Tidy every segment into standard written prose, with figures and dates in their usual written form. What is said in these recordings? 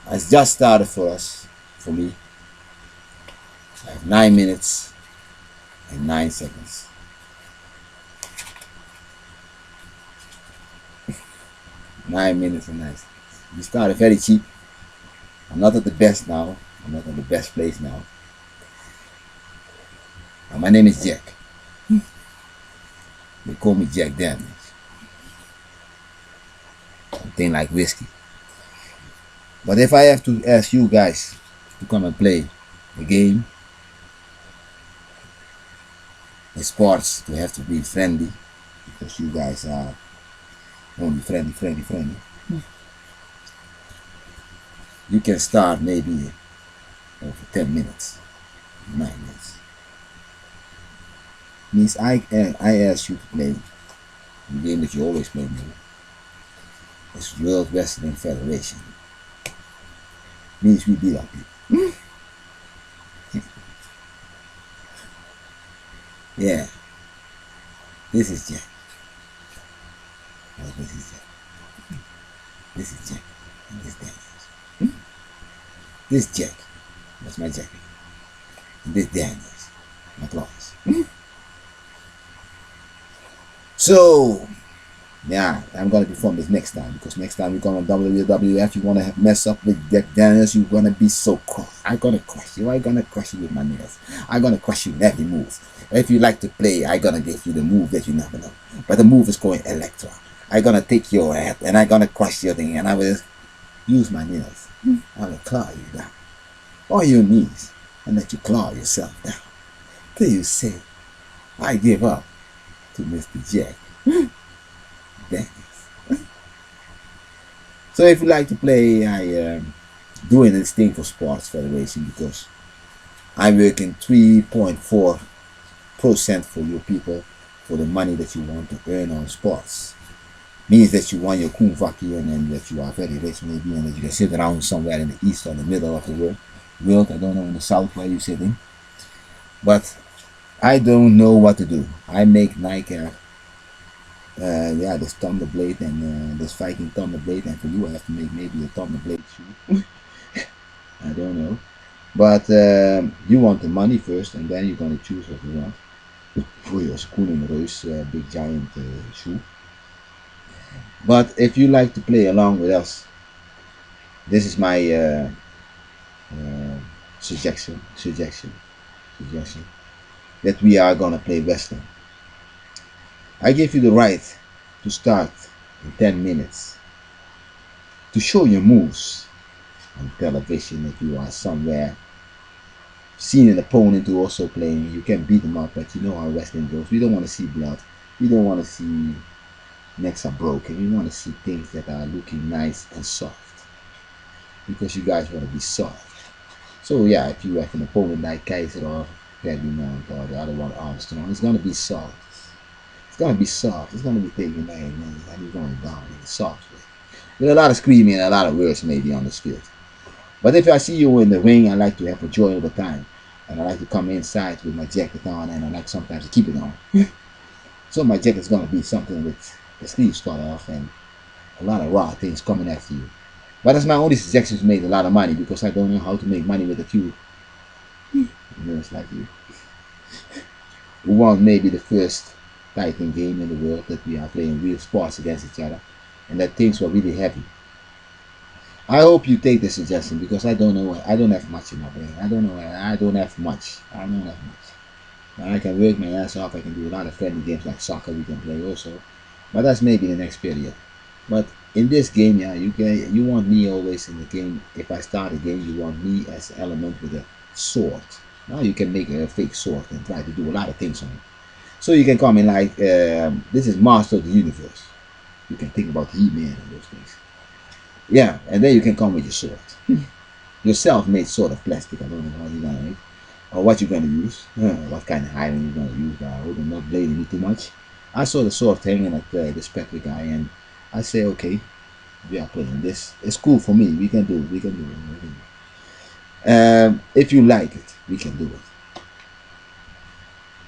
It's just started for us, for me. I have 9 minutes and 9 seconds. 9 minutes and 9 seconds. We started very cheap. I'm not at the best now. I'm not in the best place now. My name is Jack. They call me Jack Daniels. Something like whiskey. But if I have to ask you guys to come and play the game, the sports, to have to be friendly, because you guys are only friendly. You can start maybe over 10 minutes, 9 minutes. Means I ask you to play the game that you always play with. It's World Wrestling Federation. Means we beat up people. Yeah. This is Jack. This is Jack. This is Jack. And this Daniels. This Jack. That's my jacket. And this Daniels. My claws. So, yeah, I'm gonna perform this next time, because next time we're gonna WWF. You wanna mess up with Jack Daniels, you're gonna be so cross. I'm gonna crush you. I'm gonna crush you with my nails. I'm gonna crush you in every move. If you like to play, I'm gonna give you the move that you never know. But the move is called Electra. I'm gonna take your head and I'm gonna crush your thing, and I will use my nails. I will claw you down on your knees and let you claw yourself down till you say, I give up to Mr. Jack Daniels. So if you like to play, I am doing this thing for Sports Federation, because I'm working 3.4% for you people for the money that you want to earn on sports. Means that you want your kumvaki, and then that you are very rich maybe, and that you can sit around somewhere in the east or the middle of the world. I don't know in the south where you're sitting. But I don't know what to do. I make Nike this Thunderblade and this Viking Thunderblade, and for you I have to make maybe a Thunderblade shoe. I don't know. But you want the money first, and then you're gonna choose what you want for your Schoenenreus big giant shoe. But if you like to play along with us, this is my suggestion that we are gonna play wrestling. I give you the right to start in 10 minutes to show your moves on television. If you are somewhere seeing an opponent who also playing, you can beat them up, but you know how wrestling goes. We don't want to see blood. We don't want to see necks are broken. We want to see things that are looking nice and soft, because you guys want to be soft. So yeah, if you have an opponent like Kaiser or Ferdinand or the other one Armstrong, it's gonna be soft. It's gonna be soft. It's gonna be taken down and you're going down in a soft way. With a lot of screaming and a lot of words maybe on the field. But if I see you in the ring, I like to have a enjoyable time. And I like to come inside with my jacket on, and I like sometimes to keep it on. So my jacket's gonna be something with the sleeves cut off and a lot of raw things coming after you. But that's my only suggestion to make a lot of money, because I don't know how to make money with a few nerds like you. We want maybe the first Titan game in the world that we are playing real sports against each other, and that things were really heavy. I hope you take the suggestion, because I don't know. I don't have much in my brain. I don't know. I don't have much. I don't have much. I can work my ass off. I can do a lot of friendly games like soccer. We can play also, but that's maybe the next period. But in this game, yeah, you want me always in the game. If I start a game, you want me as an element with a sword. Now you can make a fake sword and try to do a lot of things on it. So you can come in like this is Master of the Universe. You can think about He-Man and those things. Yeah, and then you can come with your sword. Your self-made sword of plastic. I don't know how you're gonna make, or what you're gonna use. What kind of iron you're gonna use. But I hope I'm not blading you too much. I saw the sword hanging at this Patrick guy, and I say, okay, we are playing this. It's cool for me. We can do it. We can do it. We can do it. If you like it, we can do it.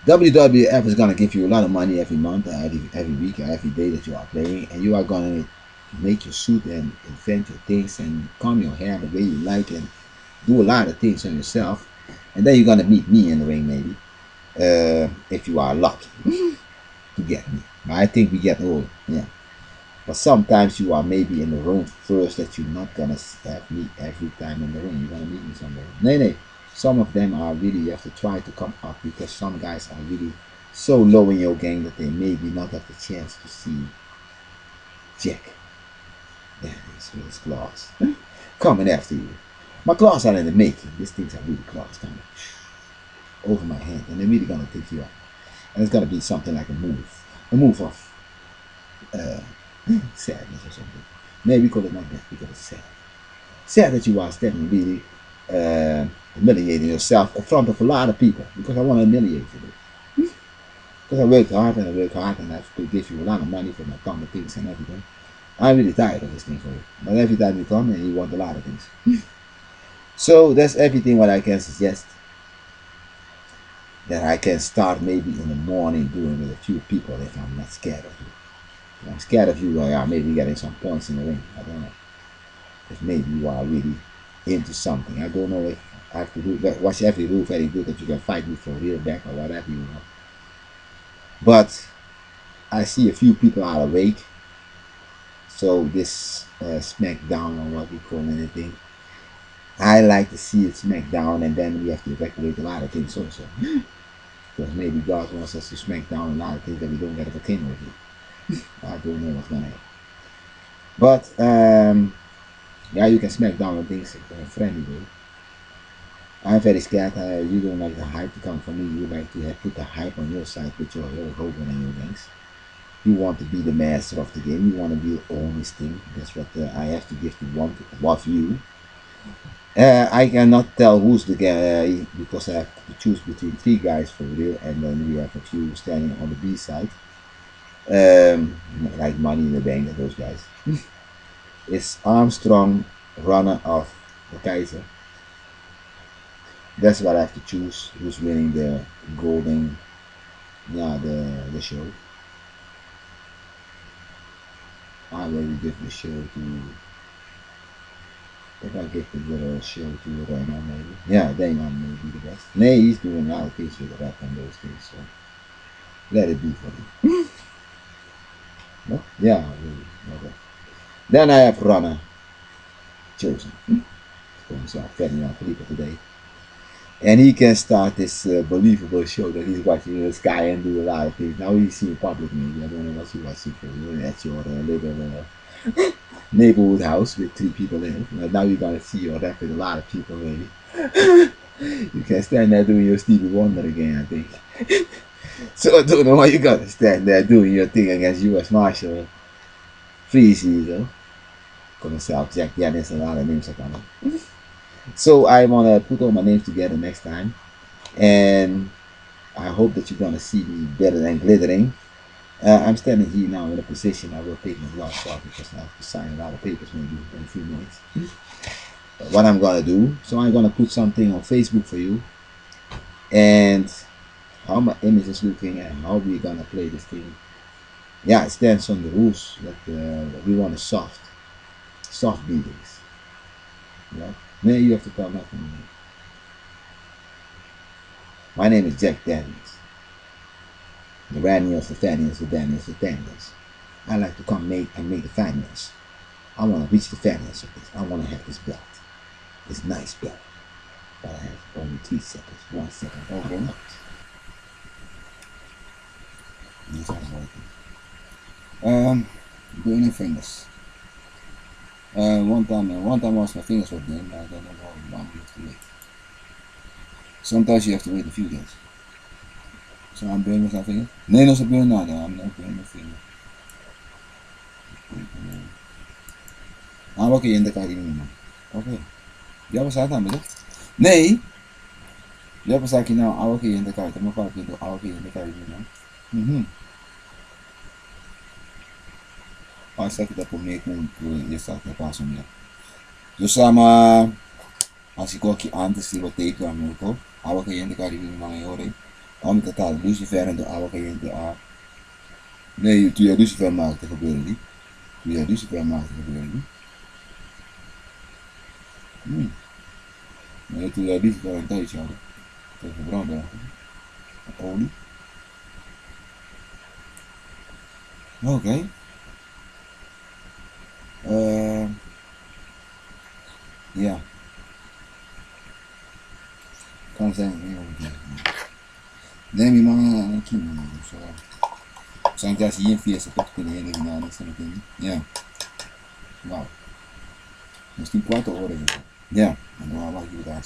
WWF is gonna give you a lot of money every month, every week, every day that you are playing, and you are gonna make your suit and invent your things and comb your hair the way you like and do a lot of things on yourself. And then you're gonna meet me in the ring maybe, if you are lucky to get me. But I think we get old, yeah. But sometimes you are maybe in the room first that you're not gonna have me every time in the ring. You're gonna meet me somewhere. No. Some of them are really, you have to try to come up because some guys are really so low in your game that they maybe not have the chance to see Jack. Yeah, he's with his claws coming after you. My claws are in the making. These things are really claws coming over my hand, and they're really gonna take you out. And it's gonna be something like a move of uh, sadness or something. Maybe we call it like that. We call it sad. Sad that you are standing really humiliating yourself in front of a lot of people because I want to humiliate you. Because I worked hard and I have to give you a lot of money for my things and everything. I'm really tired of this thing for you. But every time you come and you want a lot of things. So that's everything what I can suggest. That I can start maybe in the morning doing with a few people if I'm not scared of you. If I'm scared of you, well, yeah, maybe getting some points in the ring. I don't know. If maybe you are really into something. I don't know if I have to watch every rule very good that you can fight me for real back or whatever you know. But I see a few people are awake. So this SmackDown or what we call anything, I like to see it SmackDown and then we have to evacuate a lot of things also. Because maybe God wants us to smack down a lot of things that we don't get a volcano with. I don't know what's gonna happen. But yeah, you can smack down on things in a friendly way. I'm very scared. You don't like the hype to come from me. You like to put the hype on your side with your Hogan and your things. You want to be the master of the game. You want to be the honest thing. That's what I have to give to one of you. I cannot tell who's the guy because I have to choose between 3 guys for real, and then we have a few standing on the B side, like Money in the Bank and those guys. It's Armstrong, runner of the Kaiser. That's what I have to choose. Who's winning the golden, yeah, the show. I will give the show to. If I give the show to Raymond maybe. Yeah, Raymond may be the best. Nay, he's doing a lot of things with the rap and those things, so let it be for him. No? Yeah, really. Okay. Then I have Runner chosen. Going to start Ferdinand Felipe today. And he can start this believable show that he's watching in the sky and do a lot of things. Now he's seeing public maybe. I don't know what you're watching for. That's your little neighborhood house with 3 people in it. Now you're gonna see your rap with a lot of people maybe. You can stand there doing your Stevie Wonder again, I think. So I don't know why you gotta stand there doing your thing against U.S. Marshal. Freezy, though. Gonna sell Jack Dennis and a lot of names are coming. So I wanna put all my names together next time. And I hope that you're gonna see me better than glittering. I'm standing here now in a position I will take my gloves off because I have to sign a lot of papers maybe in a few minutes. What I'm gonna do, so I'm gonna put something on Facebook for you and how my image is looking and how we're gonna play this thing. Yeah, it stands on the rules that we want a soft beatings. Yeah, now you have to tell nothing. My name is Jack Daniels. The Raniels, the Thaniels, the Daniels, the Daniels. I like to come make the Thaniels. I want to reach the Thaniels of this. I want to have this belt. This nice belt. But I have only 3 seconds. 1 second. Okay. These are working. Doing the fingers. One time once my fingers were done, I don't know how long you have to wait. Sometimes you have to wait a few days. So I'm burning with my finger? Nee, no se burn nada. I'm not burning my finger. Awak yang dekat ini memang. Okay. Dia apa sahaja ambil? Nee. Dia apa sahaja kita awak yang dekat. Kamu faham itu awak yang dekat ini memang. Asa kita comer com essa preparação minha. Eu sama asiko aqui antes de botei com a meu corpo. Awak yang dekat ini memang ore. Om totaal Lucifer en de oude cliënten aan. Nee, toen je Lucifer maakte gebeurde niet. Toen jij lucifer maakte gebeurde niet. Nee, toen jij lucifer een tijdje hadden. Toen verbrandde eigenlijk. Olie. Oké. Ja. Kan zijn. Neem je maar een kilo. Zijn dat hier in 40 tot kunnen heen gedaan is. Ja. Wauw. Misschien kwart horen. Ja. En dan wacht je daar.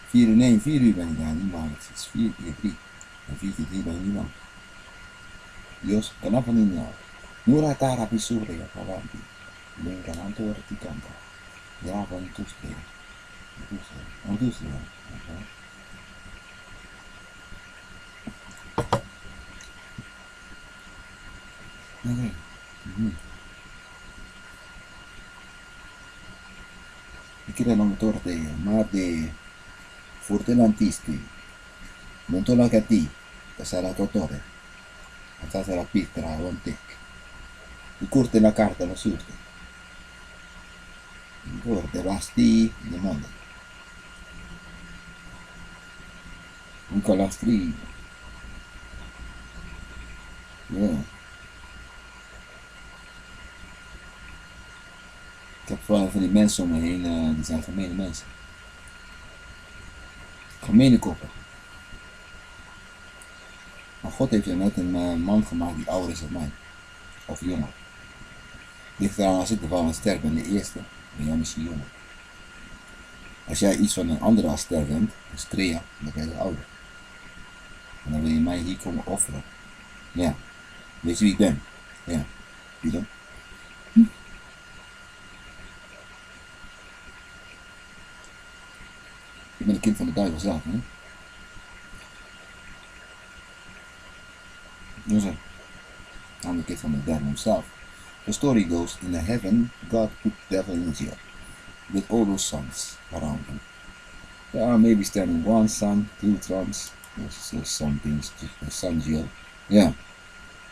4 uur, nee, 4 uur ben ik daar niet maar het is 4 keer 3. En 4 keer 3 ben ik niet lang. Jos, kenapa niet nou? Nura tara pisure ya kawanti. Dengan antwoord die kant. Ja, van toespelen. Toespelen. Oké. Ik kira non torte, maar de fortelantisti. Non to la cati, che sarà totore. Questa sarà piccola, un tic. Il corte la carta la surte. Il corte basti le mani. Un colastri. Yeah. Ik heb van die mensen om me heen, die zijn gemene mensen. Gemene koppen. Maar God heeft je net een man gemaakt die ouder is dan mij. Of jonger. Ligt eraan als ik ervan sterk ben, de eerste, ben jij misschien jonger. Als jij iets van een andere als sterk bent, een strea, dan ben je ouder. En dan wil je mij hier komen offeren. Ja. Weet je wie ik ben? Ja. Wie dan? Ik ben een kind van de duivel zelf, hè? Dus I'm the kid from the devil himself. The story goes, in the heaven, God put the devil in jail with all those sons around him. There are maybe standing one son, 2 sons, there's some things, son jail. Yeah.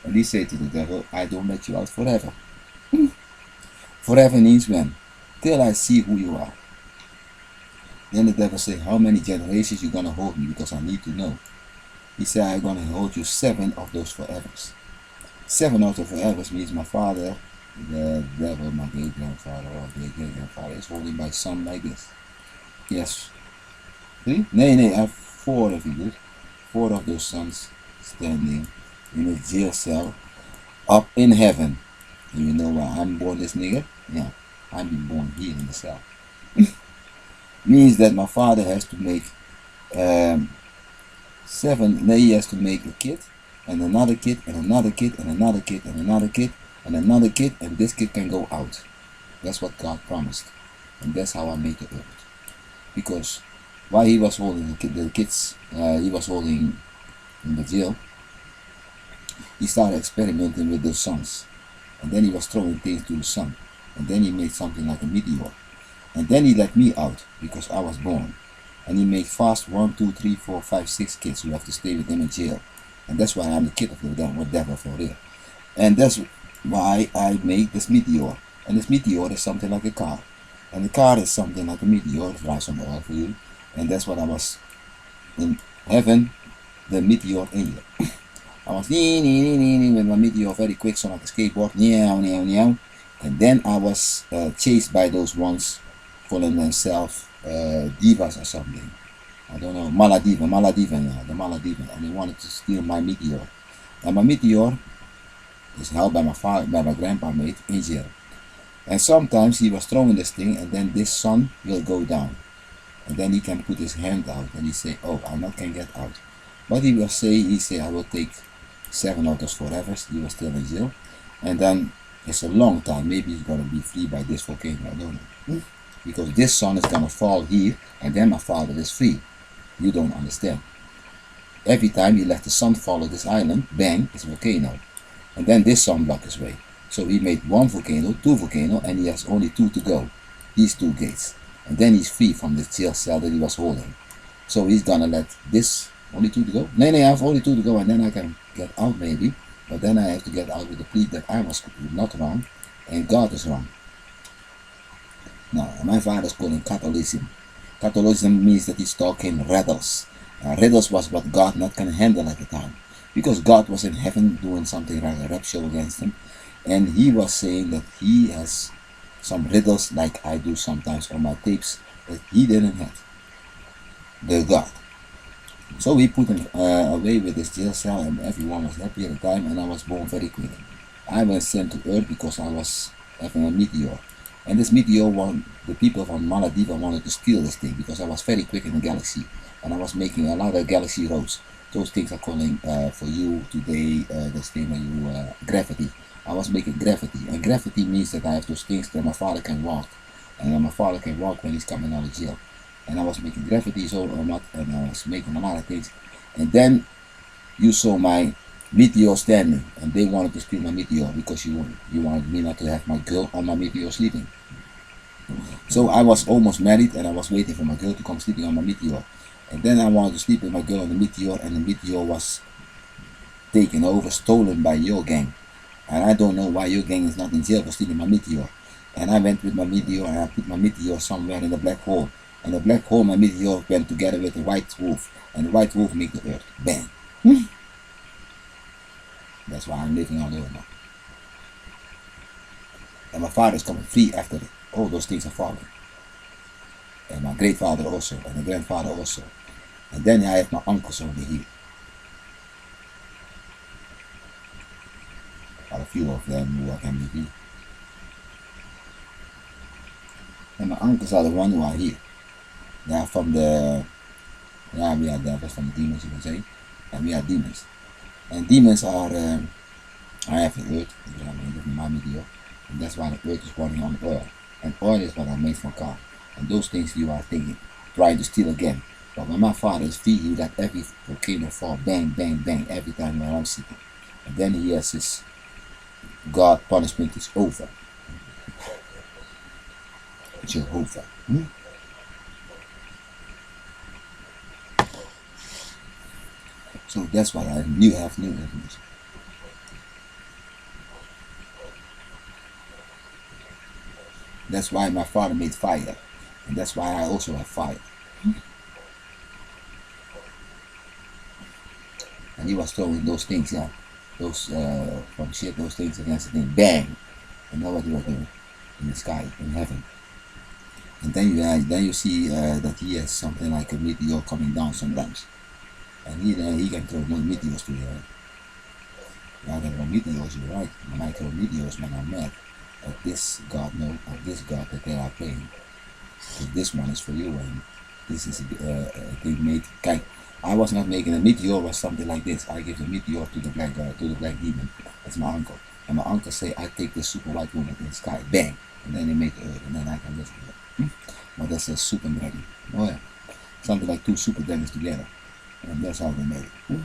And he said to the devil, I don't let you out forever. Forever means when? Till I see who you are. Then the devil said, how many generations you gonna hold me, because I need to know. He said, I'm gonna hold you 7 of those forevers. 7 of the forevers means my father, the devil, my great grandfather or great great grandfather is holding my son like this. Yes. 3? Nee, I have 4 of you. 4 of those sons standing in a jail cell up in heaven. And you know why I'm born this nigga? Yeah, I'm born here in the cell. Means that my father has to make 7, he has to make a kid, and another kid, and another kid, and another kid, and another kid, and another kid, and this kid can go out. That's what God promised. And that's how I made the earth. Because while he was holding the kids, he was holding in the jail, he started experimenting with those sons. And then he was throwing things to the sun. And then he made something like a meteor. And then he let me out, because I was born. And he made fast 1, 2, 3, 4, 5, 6 kids who have to stay with him in jail. And that's why I'm the kid of the devil for real. And that's why I made this meteor. And this meteor is something like a car. And the car is something like a meteor, it drives on oil for you. And that's what I was in heaven, the meteor angel. I was with my meteor very quick, so like a skateboard, and then I was chased by those ones calling themselves divas or something. I don't know, Maladiva, yeah, the Maladiva, and they wanted to steal my meteor. And my meteor is held by my father, by my grandpa mate in jail. And sometimes he was throwing this thing, and then this sun will go down. And then he can put his hand out, and he say, oh, I not can get out. But he will say, I will take 7 of those forevers. He was still in jail. And then it's a long time. Maybe he's going to be free by this volcano. I don't know. Because this sun is going to fall here, and then my father is free. You don't understand. Every time he let the sun fall on this island, bang, it's a volcano. And then this sun blocked his way. So he made 1 volcano, 2 volcano, and he has only 2 to go. These 2 gates. And then he's free from the jail cell that he was holding. So he's gonna let this, only 2 to go? No, I have only 2 to go, and then I can get out maybe. But then I have to get out with the plea that I was not wrong and God is wrong. Now, my father is calling Catholicism. Catholicism means that he's talking riddles. Riddles was what God not can handle at the time. Because God was in heaven doing something like a rap show against him. And he was saying that he has some riddles like I do sometimes on my tapes that he didn't have. The God. So we put him away with this jail cell and everyone was happy at the time, and I was born very quick. I was sent to Earth because I was having a meteor. And this meteor, the people from Maldives wanted to steal this thing because I was very quick in the galaxy. And I was making a lot of galaxy roads. Those things are calling for you today, this thing when you, gravity. I was making gravity. And gravity means that I have those things that my father can walk. And my father can walk when he's coming out of jail. And I was making graffiti so a lot, and I was making a lot of things. And then you saw my meteor standing, and they wanted to steal my meteor because you wanted me not to have my girl on my meteor sleeping. So I was almost married, and I was waiting for my girl to come sleeping on my meteor. And then I wanted to sleep with my girl on the meteor, and the meteor was taken over, stolen by your gang. And I don't know why your gang is not in jail for stealing my meteor. And I went with my meteor, and I put my meteor somewhere in the black hole. And the black hole, my meteor went together with the white wolf. And the white wolf made the earth. Bang. That's why I'm living on the earth now. And my father is coming free after it. All those things are falling. And my great father also. And the grandfather also. And then I have my uncles over here. Quite a few of them who can be here. And my uncles are the ones who are here. They are from the, we are devils from the demons, you can say, and we are demons. And demons are, I have the earth, because I'm made of my meteor, and that's why the earth is running on oil. And oil is what I made from car. And those things you are thinking, trying to steal again. But when my father is free, he got every volcano fall, bang, bang, bang, every time when I'm sitting. And then he has his God punishment is over. Jehovah. So that's what I have new information. That's why my father made fire. And that's why I also have fire. And he was throwing those things, yeah. Those from shit, those things against the thing. Bang! And know what he was doing in the sky, in heaven. And then you see that he has something like a meteor coming down sometimes. And he can throw more meteors to the earth. I can throw meteors, you're right. I might throw meteors when I'm mad. At this God, no, at this God that they are playing. So this one is for you, and this is they made. I was not making a meteor or something like this. I give the meteor to the black guy, to the black demon. That's my uncle. And my uncle say, I take the super white woman in the sky, bang, and then they make the earth, and then I can live with it. But that's a super dragon. Oh yeah, something like two super dragons together. And that's how they made it.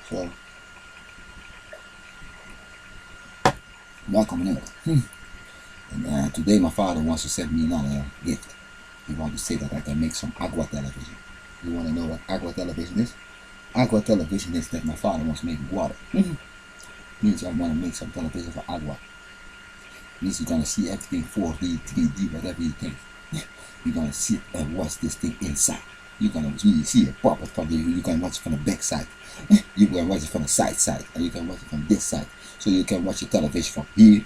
So, welcome in. And today my father wants to send me another gift. He wants to say that I can make some agua television. You want to know what agua television is? Agua television is that my father wants to make water. Means I want to make some television for agua. Means you're going to see everything 4D, 3D, whatever you think. You're going to sit and watch this thing inside. You're going to really see it pop from you. You can watch it from the back side. You can watch it from the side, and you can watch it from this side. So you can watch your television from here,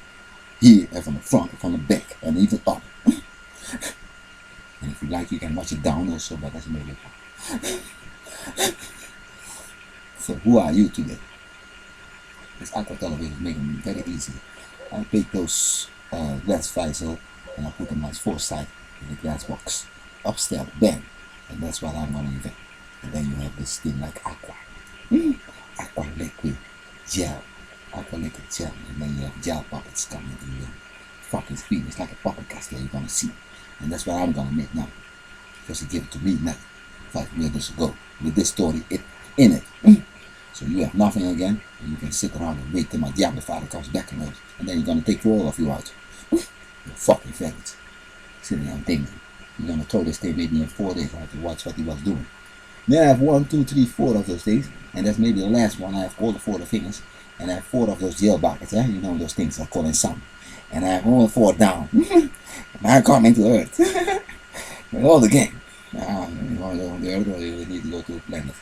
and from the front, from the back, and even up. And if you like, you can watch it down also, but that's maybe. So who are you today? This aqua television is making it very easy. I take those glass visor and I put them on 4 sides in the glass box. Upstairs, bang. And that's what I'm going to invent. And then you have this thing like aqua. Aqua liquid gel. Aqua liquid gel. And then you have gel puppets coming in your fucking screen. It's like a puppet cast that you're going to see. And that's what I'm going to make now. Because he gave it to me now, 5 minutes ago. With this story in it. So you have nothing again. And you can sit around and wait till my Diablo father comes back and then you're going to take all of you out. You fucking faggots. Sitting there thinking. You're going to throw this thing maybe in 4 days. I have to watch what he was doing. Then I have 1, 2, 3, 4 of those things, and that's maybe the last one. I have all the 4 of the fingers, and I have 4 of those gel buckets. Yeah, you know those things are called in sun. And I have all 4 down. And I come into Earth with all the game. Now, you want to go on the Earth, or you need to go to a planet.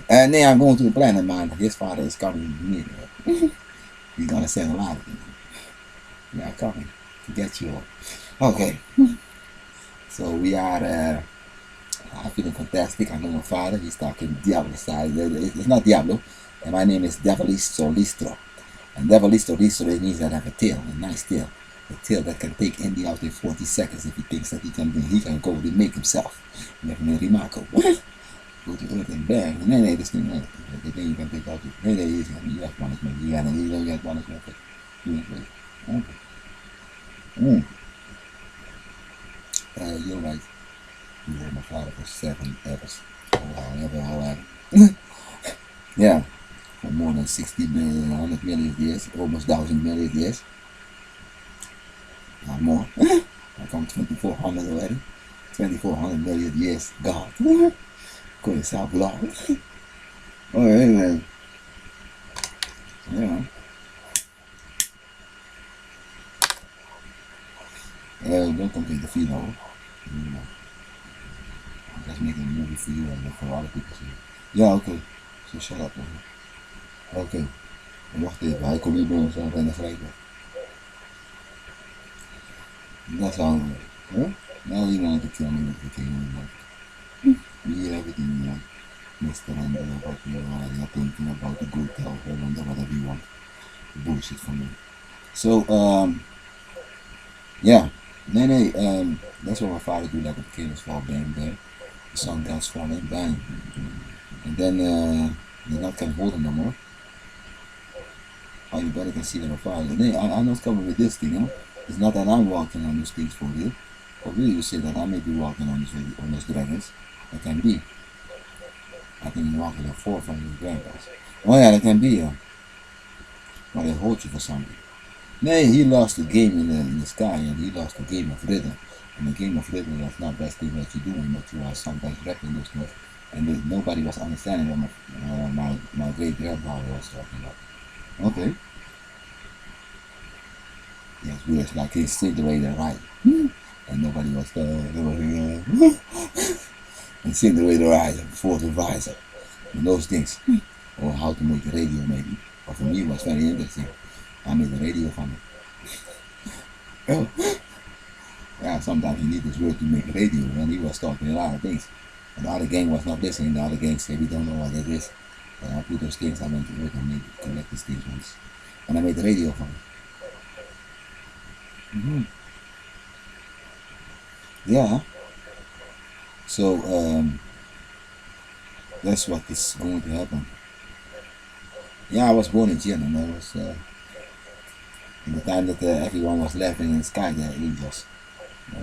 And then I'm going to the planet, man. His father is coming to me. He's gonna send a lot of people. They are coming to get you all. Okay. So we are. I'm feeling fantastic. I know my father. He's talking Diablo side. It's not Diablo. And my name is Devilisto Listro. And Devilisto Listro means that I have a tail, a nice tail. A tail that can take Andy out in 40 seconds if he thinks that he can go to make himself. Even remarkable. Go to Earth and bang. And then this thing, the thing you can take out. Then you have punishment. You don't get punishment. You're right. You were my father for 7 years. However. Yeah. For more than 60 million, 100 million years, almost 1,000 million years. Not more. I come 2,400 already. 2,400 million years. God. Call yourself Lord. Oh, anyway. Yeah. Don't complete the feed over. You know. I'm just making a movie for you and for other people too. Ja, oké. So shut up. Oké. Wacht even, hij komt hier bij ons aan en dan gelijk weg. That's how huh? Now you want to kill me with the king. You hear everything, you know. Mr. and about you're thinking about the good health and whatever you want. Bullshit from me. So, yeah. That's what my father do, like the candles fall, bang, bang. The sun gods falling, bang. And then, you're not can hold him no more. Oh, you better can see that my father. And then, I'm not coming with this thing, you know. It's not that I'm walking on those things for you. But really, you say that I may be walking on those dragons. That can be. I think you're walking at 4 from these grandpas. Oh yeah, that can be, yeah. But they hold you for something. Nee, he lost the game in the sky, and he lost the game of rhythm. And the game of rhythm was not best thing that you're doing, but you are sometimes rapping those notes. And nobody was understanding what my great grandfather was talking about. Okay. Yes, we was like he said the way they right. And nobody was and said the way to rise before the riser. And those things. Or how to make the radio maybe. But for me it was very interesting. I made the radio from it. Oh. Yeah, sometimes you need this word to make radio, and he was talking a lot of things. And the other gang was not listening. The other gang said, we don't know what it is. And I put those things, I went to work and collect these things once. And I made the radio from it. Yeah. So, that's what is going to happen. Yeah, I was born in June, and I was, in the time that everyone was laughing in the sky, the angels. I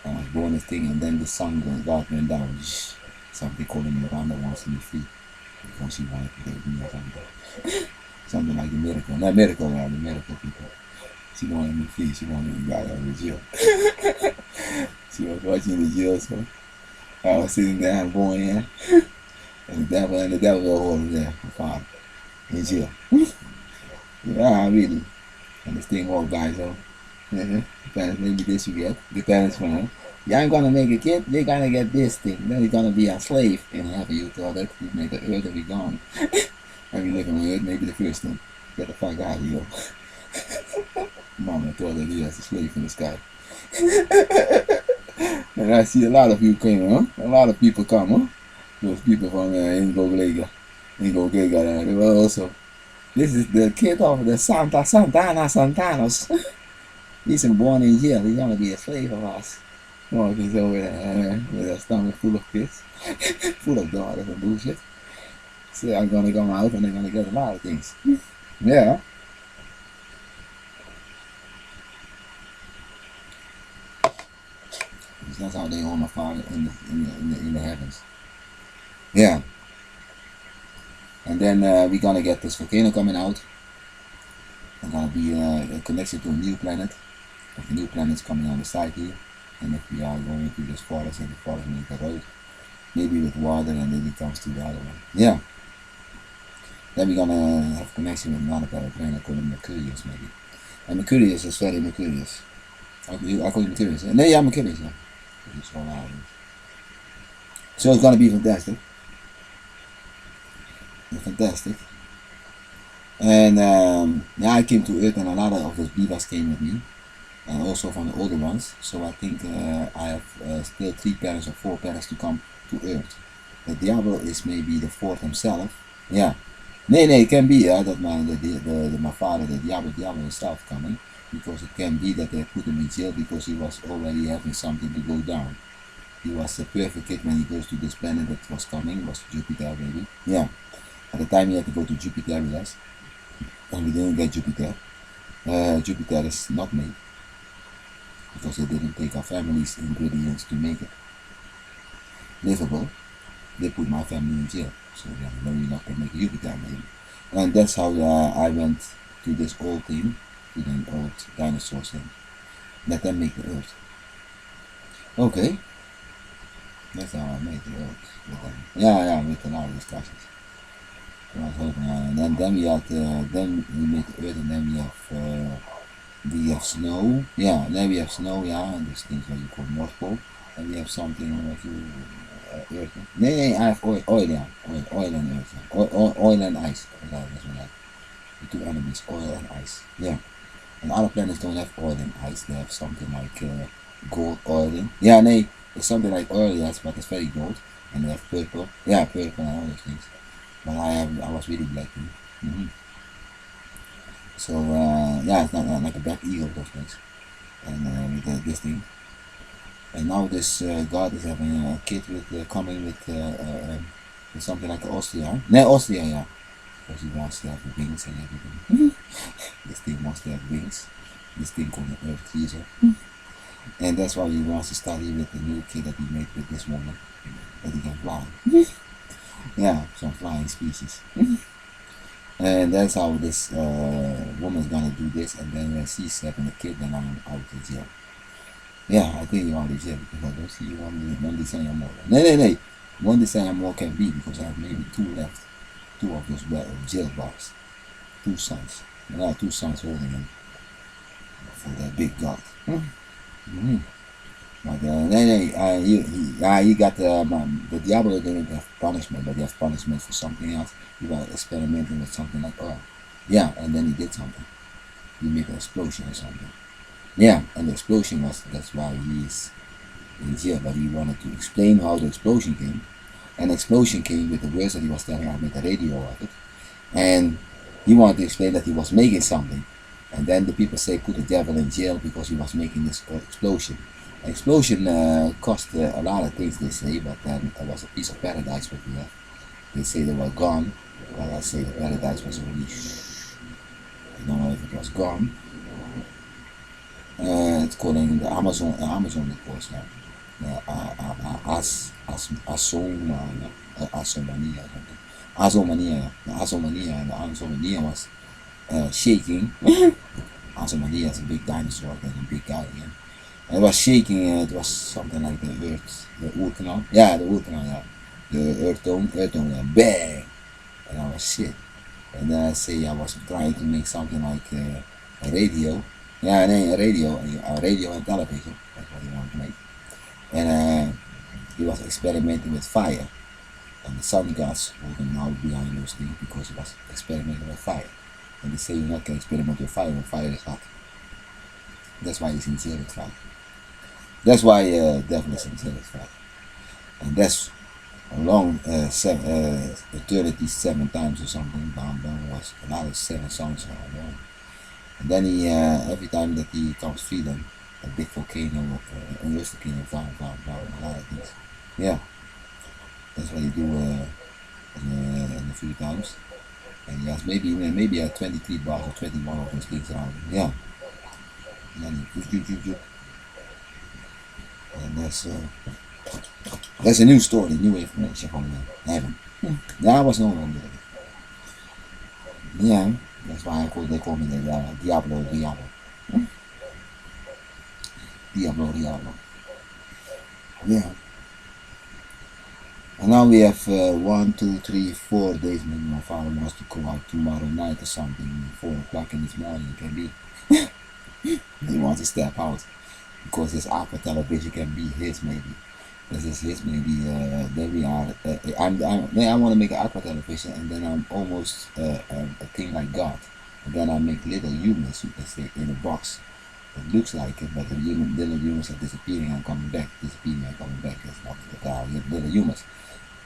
was born this thing, and then the sun went down. Something calling me around that wants me free. Because she wanted to get me or something. Something like the miracle. Not miracle, the miracle people. She wanted me free. She wanted me out of the jail. She was watching the jail, so I was sitting there and going in. And the devil was holding there, my father, in jail. Yeah, really. And this thing all by, so maybe this you get. The parents from you ain't gonna make a kid, you're gonna get this thing. Then you're gonna be a slave in heaven. You thought that you make the earth and be gone. And you live on earth, maybe the first thing. Get the fuck out of here. Mama thought that he has a slave in the sky. And I see a lot of you coming, huh? A lot of people come, huh? Those people from Ingoglega. They were also. This is the kid of the Santanos. He's born in jail. He's gonna be a slave of us. Oh, he's over there with a stomach full of kids, full of daughters and bullshit. So I'm gonna come out and they're gonna get a lot of things. Yeah. That's how they hold my father in the heavens. Yeah. And then we're gonna get this volcano coming out. It's gonna be a connection to a new planet. The new planet's coming on the side here. And if we are going to this forest and the forest makes a road, maybe with water, and then it comes to the other one. Yeah. Then we're gonna have connection with another planet called Mercurius, maybe. And Mercurius is very Mercurius. I call you Mercurius. No, yeah, Mercurius, yeah. It's all out. So it's gonna be fantastic. Fantastic. And yeah, I came to Earth, and a lot of those divas came with me, and also from the older ones. So I think I have still 3 parents or 4 parents to come to Earth. The Diablo is maybe the 4th himself. Yeah. Nee, it can be that my father, the Diablo himself coming, because it can be that they put him in jail because he was already having something to go down. He was a perfect kid when he goes to this planet that was coming, was Jupiter maybe. Yeah. At the time he had to go to Jupiter with us, and we didn't get Jupiter. Jupiter is not made, because they didn't take our family's ingredients to make it livable. They put my family in jail, so then we're not going to make Jupiter maybe. And that's how I went to this old team, to the old dinosaurs, and let them make the Earth. Okay, that's how I made the Earth with them. Yeah, with a lot of discussions. And then we had, then we made the Earth, and then we have snow. Yeah, then we have snow. Yeah, and these things what you call North Pole. And we have something like you. Earth. Nee, I have oil and earth. Oil and ice. The 2 elements, oil and ice. Yeah. And other planets don't have oil and ice. They have something like gold oiling. Yeah, nee, it's something like oil, yes, but it's very gold. And they have purple. Yeah, purple and all those things. But I was really black. So yeah, it's not like a black eagle, those things. And with this thing. And now this god is having a kid with coming with something like Austria. No, Austria, yeah. Because he wants to have wings and everything. This thing wants to have wings. This thing called the Earth Teaser. And that's why he wants to study with the new kid that he made with this woman. That he can fly. Yeah, some flying species. And that's how this woman's gonna do this. And then when she's having a kid, then I'm out of jail. Yeah, I think you already said, because I don't see you one design more. No. One design more can be, because I have maybe 2 left. 2 of those jail bars. 2 sons. There are 2 sons holding him for that big god. But he got the Diablo didn't have punishment, but he has punishment for something else. He was experimenting with something like oil. Yeah, and then he did something. He made an explosion or something. Yeah, and the explosion that's why he is in jail, but he wanted to explain how the explosion came. And the explosion came with the words that he was telling. I made a radio of it. And he wanted to explain that he was making something. And then the people say put the devil in jail because he was making this explosion. The explosion cost a lot of things, they say, but then it was a piece of paradise what we have. They say they were gone, but I say the paradise was only I don't know if it was gone. It's called in the Amazon of course now. Azomania, and the Azomania was shaking. Azomania is a big dinosaur, then a big guy again. And it was shaking, it was something like the Earth, the Urkanal. Yeah, the Urkanal, yeah. The Earth dome, yeah, bang! And I was shit. And then I say I was trying to make something like a radio. Yeah, a radio and television. That's what he wanted to make. And he was experimenting with fire. And the sun gods hold him now behind those things because he was experimenting with fire. And they say you're not going to experiment with fire when fire is hot. That's why he's in jail with fire. That's why devil is in jail with fire. And that's a long eternity 7 times or something. Bam, was a lot of 7 songs. And then he, every time that he comes free, then a big volcano, an earth volcano, a lot of things. Yeah, that's what he do in a few times. And he has maybe 23 bars or 21 of those things around him. Yeah. And then he and that's a new story, new information from heaven. Yeah, I was no longer there. Yeah. That's why they call me the Diablo. Diablo. Yeah. And now we have 1, 2, 3, 4 days. Maybe my father wants to go out tomorrow night or something. 4 o'clock in this morning it can be. He wants to step out because his aqua television can be his maybe. This is his maybe. Then we are. Then I want to make an aqua television, and then I'm almost a thing like God. And then I make little humans, you can say, in a box. It looks like it, but the little humans are disappearing and coming back, disappearing and coming back. It's not the guy, little humans.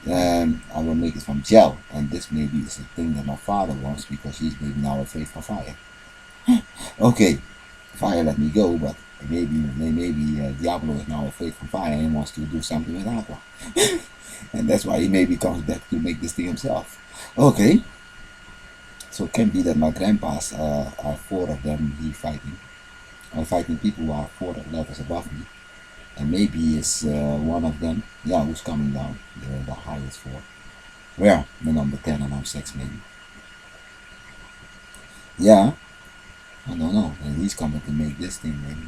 I will make it from gel, and this maybe is a thing that my father wants because he's maybe now afraid for fire. Okay, fire let me go, but maybe Diablo is now afraid from fire and wants to do something with aqua, and that's why he maybe comes back to make this thing himself. Okay, so it can be that my grandpas are 4 of them. I'm fighting people who are 4 levels above me. And maybe it's one of them, yeah, who's coming down, the highest 4. Yeah, the number 10 and I'm 6 maybe. Yeah, I don't know. And he's coming to make this thing maybe.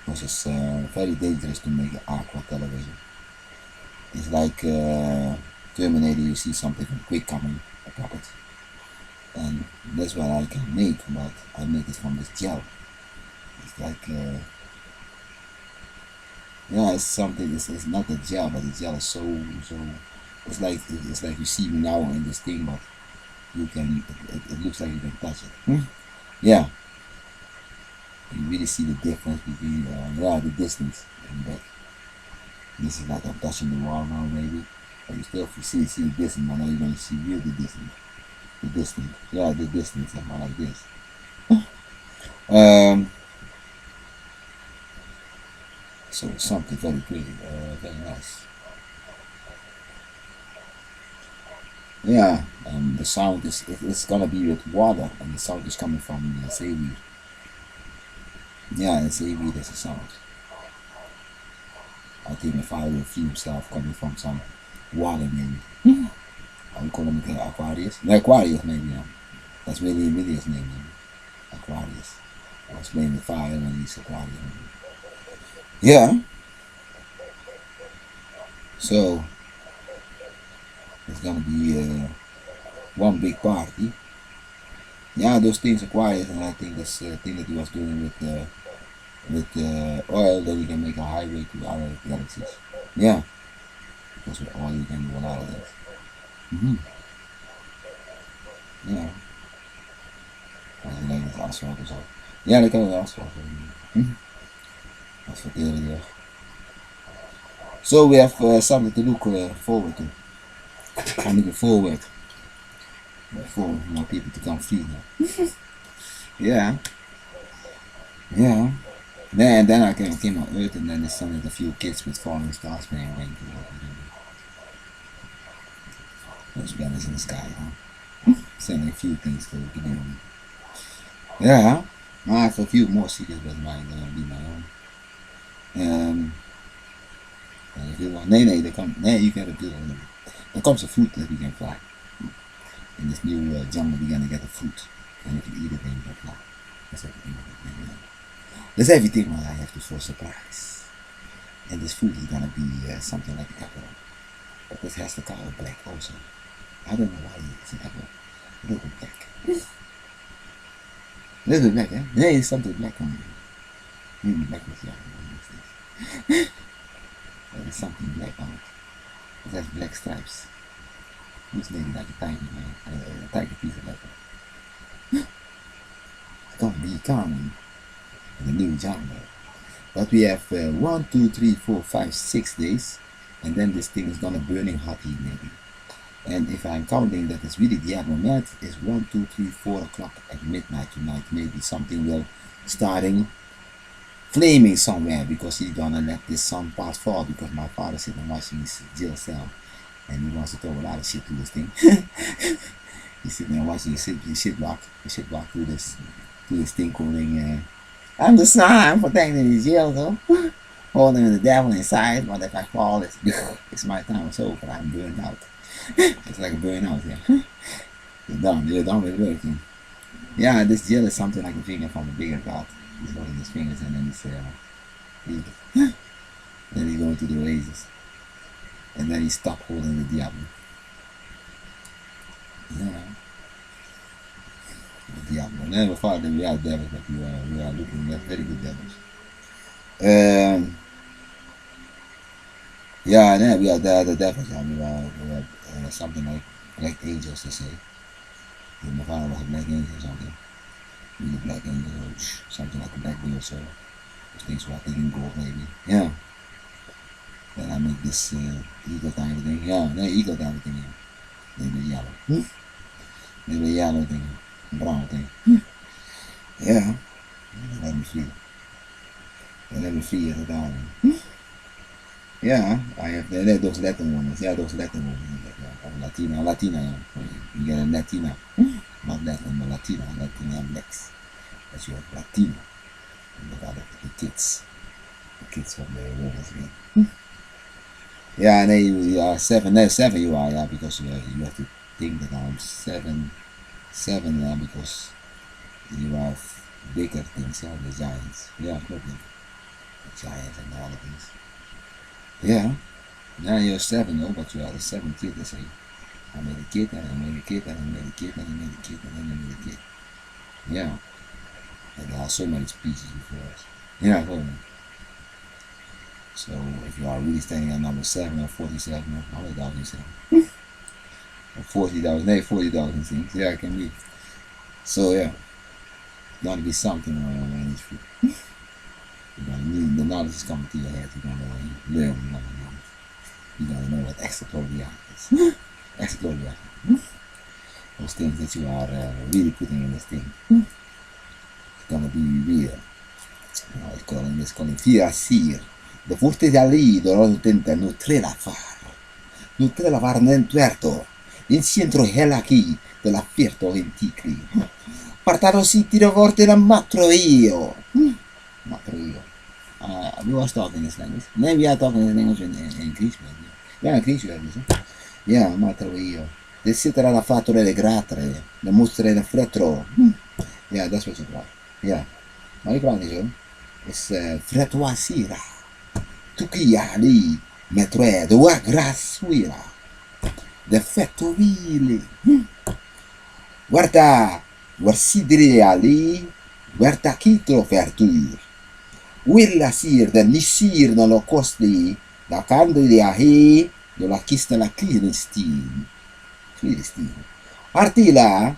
Because it's very dangerous to make an aqua television. It's like Terminator, you see something from Quick coming, a puppet. And that's what I can make, but I make it from this gel. It's like yeah, it's something. It's not a gel, but the gel is so. It's like you see me now in this thing, but you can. It looks like you can touch it. Yeah, you really see the difference between yeah, the distance and back. This is like I'm touching the wall now, maybe, but you still see the distance. But now you're gonna see real the distance. The distance, yeah, the distance, and like this. So it's something very pretty, very nice. Yeah, and the sound is it's gonna be with water, and the sound is coming from the seaweed. Yeah, and seaweed is a sound. I think my father will feel himself coming from some water, maybe. I would call him Aquarius. The Aquarius, maybe. Yeah. That's really his name, maybe. Aquarius. I was playing the fire and he's Aquarius. Yeah. So it's gonna be one big party. Yeah, those things Aquarius, and I think this thing that he was doing with oil, that you can make a highway to other galaxies. Yeah, because with oil you can do a lot of things. Ja, alleen het asfalt is al. Ja, dat kan wel asfalt. Asfalteren, yeah. So we have something to look forward to. I'm looking forward for more people to come feed now. Yeah, yeah. And then I came on Earth, and then there's some of the few kids with falling stars playing rain. Those banners in the sky, huh? Sending a few things to the beginning. Yeah, I have a few more secrets, but mine gonna be my own. And if you want, nee, you gotta do it. There comes a fruit that we can fly. In this new jungle, we're gonna get a fruit, and if you eat it, then you can fly. That's everything. That's everything what I have to for surprise. And this fruit is gonna be something like an apple, but this has the color black also. I don't know why it's an apple. A little bit black. A little bit black, eh? Yeah, it's something black on it. Maybe black with yellow. There's something black on it. It has black stripes. Looks maybe like a tiny piece of apple. It's gonna be coming in the new jungle. But we have 1, 2, 3, 4, 5, 6 days, and then this thing is gonna burning hot heat maybe. And if I'm counting that it's really Diablo mad, it's 1, 2, 3, 4 o'clock at midnight tonight. Maybe something will starting flaming somewhere because he's gonna let this sun part fall because my father's sitting watching his jail cell and he wants to throw a lot of shit to this thing. He's sitting there watching his shit walk through this thing calling I'm the son for protecting his jail though. Holding the devil inside, but if I fall it's my time, it's over, I'm burned out. It's like a burnout, yeah. You're done with working. Yeah, this gel is something like a finger from a bigger god. He's holding his fingers and then he's Then he go into the oasis. And then he stopped holding the Diablo. Yeah. The Diablo. Never thought that we are devils, but we are looking at very good devils. Yeah, and then we are the devils. I mean, we are something like angels, they say. My father was a black angel or something. Really black angel, or something like a black beard, so those things were thinking gold maybe. Yeah. Then I make this eagle kind of thing. Yeah, that eagle kind of thing. Yeah. Maybe yellow. Maybe yellow thing. Brown thing. Yeah. Let me feel. Let me feel it down. Yeah, I have those Latin ones. Yeah, those Latin ones. Latina. Yeah. You get a Latina. Not Latin, but Latina. Latina next. That's your Latina. And the kids. The kids from the Romans. Yeah, and then you are seven. There's seven you are, yeah, because you have to think that I'm seven, yeah, because you have bigger things, yeah, the giants. Yeah, probably. The giants and all the things. Yeah. Now you're seven, no, but you are the seventh kid, they say. I made a kid, and I made a kid, and I made a kid, and I made a kid, and then I made a kid. Yeah. And there are so many species before us. Yeah, so, so if you are really standing at number 7 or 47 or how many thousand you say? Or 40,000, maybe 40,000 things. Yeah, it can be. So yeah. Gotta be something on this food. You're gonna need the knowledge is coming to your head, you're gonna learn, you're gonna know what extraordinary is. Extraordinary. Those things that you are really putting in this thing. It's gonna be real. It's calling fear seer. De forte da lì, dolor tenta nutre la far nentuerto. In centro helaki de la fierto in ticri. Partano si tiro forte la matro io. Matro io. We was talking this language. Maybe we are talking in English in Greece, maybe. Yeah, in Greece you have this. Yeah, matro io. Desidera la fatore le gratre, le mostre le fretro. Yeah, that's what you cry. Yeah. Ma io so? It's fretro a sira. Tu chi ali, metro è, dua grassuira. Defetto vile. Guarda, guarsidri ali, guarda chi te lo fertur. Willa sir den nisir non lo costi, la candelia he, do la kista la clearistin. Artila,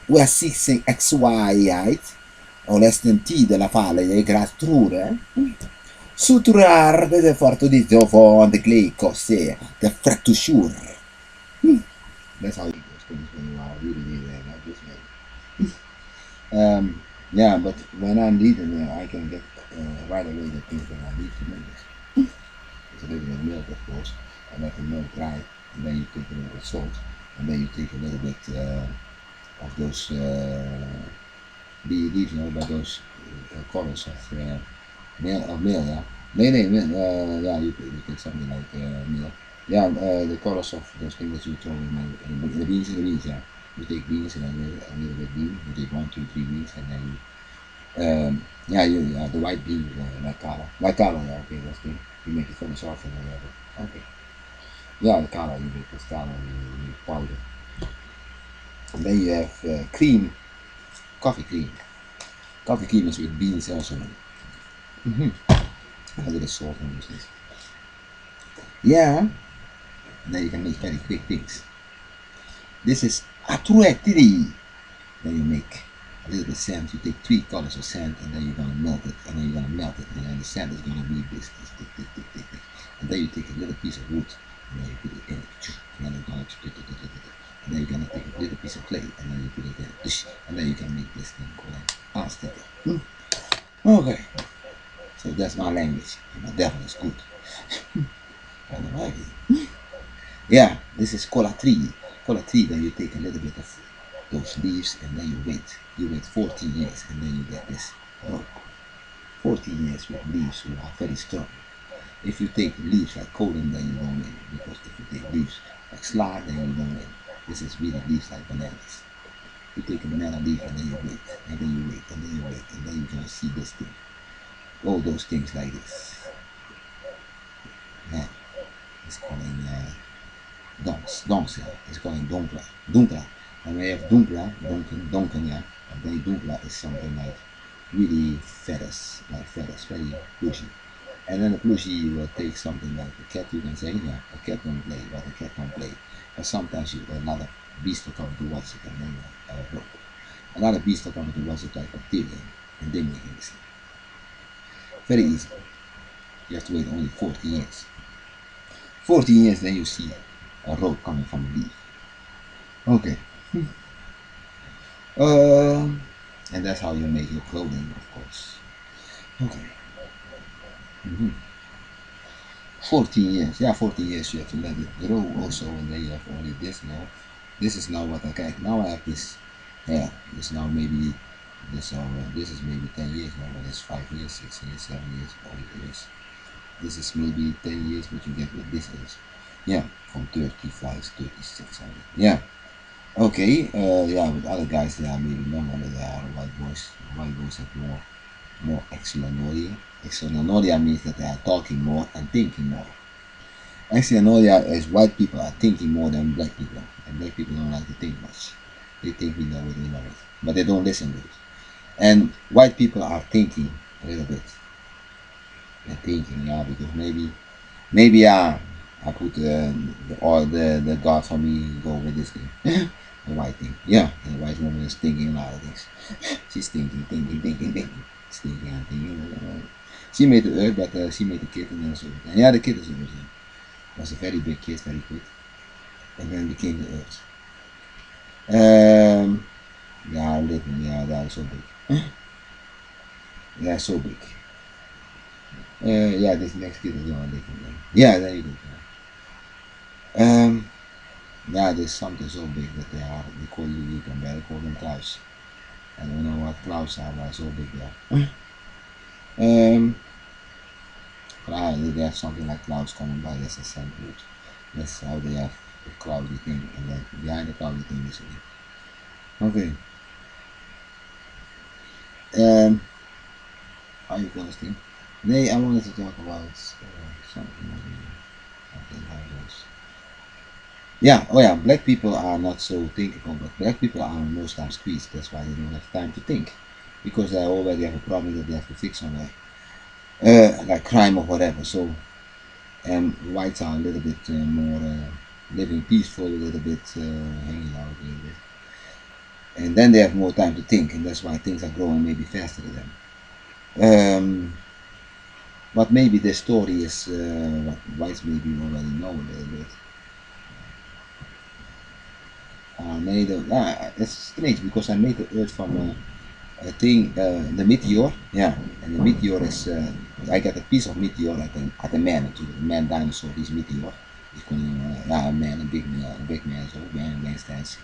ua sixing XY, o l'estenti della falle dei grastrure, suturar de forto di zofon de clay cose, de frattusure. That's how it goes when you are really like this, man. Yeah, but when I'm reading, I can get right away the things that I need to make this. It's a little bit of milk, of course. I let the milk dry, and then you take a little bit of salt, and then you take a little bit of those leaves, by those colors of meal, yeah. Yeah, you take something like meal. Yeah, the colors of those things that you throw in the beans, yeah. You take beans and then a little bit bean. You take 1, 2, 3 beans, and then yeah, the white bean, white color, yeah, okay, that's good. You make it from the sauce and whatever. Okay. Yeah, the color, you make this color, you make powder. And then you have cream, coffee cream. Coffee cream is with beans also. A little salt on those things. Yeah, and then you can make very quick things. This is atruetiri. Then you make a little bit of sand. You take 3 colors of sand, and then you're gonna melt it, and then you're gonna melt it, and then the sand is gonna be this, thick. And then you take a little piece of wood, and then you put it in it, and then you're gonna, and then you're gonna take a little piece of clay, and then you put it in, and then you can make this thing called stick. Okay, so that's my language. My devil is good. Yeah, this is cola tree. Cola tree, then you take a little bit of those leaves and then you wait. You wait 14 years and then you get this rope. 14 years with leaves who are very strong. If you take leaves like colon, then you don't win. Because if you take leaves like slide, then you don't win. This is really leaves like bananas. You take a banana leaf and then you wait, and then you wait, and then you wait, and then you're gonna see this thing. All those things like this. It's calling donks, yeah. It's calling donkla. And when you have donken, yeah. And then donkla is something like really feathers, very plushy. And then the plushy you will take something like a cat, you can say, yeah, a cat don't play, but a cat don't play. But sometimes you another beast will come to watch it and then broke. Another beast will come to watch it like bacteria, and then making this. Very easy. You have to wait only 14 years. 14 years, then you see a rope coming from a leaf. Okay. And that's how you make your clothing, of course. Okay. 14 years. Yeah, 14 years you have to let it grow also, and then you have only this now. This is now what I can. Now I have this. Yeah, this now maybe this is maybe 10 years now, but it's 5 years, 6 years, 7 years, 8 years. This is maybe 10 years, but you get with this age. Yeah, from 35, 36, something. Yeah. Okay, yeah, with other guys they are maybe longer, but they are white boys. White boys have more exonoria. Exonoria means that they are talking more and thinking more. Exonoria is white people are thinking more than black people, and black people don't like to think much. They think we know it, but they don't listen to it. And white people are thinking a little bit. They're thinking, yeah, because maybe I put the God for me go with this thing. The white thing. Yeah, the white woman is thinking a lot of things. She's thinking. She's thinking and thinking. She made the earth, but she made the kid and then so. And yeah, the kid is also was a very big kid, very quick, and then became the earth. Yeah, living, yeah, that is so big. Yeah, so big. Yeah, this next kid is gonna live again. Yeah, there you go. Um, yeah, there's something so big that they call you can better call them clouds. I don't know what clouds are, but so big they are. They have something like clouds coming by, that's a sand root. That's how they have the cloudy thing, and then behind the cloudy thing is a okay. How you call this thing? Today I wanted to talk about something. I think how it goes. Yeah, oh yeah, black people are not so thinkable, but black people are most times squeezed. That's why they don't have time to think, because they already have a problem that they have to fix somewhere, like crime or whatever. So, whites are a little bit more living peaceful, a little bit hanging out a little bit, and then they have more time to think, and that's why things are growing maybe faster than them. But maybe the story is what whites maybe already know a little bit. It's strange because I made the Earth from a thing, the meteor. Yeah, and the meteor is I got a piece of meteor at the man, natuurlijk, the man dinosaur. This meteor. Die kon ja, a man, a big man, so man stands.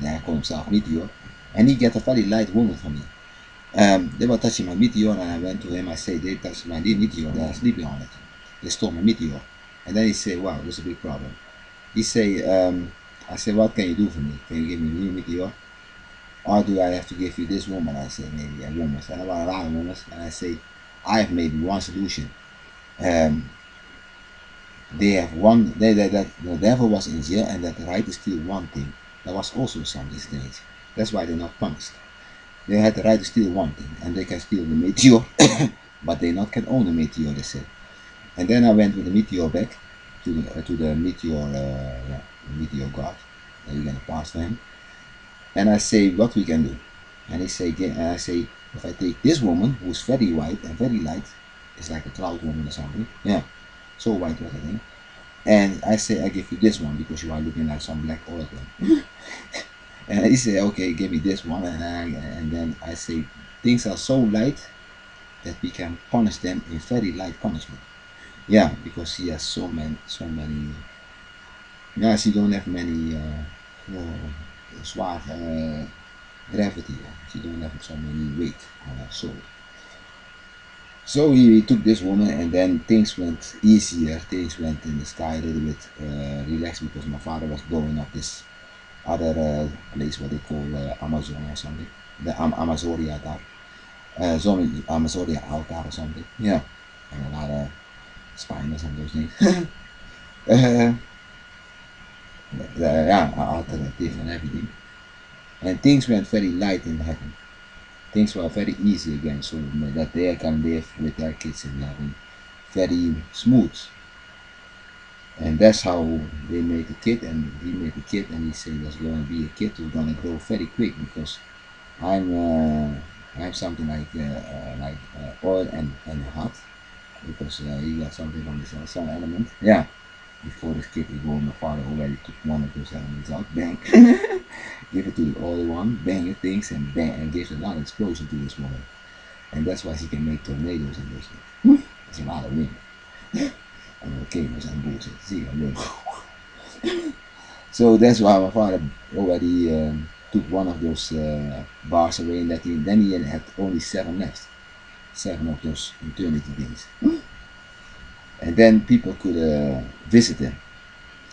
Yeah, I call himself meteor, and he get a very light woman from me. They were touching my meteor, and I went to him. I say they touched my meteor. They are sleeping on it. They stole my meteor, and then he say, "Wow, this is a big problem." He say, I say, what can you do for me? Can you give me a new meteor? Or do I have to give you this woman? I say, maybe a woman. And about a lot of women. And I say, I have maybe one solution. Um, they have one, that the devil was in jail and that the right to steal one thing. That was also something strange. That's why they're not punished. They had the right to steal one thing, and they can steal the meteor, but they not can own the meteor, they said. And then I went with the meteor back to the meteor god. And we're gonna pass to him. And I say what we can do. And I say if I take this woman who's very white and very light, it's like a cloud woman or something. Yeah, so white was I think. And I say I give you this one because you are looking like some black oracle. And he say okay, give me this one, and then I say things are so light that we can punish them in very light punishment. Yeah, because she has so many. Yeah, she don't have many suave gravity. She don't have so many weight on her soul. So he took this woman, and then things went easier. Things went in the sky a little bit relaxed because my father was blowing up this other place what they call Amazon or something. The Amazoria daar. Amazoria altar or something. Yeah, and a lot of spiders and those things. Uh, yeah, alternative and everything. And things went very light in heaven. Things were very easy again, so that they can live with their kids in heaven very smooth. And that's how they made the kid, and he made the kid, and he said there's going to be a kid who's going to grow very quick because I'm I'm something like oil and hot because he got something from the sun element. Yeah. Before this kid was born, my father already took one of those elements out, bang, give it to the other one, bang it things, and bang, and gives a lot of explosion to this one. And that's why he can make tornadoes and those things. There's a lot of wind. And volcanoes and bullshit. See, I know. So that's why my father already took one of those bars away, and then he had only 7 left. 7 of those eternity things. And then people could visit him.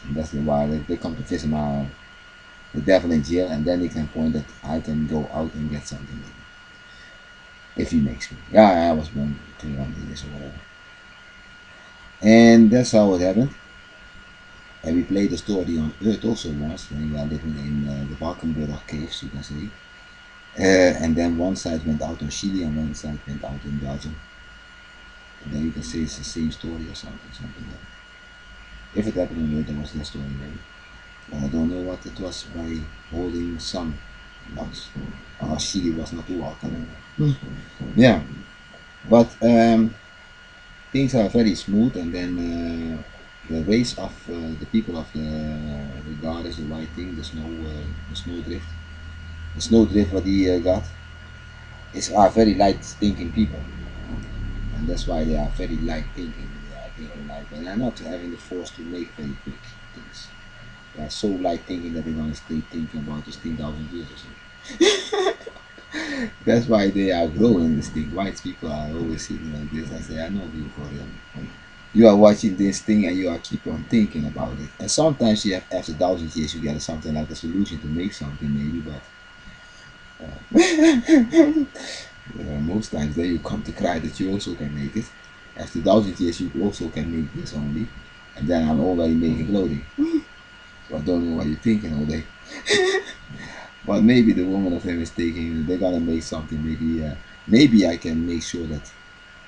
And that's why they come to visit the devil in jail, and then he can point that I can go out and get something if he makes me. Yeah, I was born 200 years or whatever. And that's how it happened. And we played the story on Earth also once when we were living in the Valkenburg caves, you can say. And then one side went out in Chile and one side went out in Belgium. And then you can say it's the same story or something like that. If it happened on Earth, there was that story maybe. But I don't know what it was by holding sun. But Chile was not too hot. Yeah, but things are very smooth, and then the race of the people of the goddess, the white thing, the snowdrift what he got, are very light thinking people, and that's why they are very light thinking. They are thinking like, and they are not having the force to make very quick things. They are so light thinking that they're gonna stay thinking about this thing 1,000 years or so. That's why they are growing this thing. White people are always sitting like this. I say, I know you for them. You are watching this thing and you are keep on thinking about it. And sometimes you have, after 1,000 years, you get something like a solution to make something maybe, but most times then you come to cry that you also can make it. After 1,000 years, you also can make this only. And then I'm already making clothing. So I don't know what you're thinking all day. But maybe the woman of him is thinking they're gonna make something. Maybe I can make sure that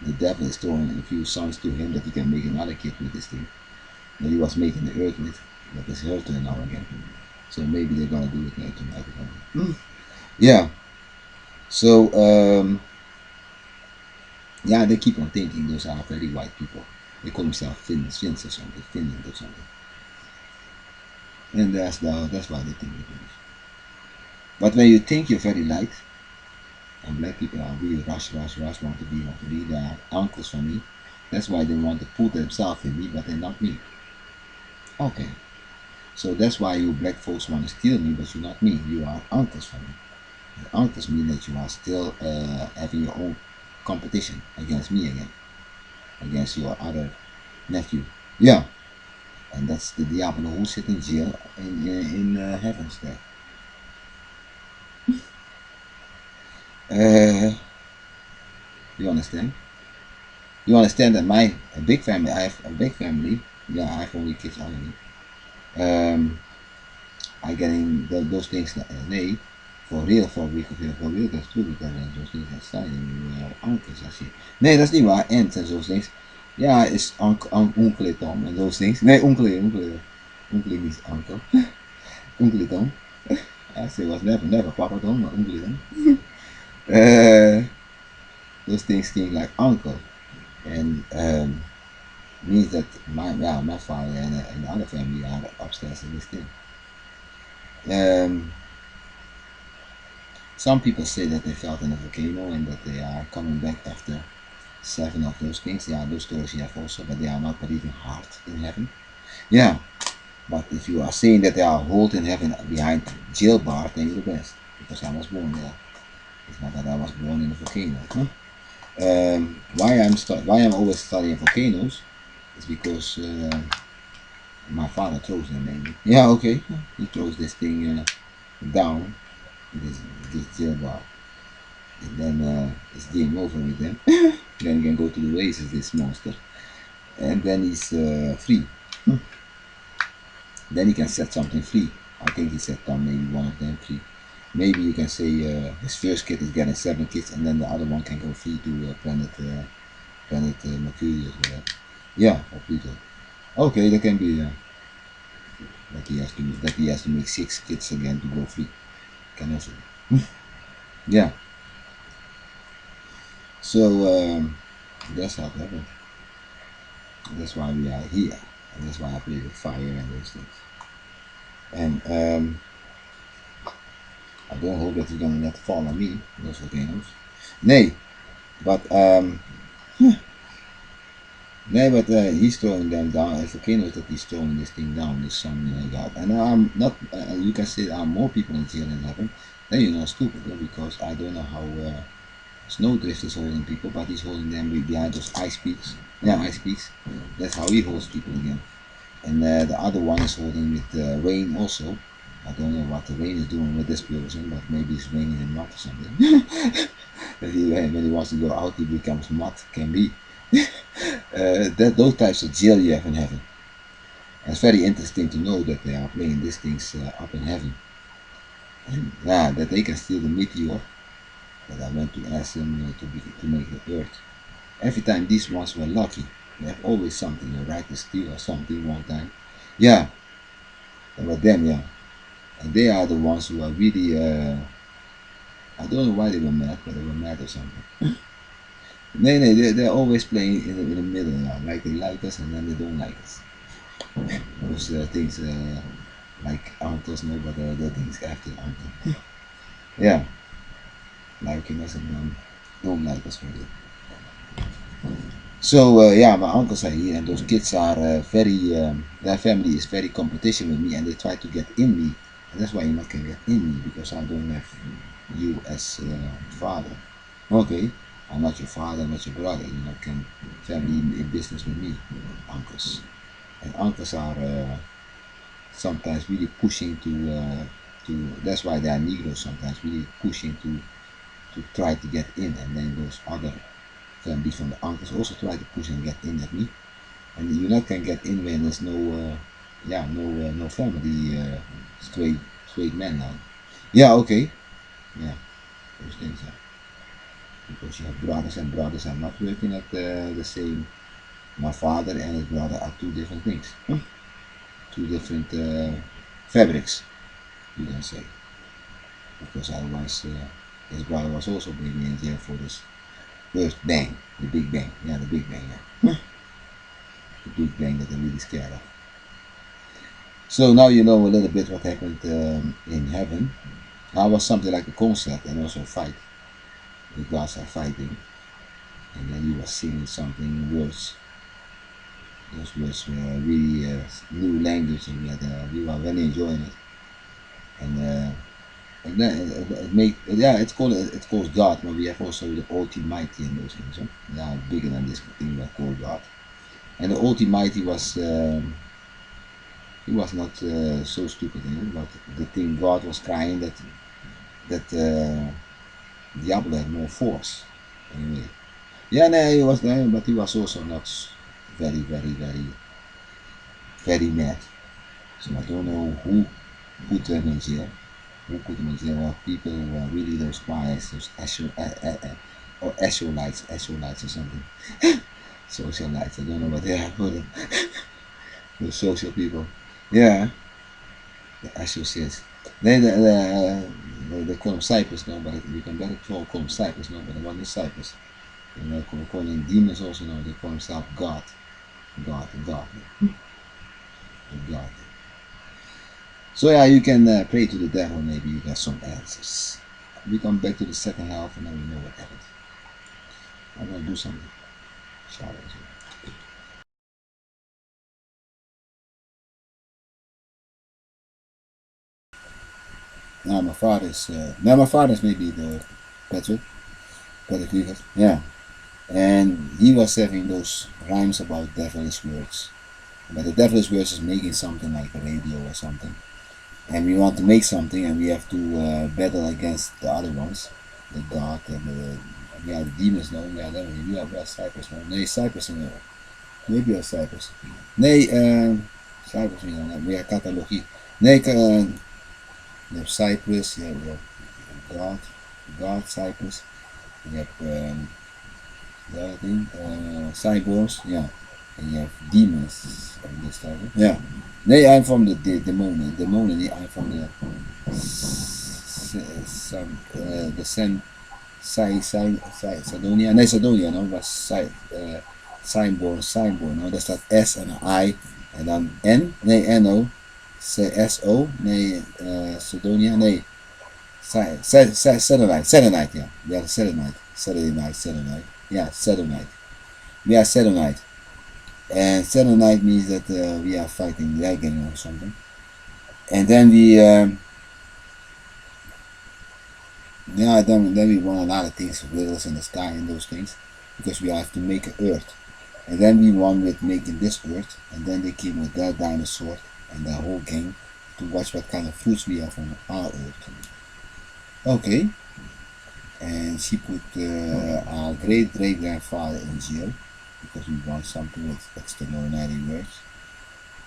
the devil is throwing a few sons to him that he can make another kid with this thing that he was making the earth with. That is her turn now again. So maybe they're gonna do it later tonight. Yeah. So yeah, they keep on thinking those are very white people. They call themselves Finns or something, Finland or something. And that's why they think it is. But when you think you're very light, and black people are really rush, want to be. They are uncles for me. That's why they want to put themselves in me, but they're not me. Okay. So that's why you black folks want to steal me, but you're not me. You are uncles for me. The uncles mean that you are still having your own competition against me again, against your other nephew. Yeah. And that's the Diablo who sit in jail in heavens there. You understand? You understand that my a big family. I have a big family. Yeah, I have only kids only. I getting those things. Nee, voor real, dat is true. Because those things are zijn uncles. Als je, nee, dat is niet waar. Aunts en zo'n things. Ja, is onkel Tom en those things. Nee, onkel is uncle. Onkel Tom. I say was never Papa Tom, maar onkel Tom. Those things came like uncle, and means that my father and the other family are upstairs in this thing. Some people say that they felt in a volcano and that they are coming back after 7 of those things. Yeah, those stories you have also, but they are not believing hard in heaven. Yeah, but if you are saying that they are hold in heaven behind jail bars, then you're the best because I was born there. It's not that I was born in a volcano. Huh? Why I'm always studying volcanoes is because my father throws them mainly. Yeah, okay. He throws this thing down, this jail bar, and then it's game over with them. Then he can go to the races, this monster, and then he's free. Then he can set something free. I think he set maybe one of them free. Maybe you can say his first kid is getting 7 kids, and then the other one can go free to planet Mercury or whatever. Yeah, or Pluto. Okay, that can be that he has to make 6 kids again to go free. Can also be. Yeah. So that's how it happened. That's why we are here, and that's why I play with fire and those things. And I don't hope that you're gonna let fall on me, those volcanoes. Nee, but nee, but he's throwing them down. A volcano that he's throwing this thing down, this sun god. And I'm not. You can say there are more people in jail in heaven. Then you're not stupid, because I don't know how Snowdrift is holding people, but he's holding them behind those ice peaks. Yeah, ice peaks. That's how he holds people again. And the other one is holding with rain also. I don't know what the rain is doing with this person, but maybe it's raining in mud or something. When he wants to go out, he becomes mud. Can be. Those types of jail you have in heaven. And it's very interesting to know that they are playing these things up in heaven. And yeah, that they can steal the meteor that I went to ask them to make the earth. Every time these ones were lucky, they have always something, right to steal or something one time. Yeah, they were them, yeah. And they are the ones who are really, I don't know why they were mad, but they were mad or something. They're always playing in the middle, yeah. Like they like us and then they don't like us. Those things like uncles know, but the things after uncle. Yeah, liking us and don't like us for it. So yeah, my uncles are here, and those kids are their family is very competition with me, and they try to get in me, and that's why you not can get in me, because I don't have you as father. Okay, I'm not your father, I'm not your brother. You not can family in business with me, uncles, and uncles are sometimes really pushing to. That's why they are Negroes sometimes really pushing to try to get in, and then those other families from the uncles also try to push and get in at me, and you not can get in when there's no family straight men now. Yeah, okay, yeah, those things, yeah. Because you have brothers, and brothers are not working at the same. My father and his brother are two different things, two different fabrics, you can say, because otherwise his brother was also being in jail for this first bang, the big bang, yeah, the big bang, yeah. The big bang that they're really scared of. So now you know a little bit what happened in heaven. I was something like a concert and also a fight. The gods are fighting, and then he was singing something words. Those words were really new language, and we were really enjoying it. And then it made, yeah, it's called God, but we have also the Almighty and those things. Huh? They are bigger than this thing we call God. And the Almighty was. He was not so stupid, but the thing God was crying that Diablo had more force. Anyway, yeah, no, he was there, but he was also not very, very, very, very mad. So I don't know who put them in jail. Who put them in jail? Well, people who are really those spies, those or Asholites or something. Socialites, I don't know what they are for them. The social people. Yeah, the associates. They call them Cyprus now, but you can better call them Cyprus now, but the one is Cyprus. And they call them demons also now, they call themselves God. God, God. God. So yeah, you can pray to the devil, maybe you get some answers. We come back to the second half and then we know what happened. I'm gonna do something. Shout out. Now my father's maybe the Patrick Rivers. Yeah. And he was having those rhymes about devilish words. But the devilish words is making something like a radio or something. And we want to make something, and we have to battle against the other ones, the god and the demons. No, yeah, we are Cyprus. No, nee, Cyprus. No, maybe a Cyprus. Nee, Cyprus, meer catalogie. Nee, je hebt Cyprus, je hebt God, Cyprus. Je hebt the other thing, cyborgs, ja. En je hebt demons, this type. Ja. Nee, I'm from the demonen. Demonen, I'm from the Sardonia. Nee, Sardonia, no, was Cyborg, no. Daar staat S en een I en dan N, nee, NO. CSO, nee, Sardonia, nee. Saturday night, yeah. Yeah, Saturday night. Yeah, Saturday night. We are Saturday night. And Saturday night means that we are fighting dragon or something. And then we, then we want a lot of things, riddles in the sky and those things, because we have to make an earth. And then we won with making this earth, and then they came with that dinosaur and the whole gang to watch what kind of fruits we have on our earth. Okay. And she put our great grandfather in jail because we won something with extraordinary words.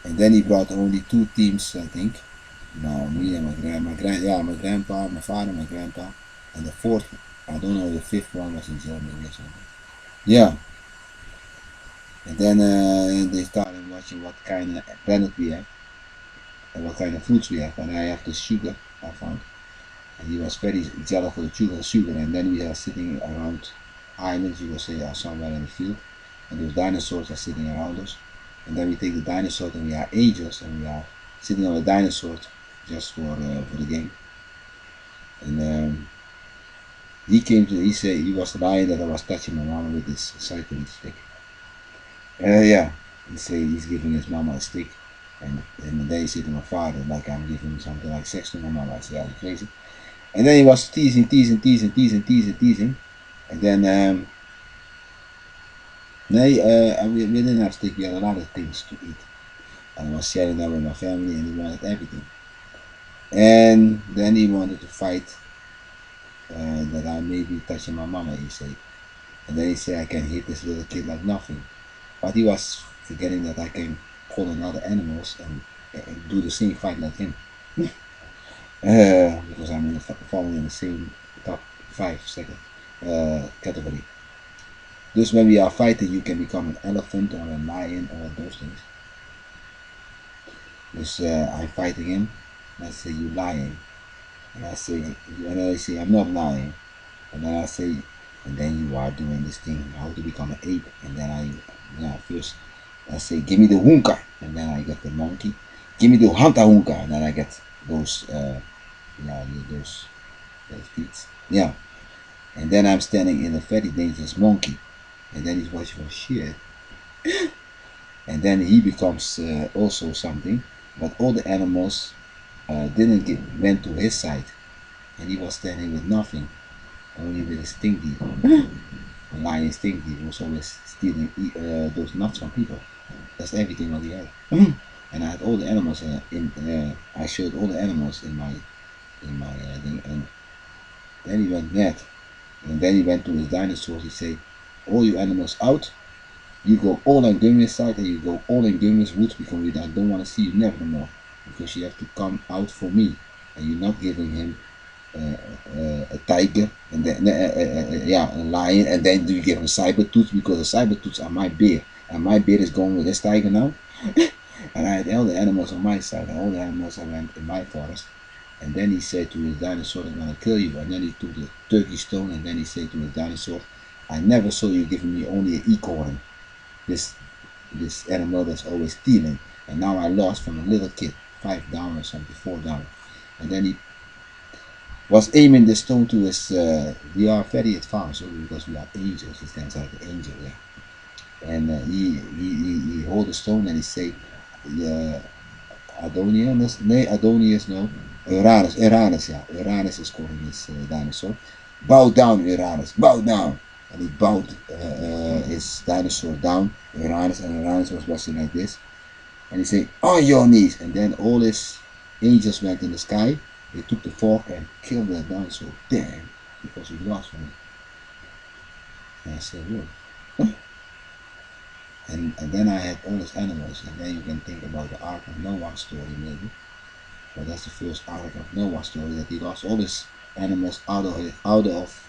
And then he brought only 2 teams, I think. Now me and my grandpa, my father, my grandpa, and the 4th, I don't know, the 5th one was in jail maybe or something. Yeah. And then they started watching what kind of planet we have and what kind of fruits we have. And I have the sugar I found. And he was very jealous for the sugar. And then we are sitting around islands, you will say, are somewhere in the field. And those dinosaurs are sitting around us. And then we take the dinosaur and we are angels and we are sitting on the dinosaur just for the game. And he said he was lying that I was touching my mama with this cycling stick. Yeah, he said he's giving his mama a stick. And then he said to my father, like I'm giving something like sex to my mama. I said, are you crazy? And then he was teasing. And then, we didn't have stick, we had a lot of things to eat. And I was sharing that with my family and he wanted everything. And then he wanted to fight that I may be touching my mama, he said. And then he said I can hit this little kid like nothing. But he was forgetting that I can call on other animals and do the same fight like him. Because I'm falling in the same top 5 second category. Dus when we are fighting, you can become an elephant or a lion or those things. Dus I'm fighting him, and I say, you lying. And I say, I'm not lying. And then I say, and then you are doing this thing, how to become an ape. And then first I say, give me the hunka. And then I get the monkey. Give me the hanta hunka. And then I get those, those feet. Yeah. And then I'm standing in a very dangerous monkey. And then he's watching for shit. And then he becomes also something. But all the animals went to his side. And he was standing with nothing. Only with his stinky. The lion stinky was always stealing those nuts from people. That's everything what he had. And I had all the animals I showed all the animals in my thing. And then he went mad. And then he went to his dinosaurs. He said, all you animals out. You go all on Gummi's side and you go all in Gummi's woods because I don't want to see you never more. Because you have to come out for me. And you're not giving him a tiger and then a lion, and then do you give him Cybertooth because the Cybertooths are my bear, and my bear is going with this tiger now. And I had all the animals on my side, and all the animals I went in my forest. And then he said to his dinosaur, I'm gonna kill you. And then he took the turkey stone, and then he said to his dinosaur, I never saw you giving me only an ecorn. This animal that's always stealing. And now I lost from a little kid, 5 down or something, 4 down. And then he was aiming the stone to his, we are very advanced because we are angels, he stands like an angel, yeah. And he hold the stone and he say, Adonius, no, Uranus, yeah, Uranus is calling his dinosaur, bow down Uranus, bow down. And he bowed his dinosaur down, Uranus, and Uranus was watching like this. And he said, on your knees. And then all his angels went in the sky. They took the fork and killed that dinosaur. Damn, because he lost from it. And I said, look. And and then I had all these animals, and then you can think about the Ark of Noah story maybe. But that's the first Ark of Noah story, that he lost all his animals out of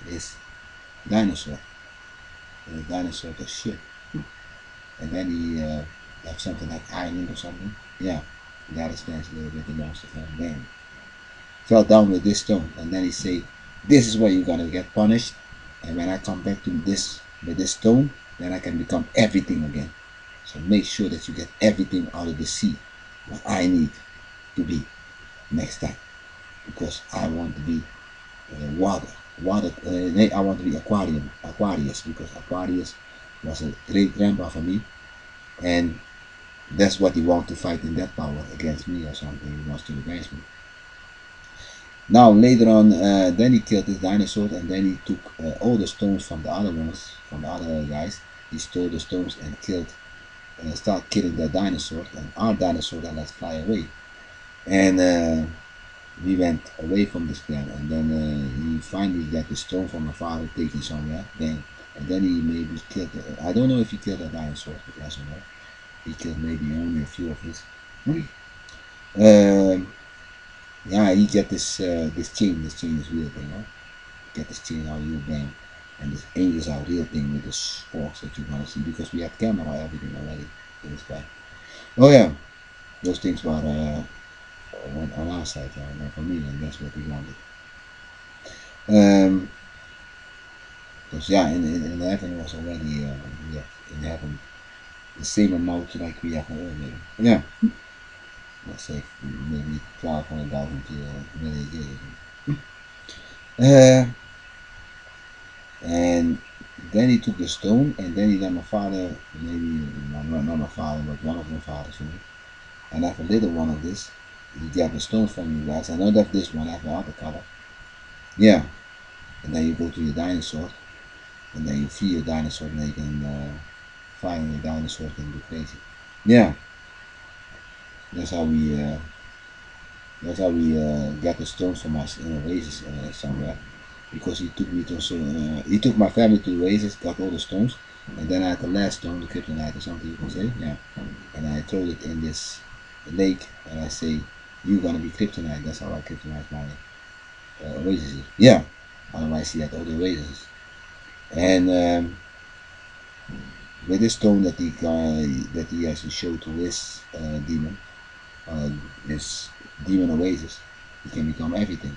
his dinosaur. And the dinosaur was shit. And then he left something like island or something. Yeah, that explains a little bit the monster film. Then fell down with this stone, and then he say, "This is where you're gonna get punished. And when I come back to this with this stone, then I can become everything again. So make sure that you get everything out of the sea, what I need to be next time, because I want to be water. I want to be Aquarius, because Aquarius was a great grandpa for me, and that's what he wants to fight in that power against me or something. He wants to against me. Now later on, then he killed this dinosaur, and then he took all the stones from the other ones, from the other guys. He stole the stones and killed, start killing the dinosaur, and our dinosaur then let's fly away. And we went away from this planet, and then he finally got the stone from my father, taken somewhere. And then he maybe killed. I don't know if he killed a dinosaur, yes or no. He killed maybe only a few of his. Yeah, he get this chain. This chain is real thing, huh? Get this chain out of your bang, and this angels are real thing with the forks that you're gonna see, because we had camera everything already in this back. Oh yeah, those things were on our side, not for me, and that's what we wanted. Because yeah, in heaven was already yeah, in heaven the same amount like we have on earth, maybe. Yeah, let's say maybe 1200,000 million years. And then he took the stone, and then he let my father, maybe not my father, but one of my fathers, you know, and I have a little one of this. He got the stone from you guys. I don't have this one, I have another color. Yeah, and then you go to your dinosaur, and then you feed your dinosaur, and then you can find your dinosaur and go crazy. Yeah, that's how we got the stones from us in Oasis somewhere, because he took me to he took my family to Oasis, got all the stones, and then I had the last stone, the kryptonite or something you can say, yeah, and I throw it in this lake, and I say, "You're gonna be kryptonite." That's how I kryptonite my Oasis. Yeah, otherwise he had all the Oasis, and with this stone that he has to show to his demon, his demon Oasis, he can become everything.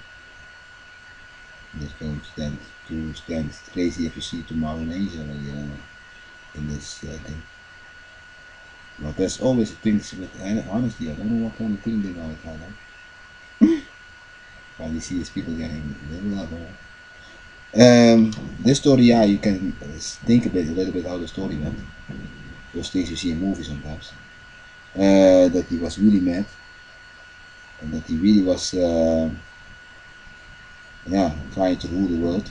This film stand crazy if you see tomorrow an angel in this thing. But there's always things with honesty. I don't know what kind of thing they want to tell them. But you see these people getting a little lot more. This story, yeah, you can think a little bit how the story went. Those things you see in movies sometimes. That he was really mad, and that he really was, yeah, trying to rule the world,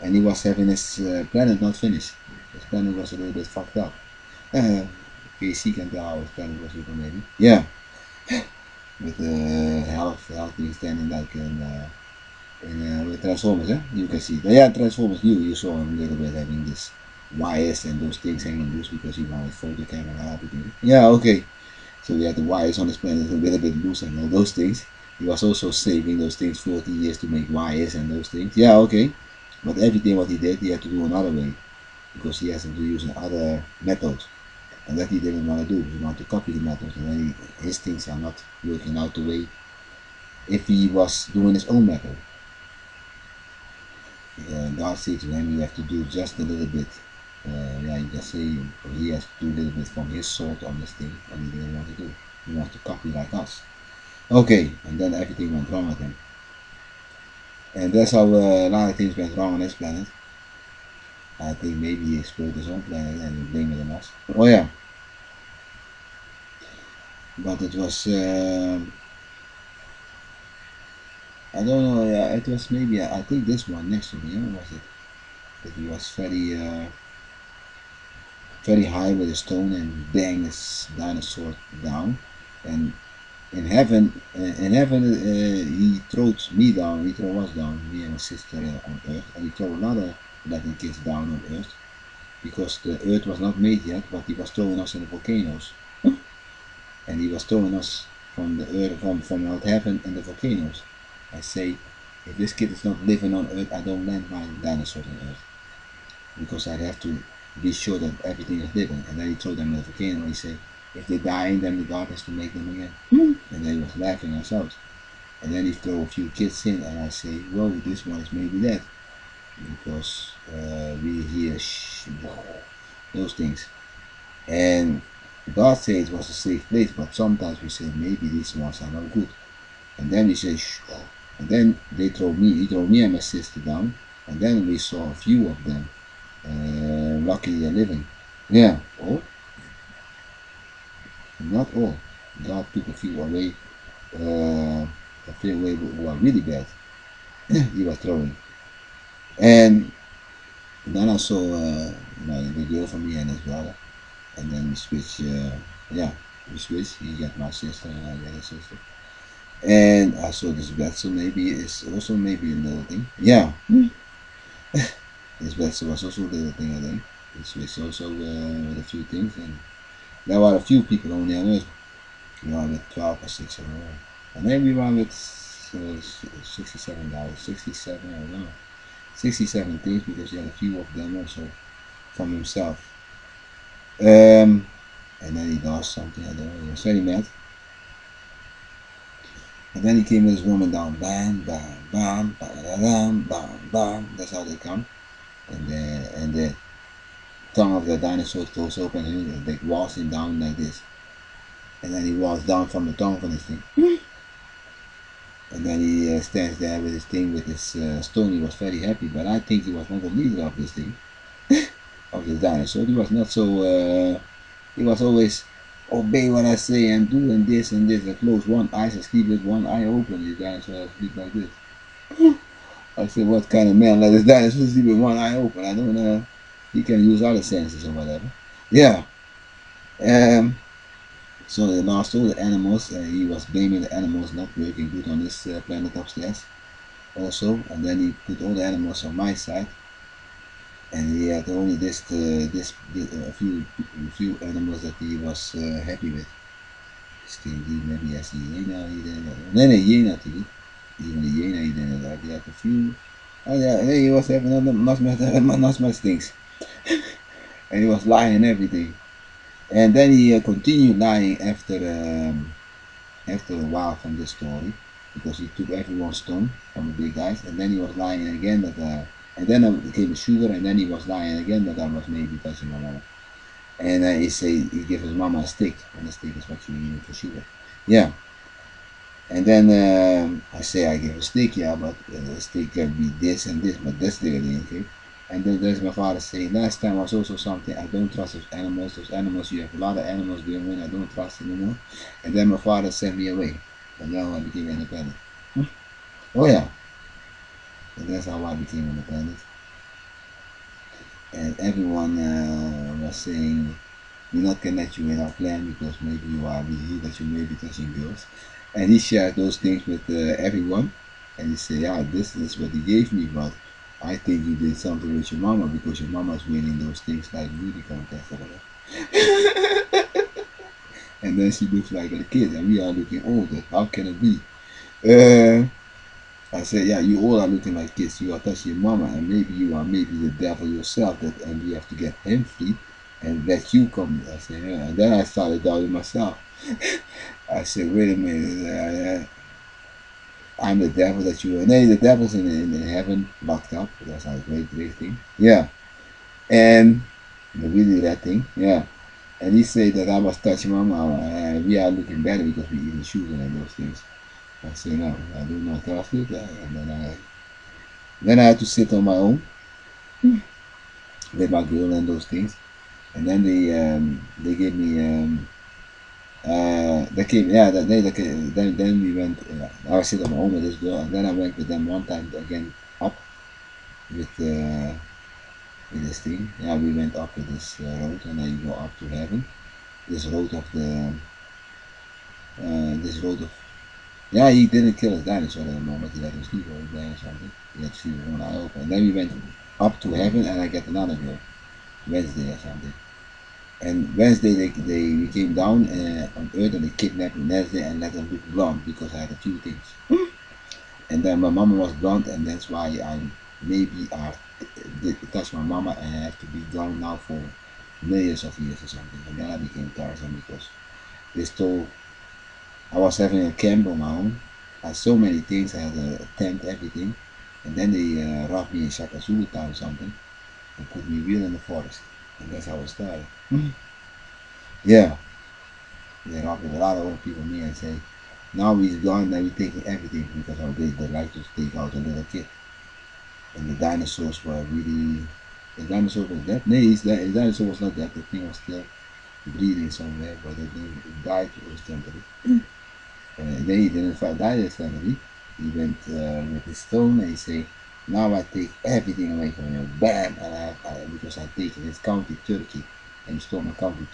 and he was having his planet not finished. His planet was a little bit fucked up. KC can tell how his planet was looking maybe. Yeah, with the health thing standing like in with Transformers, eh? You can see. Yeah, Transformers. You saw him a little bit having this wires and those things hanging loose because he wanted photo camera and everything. Yeah, okay. So we had the wires on his planet a little bit loose and all those things. He was also saving those things 40 years to make wires and those things. Yeah, okay. But everything what he did, he had to do another way, because he has to use other methods. And that he didn't want to do. He wanted to copy the methods, and then his things are not working out the way if he was doing his own method. God said to him, you have to do just a little bit. Yeah, you can say he has to do a little bit from his salt on this thing, and he didn't want to do. He wants to copy like us. Okay, and then everything went wrong with him. And that's how a lot of things went wrong on this planet. I think maybe he exploded his own planet and blamed it on us. Oh yeah. But it was, I don't know, yeah, it was maybe, I think this one next to me, was it? That he was very high with a stone and bang his dinosaur down. And he threw me down, me and my sister on Earth, and he threw another 11 kids down on Earth. because the earth was not made yet, but he was throwing us in the volcanoes. And he was throwing us from the earth, from out heaven in the volcanoes. I say, if this kid is not living on earth, I don't land my dinosaur on earth. Because I'd have to be sure that everything is living. And then he threw them in the volcano and he said, if they're dying, then the God has to make them again. And then he was laughing us out. And then he threw a few kids in and I say, whoa, this one is maybe dead. Because we hear those things. And God says it was a safe place, but sometimes we say maybe these ones are not good. And then we say shh. And then he throw me and my sister down. And then we saw a few of them. Lucky they're living. Yeah, all. Not all. God took a few away. A few away who are really bad. He was throwing. And then I saw the girl from me and his brother. And then we switch. We switch. He got my sister and I got his sister. And I saw this vessel. Maybe it's also maybe a little thing. Yeah. This vessel was also a little thing, I think. We switched also with a few things. And there were a few people only on Earth. We were with 12 or 6 or more. And then we were with 67 guys. 67, I don't know. 67 things because he had a few of them also from himself. And then he does something, I don't know. He was very mad. And then he came with his woman down, bam, bam, bam, bam, bam, bam. That's how they come. And the tongue of the dinosaur goes open and they walks him down like this. And then he walks down from the tongue of his thing. And then he stands there with his thing, with his stone. He was very happy, but I think he was not the leader of this thing, of the dinosaur. He was not so, he was always obey what I say and doing this and this. I close one eye and sleep with one eye open. The dinosaur sleep like this. I said, what kind of man let this dinosaur sleep with one eye open? I don't know. He can use other senses or whatever. Yeah. So they lost all the animals. He was blaming the animals not working good on this planet upstairs also. And then he put all the animals on my side. And he had only a few animals that he was happy with. Maybe as a hyena, he didn't. No, hyena too. Even the hyena he didn't like. He had a few. Oh yeah, he was having not much things. And he was lying and everything. And then he continued lying after a while from this story, because he took everyone's stone from the big guys, and then he was lying again that, and then it came sugar, and then he was lying again that I was maybe touching my mama. And he gave his mama a stick, and the stick is what you need for sugar. Yeah. And then I say I give a stick, yeah, but the stick can be this and this, but that's the other thing. And then there's my father saying, last time was also something, I don't trust those animals. Those animals, you have a lot of animals doing it, I don't trust anymore. And then my father sent me away. And now I became independent. Oh yeah. And that's how I became independent. And everyone was saying, we're not gonna let you in our clan because maybe we hear that you may be touching girls. And he shared those things with everyone. And he said, yeah, this is what he gave me, but I think you did something with your mama because your mama's winning those things like beauty contest or whatever. And then she looks like a kid and we are looking older. How can it be? I said, yeah, you all are looking like kids. You are touching your mama and maybe you are maybe the devil yourself and we have to get him free and let you come. I said, yeah. And then I started doubting myself. I said, wait a minute. I'm the devil that you are. And then the devil's in heaven locked up. That's a great thing. Yeah. And really that thing. Yeah. And he said that I was touching mama and we are looking better because we eating sugar and those things. I said, no, I do not trust it. And then I had to sit on my own with my girl and those things. And then they gave me they came, yeah, then we went, I was sitting on my own with this girl, and then I went with them one time again up with this thing. Yeah, we went up with this road, and then you go up to heaven. This road of yeah, he didn't kill his dinosaur at the moment, he let him sleep over there or something. He had to sleep with one eye open. And then we went up to heaven, and I get another girl. Wednesday or something. And Wednesday they came down on Earth and they kidnapped Wednesday and let them look blonde because I had a few things. And then my mama was blonde, and that's why I maybe did touch my mama and I have to be gone now for millions of years or something. And then I became Tarzan because they stole. I was having a camp on my own. I had so many things. I had a tent, everything. And then they robbed me in Shaka Zulu town or something and put me real in the forest. And that's how it started. Yeah, they robbed a lot of old people me and say, now he's gone, now we're taking everything because they like to take out a little kid. And the dinosaurs were really, the dinosaur was dead. No, the dinosaur was not dead. The thing was still bleeding somewhere, but it died instantly. And then he didn't die instantly. He went with his stone and he said, now I take everything away from you. Bam! And because I take his county Turkey and he stole my county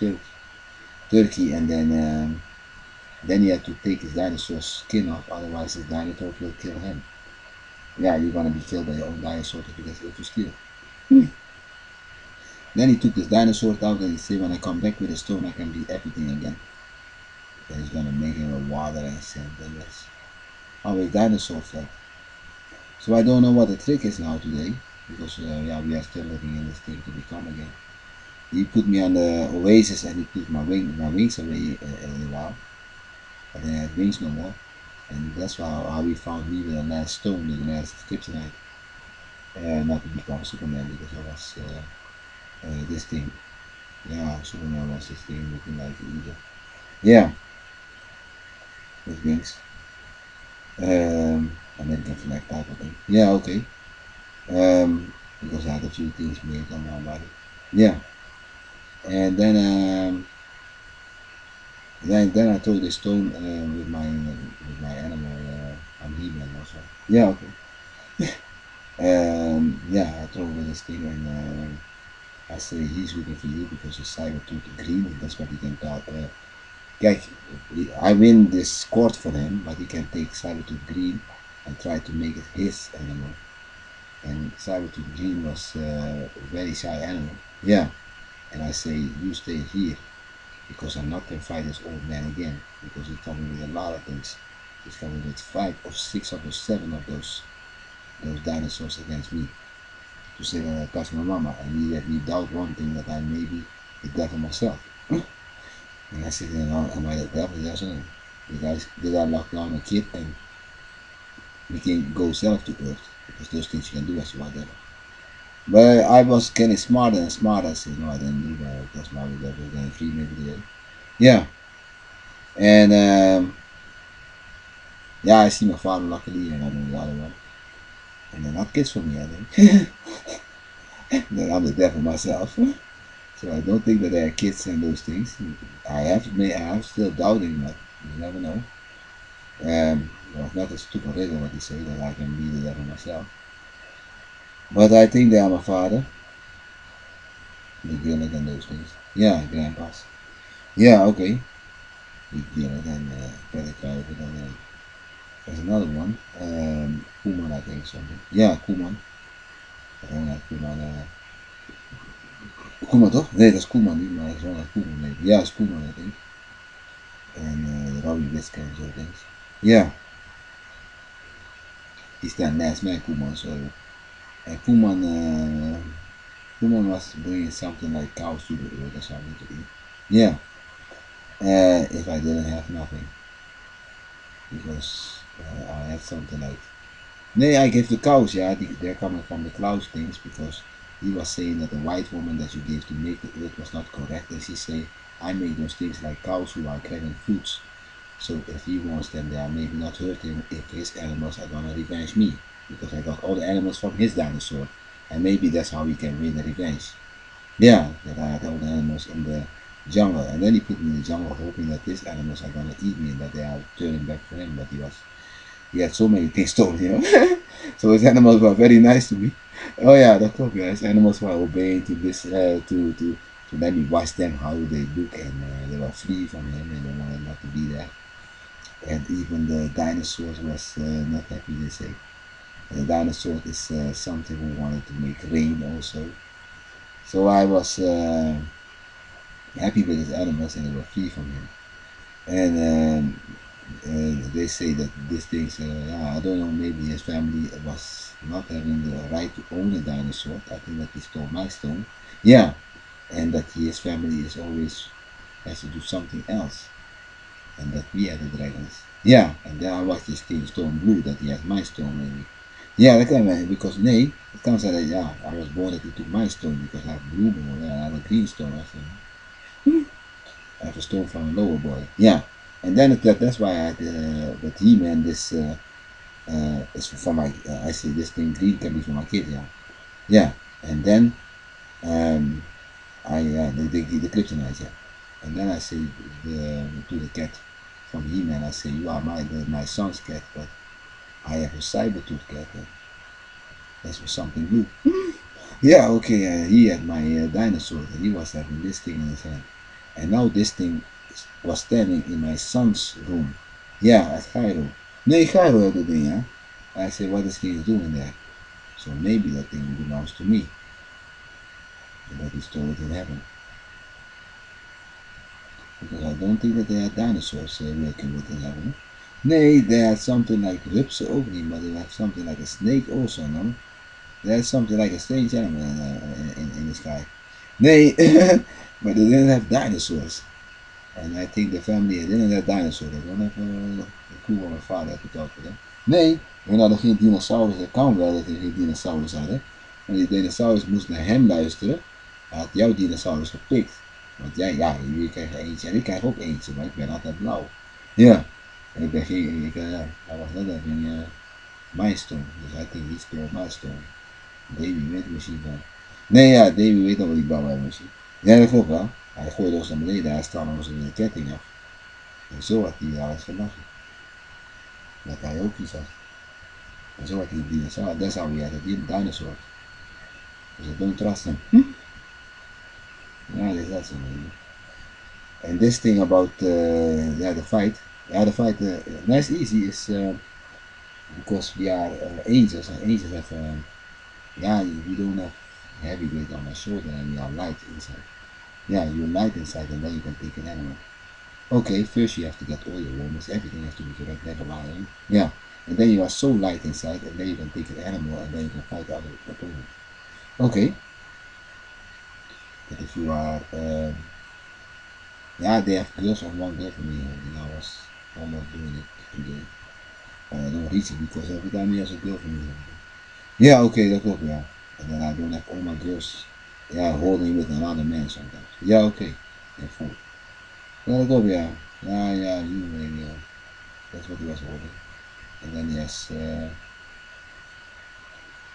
Turkey, and then he had to take his dinosaur skin off, otherwise his dinosaur will kill him. Yeah, you're gonna be killed by your own dinosaur if you steal. Then he took his dinosaur out and he said, when I come back with a stone, I can be everything again. Then he's gonna make him a water and sand, and that's how a dinosaur felt. So I don't know what the trick is now today, because yeah, we are still living in this thing to become again. He put me on the oasis and he took my wings away in a while. I didn't have wings no more. And that's how we found me with the last stone, the last kryptonite. Not to become Superman because I was this thing. Yeah, Superman was this thing looking like evil. Yeah, with wings. American flag type of thing. Yeah, okay. Because I had a few things made on my body. Yeah, and then I throw the stone with my animal. I'm He-Man also. Yeah, okay. Yeah, I throw with this thing and I say he's looking for you because he's Cybertooth green and that's what he can talk. Kijk, I win this court for him, but he can take Cybertooth green and try to make it his animal. And Cybertooth green was a very shy animal. Yeah, and I say you stay here because I'm not gonna fight this old man again because he's coming with a lot of things. He's coming with 5 or 6 or 7 of those dinosaurs against me to say that I touched my mama, and he let me doubt one thing that I may be the devil myself. And I said, you know, am I the devil? Yes or no? Did I lock down a kid and we can go self to earth? Because those things you can do as you are devil. But I was getting smarter and smarter. I said, no, I didn't do that. That's why the devil getting free me every day. Yeah. And yeah, I see my father luckily, and I know the other one. And they're not kids for me, I think. Then I'm the devil myself. So I don't think that they are kids and those things. I have still doubting, but you never know. Well, not a stupid riddle what you say that I can be the devil myself. But I think they are my father, the Gillet and those things. Yeah, grandpas. Yeah, okay. The Gillet and Credit Card and there's another one. Koeman, I think something. Yeah, Koeman. Ronald Koeman. Koeman toch? Nee, dat is Koeman niet, maar dat is Ronald Koeman. Nee. Ja, dat is Koeman, I think. En Robbie Wiske and zo things. Yeah. He's that last man, Koeman. So, and Koeman was bringing something like cows to the earth or something to eat. Yeah. If I didn't have nothing, because I had something like. Nee, I gave the cows. Yeah, they're coming from the clouds things because he was saying that the white woman that you gave to make the earth was not correct, and she say I make those things like cows who are grabbing fruits. So if he wants them, they are maybe not hurting if his animals are gonna revenge me because I got all the animals from his dinosaur, and maybe that's how he can win the revenge. Yeah, that I had all the animals in the jungle, and then he put me in the jungle hoping that these animals are gonna eat me and that they are turning back for him. But he had so many things stolen, you know. So his animals were very nice to me. Oh yeah, that's cool, guys. Animals were obeying to this to let me watch them how they look, and they were free from him and they wanted not to be there. And even the dinosaurs was not happy. They say the dinosaur is something who wanted to make rain also. So I was happy with his animals, and they were free from him. And they say that this thing's, I don't know, maybe his family was not having the right to own a dinosaur. I think that he stole my stone. Yeah, and that his family is always has to do something else, and that we are the dragons. Yeah, and then I watched this thing stone blue that he has my stone maybe. Yeah, that kind of, because nee, it comes out that yeah, I was born that he took my stone because I have blue one, yeah, I have a green stone. I said, I have a stone from a lower boy. Yeah, and then that's why I had with He-Man this is for my I say this thing green can be for my kid. Yeah, yeah, and then um, I the kryptonite. Yeah, and then I say to the cat from He-Man, I say you are my son's cat, but I have a saber-tooth cat. That's for something blue. Yeah, okay. He had my dinosaur, and he was having this thing in his hand, and now this thing was standing in my son's room. Yeah, at Cairo. Nee, Cairo had the thing, huh? I said, what is he doing there? So maybe that thing belongs to me, and that he stole it in heaven. Because I don't think that they had dinosaurs working with in heaven. Nee, they had something like rupsen ook niet, but they had something like a snake also, no? They had something like a strange animal in the sky. Nee, but they didn't have dinosaurs. And I think the family didn't have dinosaurs. They don't have a clue what my father had to talk to them. Nee, hun hadden geen dinosaurus. Dat kan wel dat ze geen dinosaurus hadden. Maar die dinosaurus moest naar hem luisteren. Hij had jouw dinosaurus gepikt. Want jij, ja, jullie krijgen eentje en ik krijg ook eentje, maar ik ben altijd blauw. Ja. En ik ben geen, hij was net even milestone. Dus hij think he stole milestone. Davy weet er misschien van. Nee, ja, Davy weet al wat die blauw hebben misschien. Ja, dat klopt wel. Hij gooide ons naar beneden, hij staan ons in de ketting af. En zo had hij alles gelachen. Dat hij ook iets had. En zo had hij die dinosaur. That's how we had a dinosaur. Dus I don't trust him. Yeah, that's amazing. And this thing about the fight. Yeah, the fight. Nice easy is because we are angels, and angels have yeah, we don't have heavy weight on our shoulder, and we are light inside. Yeah, you're light inside, and then you can take an animal. Okay, first you have to get all your warmers, everything has to be correct, never lying. Yeah, and then you are so light inside, and then you can take an animal, and then you can fight other opponents. Okay, but if you are, yeah, they have girls on one girl for me, and I was almost doing it today. I don't reach it because every time he has a girl for me. Yeah, okay, that klopt, yeah. And then I don't have all my girls, yeah, holding with another man sometimes. Yeah, okay, yeah, full. Yeah, that klopt, yeah. Yeah, you maybe, that's what he was holding. And then yes, and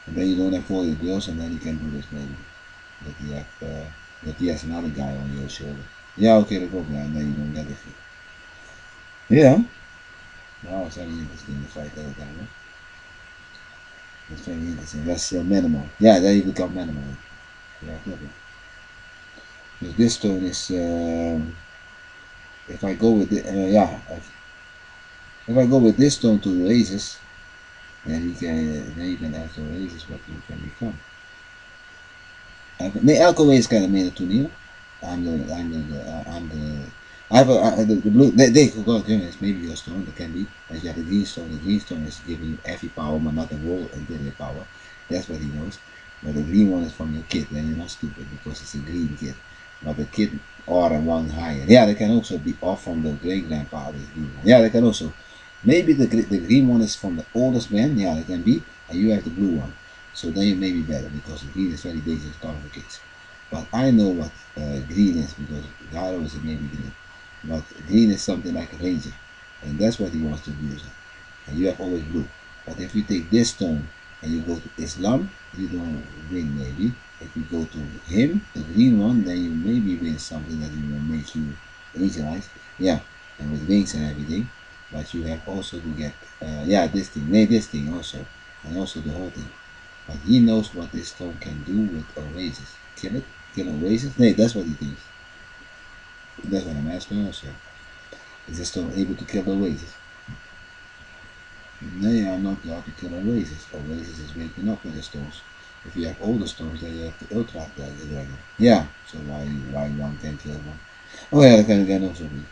then you don't have all your girls, and then you can do this maybe. That he has another guy on your shoulder. Yeah, okay, that klopt, yeah, and then you don't get it. Yeah. Wow, it's very interesting to fight all the time, huh? It's very interesting. That's minimal. Yeah, then you become minimal. Yeah, klopt. Dus this stone is, if I go with the, yeah, if I go with this stone to the races, then you can ask the races what you can become. Nee, elke race kan er mee naartoe nemen. I'm the, I have the blue, they could go against maybe your stone, that can be, as you have the green stone is giving you every power, but not the whole entire power. That's what he knows. But the green one is from your kid, then you're not stupid because it's a green kid. But the kid or one higher. Yeah, they can also be off from the great grandfather. Yeah, they can also. Maybe the green one is from the oldest man. Yeah, it can be, and you have the blue one. So then you may be better because the green is very dangerous color for kids. But I know what green is because Gyro is maybe green. But green is something like a ranger, and that's what he wants to use. And you have always blue. But if you take this stone and you go to Islam, you don't win maybe. If you go to him, the green one, then you maybe win something that will make you angelized. Yeah, and with wings and everything. But you have also to get, yeah, this thing also, and also the whole thing. But he knows what this stone can do with oasis. Kill it? Kill oasis? Nee, that's what he thinks. That's what I'm asking also. Is this stone able to kill oasis? Nee, I'm not allowed to kill oasis. Oasis is waking up with the stones. If you have older stones, then you have the ultra dragon. Yeah, so why one can kill one? Oh ja, dat kan ook zo doen.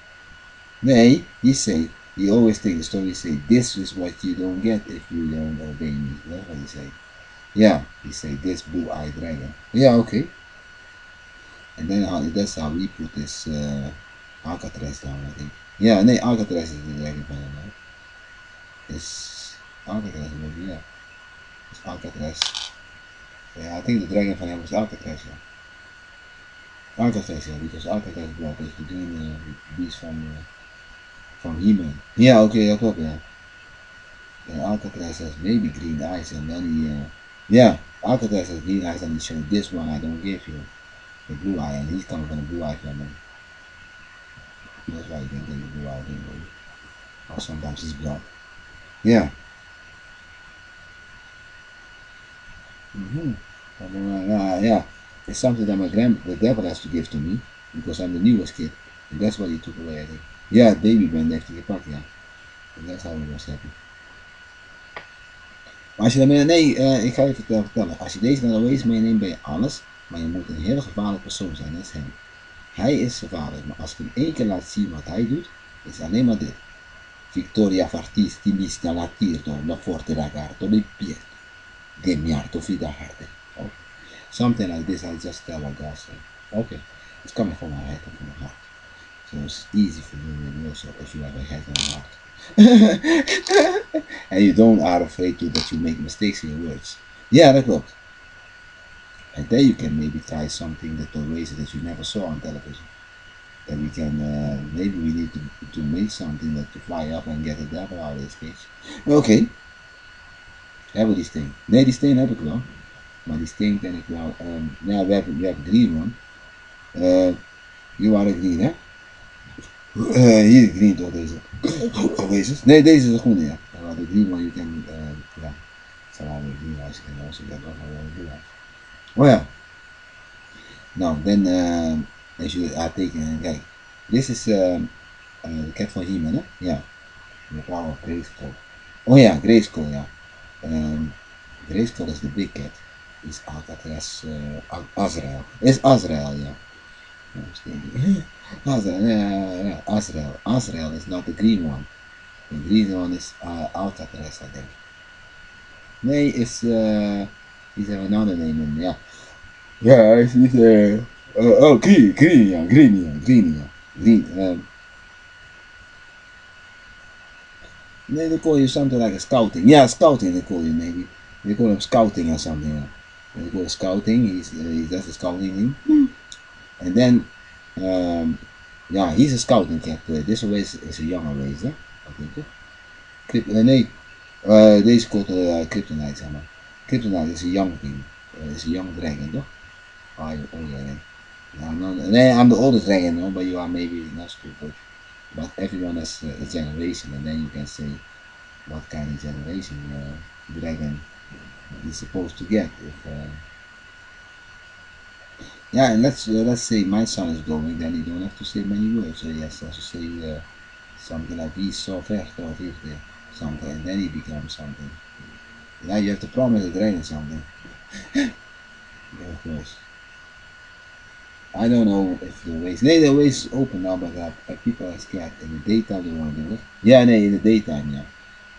Nee, he always take the story, say, this is what you don't get if you don't obey me. That's what he say. Yeah, he say, this blue-eyed dragon. Yeah, okay. And then that's how we put this Alcatraz down, I think. Yeah, nee, Alcatraz is the dragon van hem. It's Alcatraz, maybe, yeah. It's Alcatraz. Yeah, I think the dragon van hem was Alcatraz, yeah. Alcatraz, yeah, because Alcatraz blood is the green beast from He-Man. Yeah, okay, dat klopt, yeah. And Alcatraz has maybe green eyes, and then yeah, Alcatraz has green eyes, and he showed this one I don't give you, the blue eye, and he's coming from the blue eye family. That's why you can think the blue eye thing, maybe. Or sometimes it's blood. Yeah. Yeah. It's something that the devil has to give to me because I'm the newest kid, and that's what he took away. I think. Yeah, baby Ben heeft hij gepakt, ja. And that's how it was happy. Maar als je daarmee, nee, ik ga je vertellen. Als je deze naar de wees meeneemt, ben je alles, maar je moet een heel gevaarlijk persoon zijn, dat is hem. Hij is gevaarlijk, maar als ik hem één keer laat zien wat hij doet, is alleen maar dit. Victoria fartisti mista la tirto, la forte ragazzo di Pietro, gemiarto fidarte. Okay. Something like this, I just tell a God, so, okay, it's coming from my head and from my heart. So it's easy for you also if you have a head and a heart. And you don't are afraid to that you make mistakes in your words. Yeah, that klopt. And then you can maybe try something that ways that you never saw on television. That we can maybe we need to make something that to fly up and get the devil out of this cage. Okay. Hebben we die steen? Nee, die steen heb ik wel. Maar die steen ken ik wel. Ja, we hebben green one. You are a green, hè? Hier is green toch deze? Oh, deze? Nee, deze is de groene, ja. The green one you can, yeah. Salam with green eyes can also get one with blue eyes. Oh ja. Nou, then as you are taking, kijk. This is the cat van He-Man, hè? Ja. The power of Grayskull. Oh ja, Grayskull, ja. Grayskull is the big cat. Is Alcatraz, Azrael. Is Azrael, ja. Azrael, yeah, Azrael. Azrael is not the green one. The green one is Alcatraz, I think. Nee, is he's have another name in, yeah. Yeah, he's oh, green, yeah, green. Nee, they call you something like a scouting. Yeah, scouting they call you maybe. They call him scouting or something. Yeah. They call it scouting. He does the scouting thing. And then, yeah, he's a scouting cat. This race is a younger race, hè? I think. Nee, deze called Kryptonite, zeg maar. Kryptonite is a young thing. Is a young dragon, toch? Oh, yeah. Nee, I'm the oldest dragon, no, but you are maybe not stupid. But everyone has a generation, and then you can say what kind of generation dragon is supposed to get. If yeah, and let's say my son is going, then you don't have to say many words. So he has to say something like he saw first or something, and then he becomes something. Yeah, you have to promise the dragon something. Yeah, of course. I don't know if the ways. Nee, the ways open now, but people are scared. In the daytime they want to do it. Yeah, nee, in the daytime, yeah.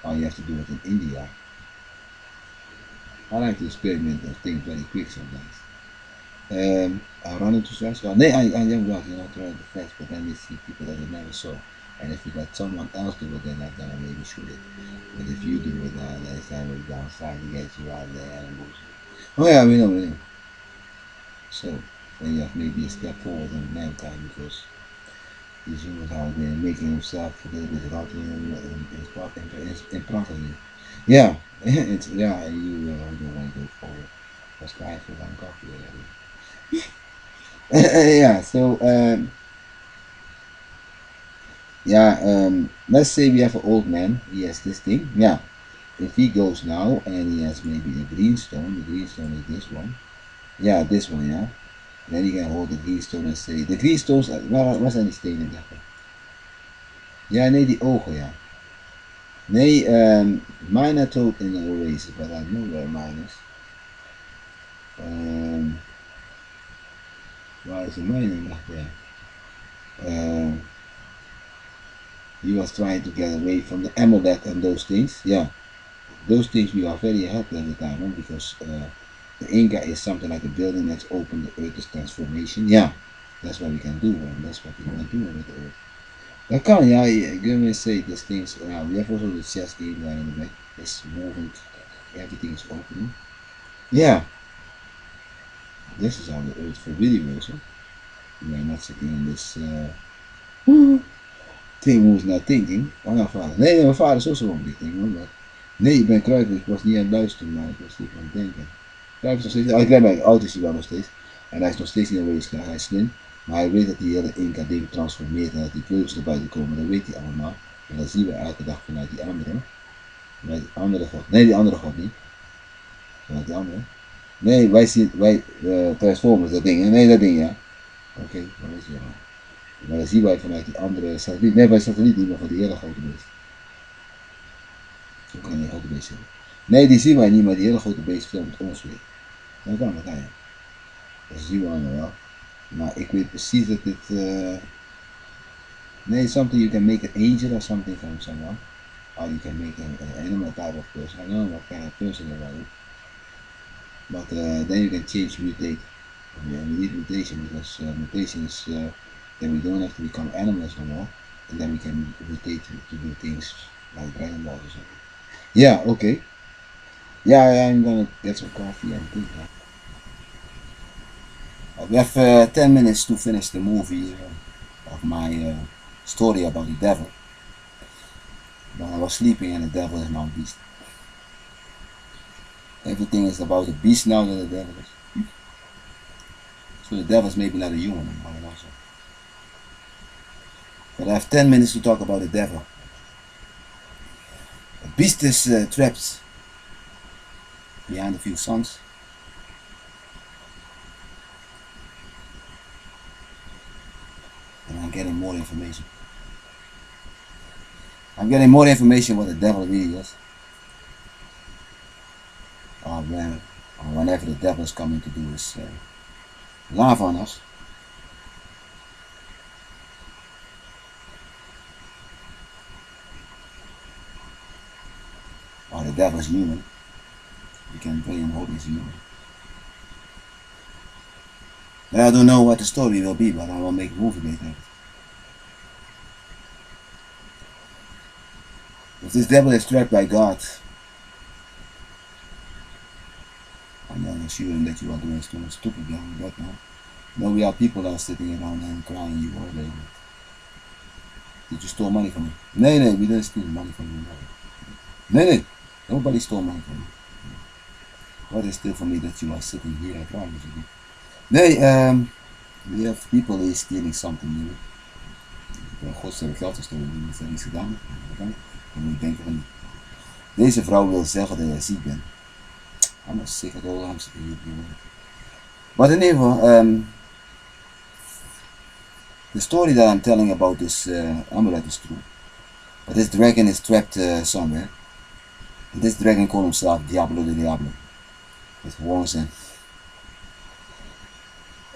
Oh, you have to do it in India. I like to experiment and think very quick sometimes. I run into fast. Well, nee, I am not running too fast, but then you see people that I never saw. And if you let someone else do it, then I'm gonna maybe shoot it. But if you do it, then it's gonna be downside to get you out there and lose. Oh yeah, we know. So then you have maybe a step forward in mankind because these humans are making himself a little bit rotten in front of you. Yeah, it's yeah. You don't want to go forward. That's why I feel uncomfortable. Yeah. So yeah. Let's say we have an old man. He has this thing. Yeah. If he goes now and he has maybe a green stone, the green stone is this one. Yeah, this one. Yeah. Then he can hold the green stone and say the green stones. Waar zijn die stenen daarvoor? Ja, nee, die ogen, ja. Nee, mine are told in the oasis, but I know where mine is. Waar is mijn name not there? He was trying to get away from the amulet and those things. Yeah, those things we are very happy at the time, because the Inca is something like a building that's open the Earth's transformation. Yeah, that's what we can do, and that's what we can do with the Earth. Dat kan, ja. Give me say these things. We have also the chess game there in the back. It's moving. Everything is opening. Yeah, this is how the Earth for really works. Huh? We are not sitting in this thing who's not thinking. Oh, nou, vader. Nee, mijn vader is ook zo richting, hoor. Maar nee, ik ben Kruijff, ik was niet aan het luisteren, maar ik was niet aan het denken. Kruijff is nog steeds, ik rijd mijn auto is hij wel nog steeds. En hij is nog steeds niet aanwezig, hij is slim. Maar hij weet dat die hele Inca-ding transformeert en dat die vleugels erbij komen, dat weet hij allemaal. En dat zien we elke dag vanuit die andere. Vanuit die andere god. Nee, die andere god niet. Vanuit die andere. Nee, wij transformers, dat ding. Nee, dat ding, ja. Oké, dat is wel. Maar dat zien wij vanuit die andere satelliet. Nee, bij satelliet niet, maar van die hele grote beest. Hoe kan je een grote beest hebben? Nee, die zien wij niet, maar die hele grote beest filmt ons weer. Dat kan, ja. Dat zien we allemaal wel. Maar ik weet precies dat dit... nee, something you can make an angel or something from someone. Or you can make an animal type of person. I don't know what kind of person you are. But then you can change mutate. Yeah, we need mutation because mutation is then we don't have to become animals no more, and then we can mutate to do things like dragon balls or something. Yeah, okay. Yeah, I'm gonna get some coffee and tea. We have 10 minutes to finish the movie of my story about the devil. But I was sleeping and the devil is now a beast. Everything is about the beast now that the devil is. So the devil is maybe not a human anymore also. But I have 10 minutes to talk about the devil. The beast is trapped behind a few songs. And I'm getting more information. I'm getting more information what the devil really is. Or whenever the devil is coming to do his laugh on us. Or the devil is human. We can pray and hope he's human. But I don't know what the story will be, but I will make a movie later. If this devil is trapped by God, I'm not assuming that you are doing something stupid behind that now. No, we are people that are sitting around and crying you all day. Did you steal money from me? Nee, we didn't steal money from you. Nee, nobody stole money from me. What is still for me that you are sitting here and crying with me? Nee, we have people die stealing something new. God ze hebben geld gestolen, die heeft niets gedaan. Dan moet ik denken van, deze vrouw wil zeggen dat jij ziek bent. I'm not sick at all, I'm sitting here. But anyway, the story that I'm telling about this amulet is true. But this dragon is trapped somewhere. And this dragon calls himself Diablo de Diablo. With horns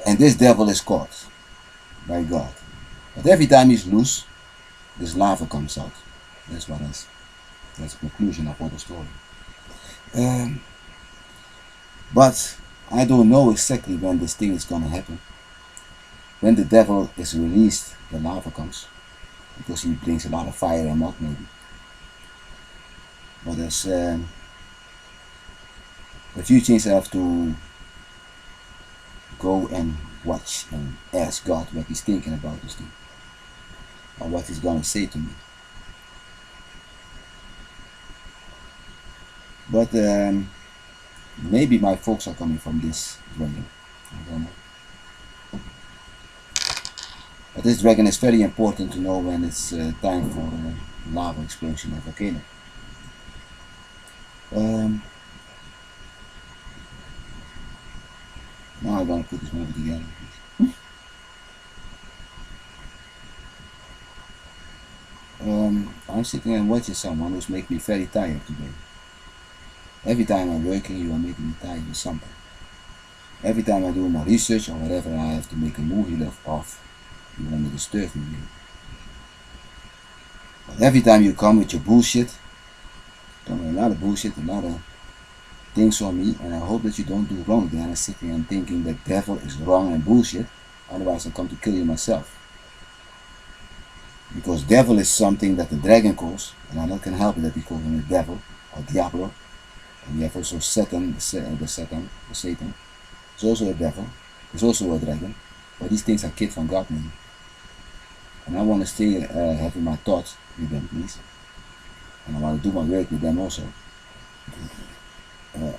and this devil is caught by God. But every time he's loose, this lava comes out. That's what is. That's the conclusion of all the story. But I don't know exactly when this thing is gonna happen. When the devil is released, the lava comes. Because he brings a lot of fire and mud maybe. But there's a few things I have to go and watch and ask God what he's thinking about this thing. Or what he's gonna say to me. But maybe my folks are coming from this dragon. I don't know. But this dragon is very important to know when it's time for a lava explosion or volcano. Now I'm gonna put this movie together. I'm sitting and watching someone who's making me very tired today. Every time I'm working, you are making me tired with something. Every time I do my research or whatever, I have to make a move. He left off. You want to disturb me. But every time you come with your bullshit, come with a lot of bullshit, a lot of things on me, and I hope that you don't do wrong. Then I sit here and thinking the devil is wrong and bullshit. Otherwise, I come to kill you myself. Because devil is something that the dragon calls, and I not can help it that we call him the devil or Diablo. And we have also Satan, the Satan. It's also a devil. It's also a dragon. But these things are kids from God, man. And I want to stay having my thoughts with them, please. And I want to do my work with them also.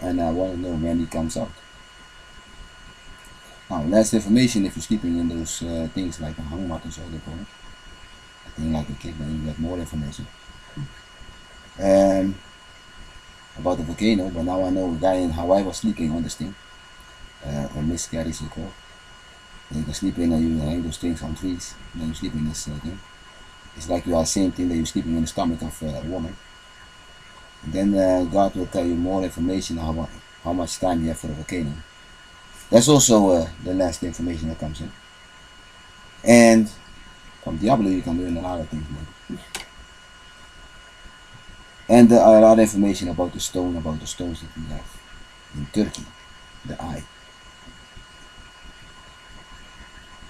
And I want to know when he comes out. Now, last information, if you're sleeping in those things like a hangmat and so they call it. I think like a kid, then you get more information. About the volcano, but now I know a guy in Hawaii was sleeping on this thing. Or miscarriage you call. You can sleep in and you hang those things on trees, and then you sleep in this thing. It's like you are the same thing that you're sleeping in the stomach of a woman. And then God will tell you more information how much time you have for the volcano. That's also the last information that comes in. And from Diablo you can learn a lot of things more. And a lot of information about the stones that we have in Turkey, the eye.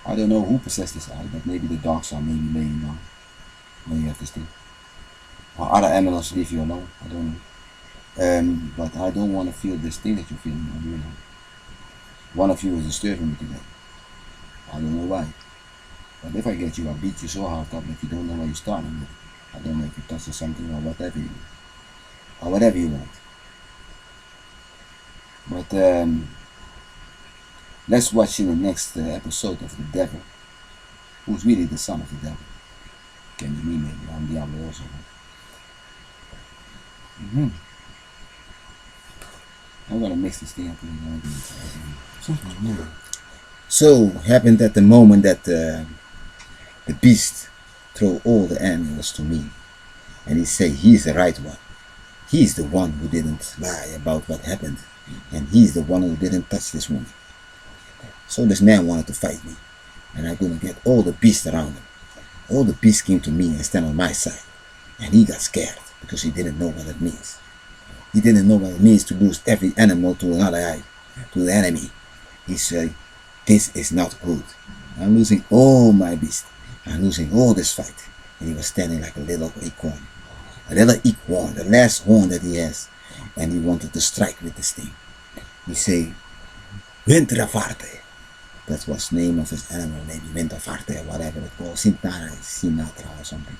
I don't know who possessed this eye, but maybe the dogs are maybe laying down when you have this thing. Or other animals leave you alone, I don't know. But I don't want to feel this thing that you're feeling, you know. One of you is disturbing me today. I don't know why. But if I get you, I'll beat you so hard up that you don't know where you're starting with. I don't know if you're touching something or whatever you want. Or whatever you want. But let's watch in the next episode of the devil. Who's really the son of the devil. Can be me maybe, I'm Diablo also. I'm gonna mix this thing up and So happened at the moment that the beast threw all the animals to me, and he say he's the right one. He's the one who didn't lie about what happened, and he's the one who didn't touch this woman. So this man wanted to fight me, and I'm gonna get all the beasts around him. All the beasts came to me and stand on my side, and he got scared because he didn't know what it means. He didn't know what it means to lose every animal to another eye, to the enemy. He said, this is not good. I'm losing all my beasts. I'm losing all this fight. And he was standing like a little acorn. A little acorn, the last horn that he has. And he wanted to strike with this thing. He said, Wintervaarte. That was the name of his animal, maybe Wintervaarte or whatever it was. Sinatra or something.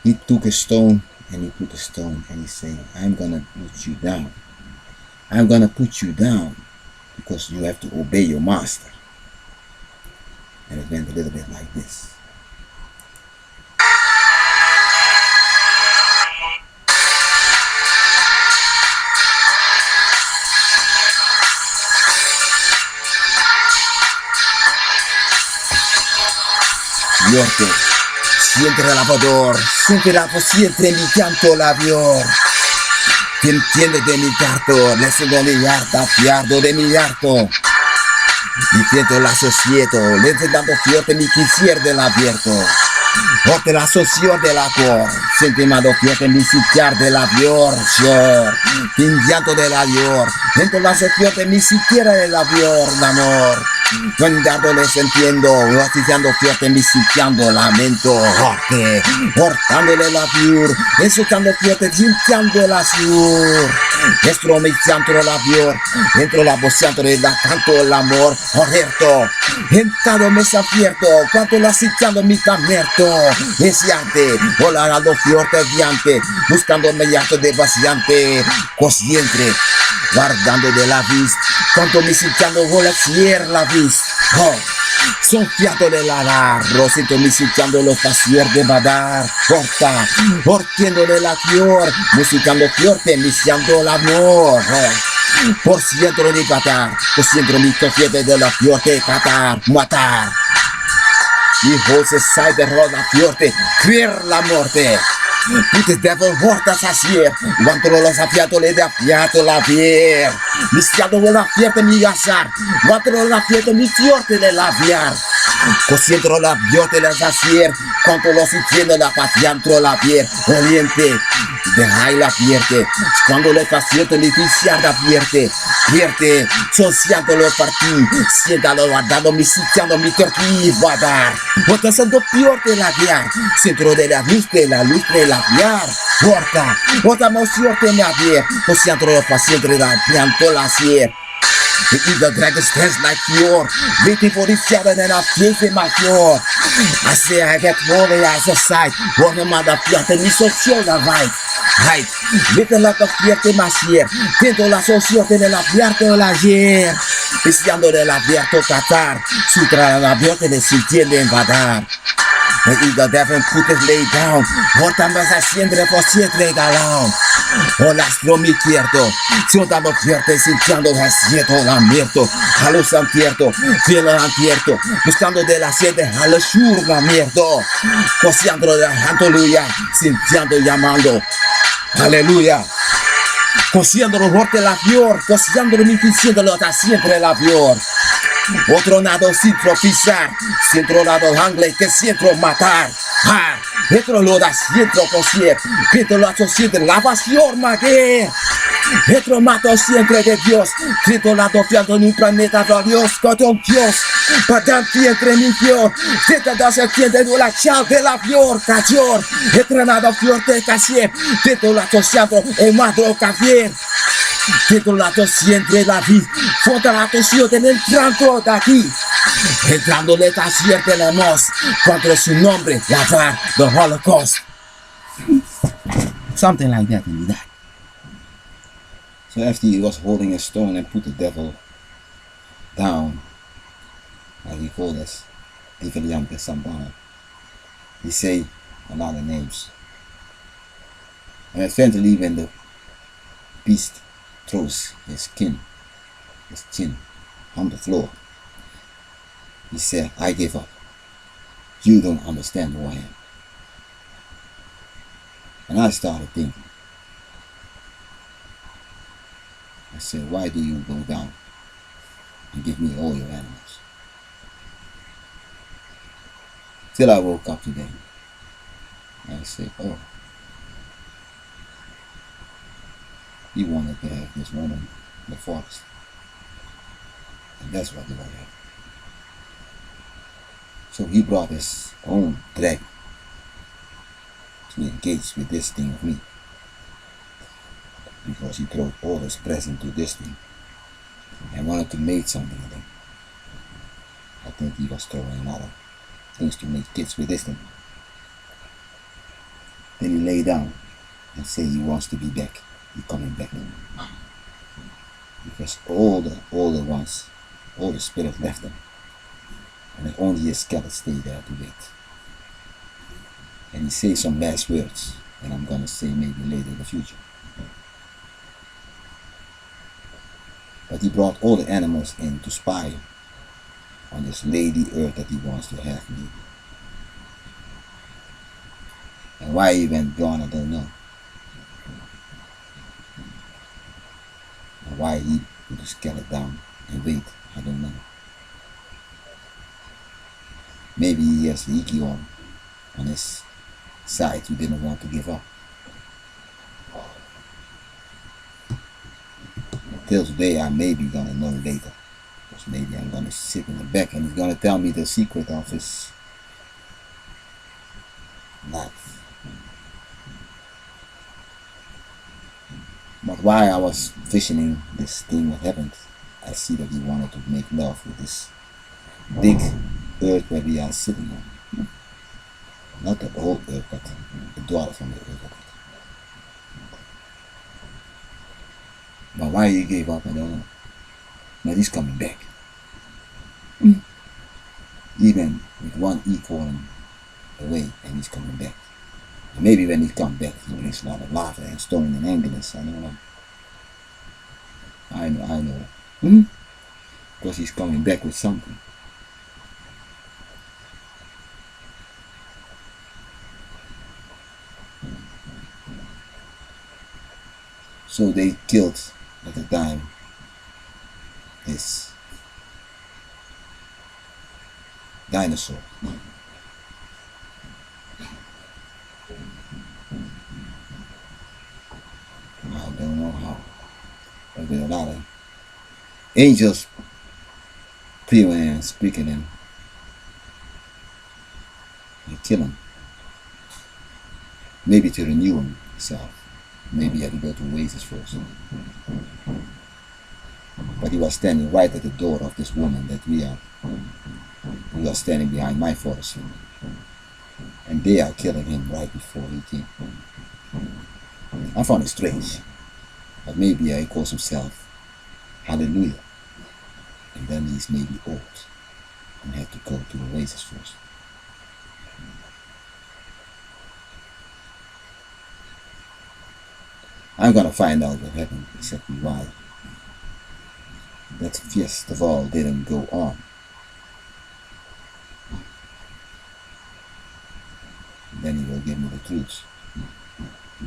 He took a stone and he put a stone and he said, I'm gonna put you down. I'm gonna put you down because you have to obey your master. And it went a little bit like this. Fuerte, siempre lavador, siempre mi canto labior. Te entiendes de mi canto, le sigo mi harta, fiardo de mi harto. Mi fiento la societo, le dando fiorte mi quisier del abierto. Orte la socio de la cor, siempre mando fiorte mi sitiar de la vior, sior. Pingianto de la vior, dentro la fiorte mi siquiera de la vior, l'amor. Mandándoles entiendo, rotizando fiorte, mi sitiando lamento, orte, hortándole la vior, insultando fiorte, sintiando la siur, estromiciando la vior, dentro la bociando de la canto el amor, orierto, entrando me abierto, cuanto la sitiando mi camerto, deseante, volando fiorte diante, buscando mediante de vaciante, consciente, guardando de la vista, cuanto mi sitiando volacier la vista. Oh, son fiato de la rosito misicando los pacier de badar, porta, ortiendo de la fior, musicando fiorte, misiando el amor. Oh, por ciento de catar, por ciento mi fiete de la fiorte catar, matar. Y José sai de roda fiorte, creer la muerte. Put the devil hortas asier. Wantro los afiato le de afiato la vier. Misciado la fierte mi gasar. Wantro la fierte mi fiorte de la viar. Cosientro la biote las asier. Cuanto los entiendo la patiantro la vier. Oriente. Deja la fierte. Cuando le faciente le viciar la fierte. Fierte. Sociando los partidos. Siéntalo guardado mi sitiando mi torquí. Va a dar. Otra siendo peor de la viar. Centro de la luz de la viar. Porta. Otra moción de la vier. Cosientro los pacientes la pianto la sier. The eagle dragon stands like pure, waiting for the shadow and I face in my cure. I say I get holy as a sight, warning mother fiat and so sure the right. Right, little lot of fiat in my share, tento la societe de la fiat de la ayer. Pisciando de la vierto catar, sutra la vierta de sintiendo invadar. The eagle devil put his lay down, what más haciendo por siempre galán. Hola, mi quieto, siendo fuerte, sintiendo hasieto, la mierto, a los antierto, fiel antierto, buscando de la sede, a la sur, la mierto, cosiendo de aleluya, sintiendo llamando, aleluya, cosiendo los hortes la fior, cosiendo mi diciendo siempre la fior. Otro nado sin pisar, centro lado angle que centro matar. Ha, otro lo da centro cosier, que te lo hace siempre la pasión mague. Otro mato siempre de Dios, que te lado fiando en un planeta de Dios, con Dios. Para entre mi fior, que te da se tiende de la chao de la fior, cayor. Entrenado fior de casier, que te lo hace siempre el madro cavier. Titulato siempre la vida, falta la atención en el tranco de aquí. Entrándole a siempre la nos, contra su nombre, la var, the Holocaust. Something like that, and he died. So after he was holding a stone and put the devil down, as he called us, Diviliante Sambana, he say a lot of names. And eventually when the beast throws his chin on the floor, he said, I give up. You don't understand who I am. And I started thinking. I said, why do you go down and give me all your animals? Till I woke up today. I said, oh, he wanted to have this woman in the forest. And that's what he wanted. So he brought his own dragon to engage with this thing of me. Because he threw all his present to this thing and wanted to make something of them. I think he was throwing a lot of things to make kids with this thing. Then he lay down and said he wants to be back. He's coming back now. Because all the older ones, all the spirit left them. And only his skeleton stayed there to wait. And he says some last words that I'm going to say maybe later in the future. But he brought all the animals in to spy on this lady earth that he wants to have me. And why he went gone, I don't know. And why he put his skeleton down and wait, I don't know. Maybe he has the Iki on his side who didn't want to give up. Till today I may be gonna know later. Because maybe I'm gonna sit in the back and he's gonna tell me the secret of his life. But while I was visioning this thing what happened, I see that he wanted to make love with this big earth where we are sitting on. Not the old earth, but the daughter from the earth. But why he gave up, I don't know. But he's coming back. Even with one equal away, and he's coming back. And maybe when he comes back, he brings a lot of lava and stone and angulus. I don't know. I know. Because he's coming back with something. So they killed at the time this dinosaur. I don't know how. But there are a lot of angels appearing and speaking and kill him. Maybe to renew himself. Maybe he had to go to Oasis first. But he was standing right at the door of this woman that we are. We are standing behind my father's room. And they are killing him right before he came. I found it strange. But maybe he calls himself Hallelujah. And then he's maybe old and had to go to Oasis first. I'm gonna find out what happened, exactly why that festival didn't go on. And then he will give me the truth.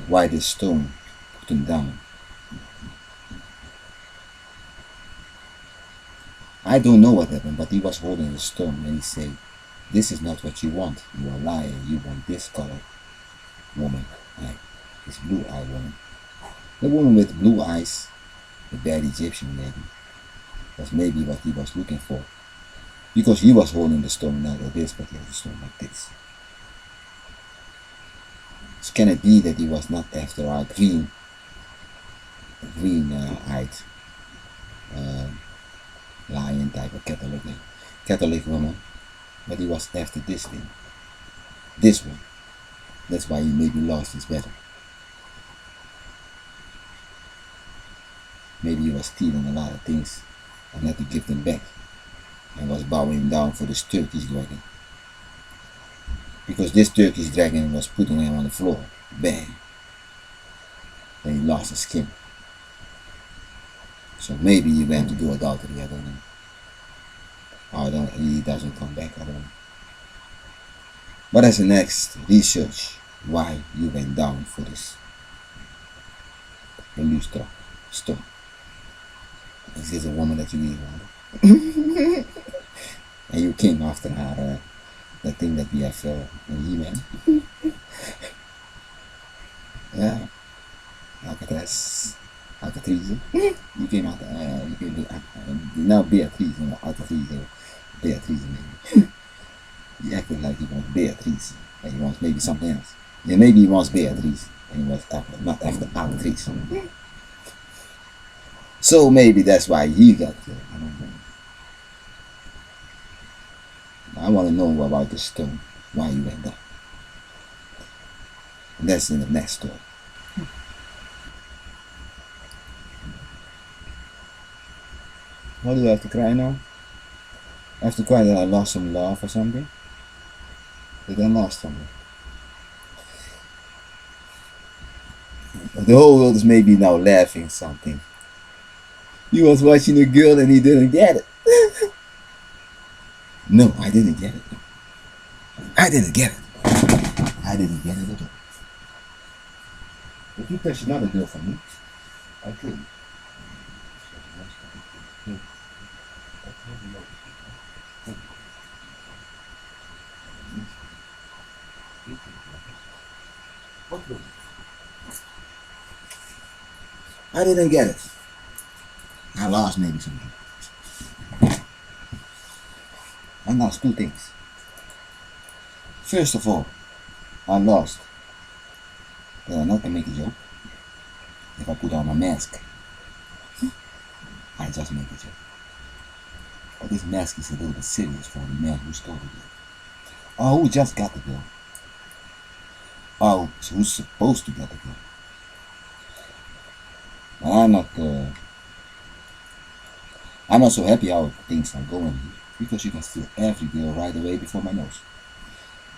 Why this stone put him down. I don't know what happened, but he was holding the stone and he said, this is not what you want. You are lying. You want this color woman, like this blue-eyed woman. The woman with blue eyes, the bad Egyptian lady, was maybe what he was looking for. Because he was holding the stone not like this, but he had the stone like this. So can it be that he was not after our green-eyed lion type of Catholic woman, but he was after this thing, this one. That's why he maybe lost his battle. Maybe he was stealing a lot of things and had to give them back, and was bowing down for this Turkish dragon. Because this Turkish dragon was putting him on the floor. Bang. Then he lost his skin. So maybe he went to do adultery, I don't know. He doesn't come back, I don't know. But as the next research, why you went down for this Lustra stone. Is this a woman that you really wanted? And you came after her, the thing that we have in He-Man. Yeah, Alcatraz. You came out, now Beatrice, Beatrice maybe. He acted like he wants Beatrice, and he wants maybe something else. Yeah, maybe he wants Beatrice, and he was not after Alcatraz. So maybe that's why he got killed. I don't know. I want to know about the stone, why you went down. And that's in the next story. Why do I have to cry now? I have to cry that I lost some love or something? That I lost something. The whole world is maybe now laughing something. He was watching a girl and he didn't get it. No, I didn't get it. I didn't get it. I didn't get it at all. If you touch another girl for me, I could. I didn't get it. I lost maybe something. I lost two things. First of all, I lost that I'm not gonna make a joke. If I put on a mask, I just make a joke. But this mask is a little bit serious for the man who stole the girl. Or who just got the girl. Or who's supposed to get the girl. But I'm not so happy how things are going here, because you can steal every girl right away before my nose.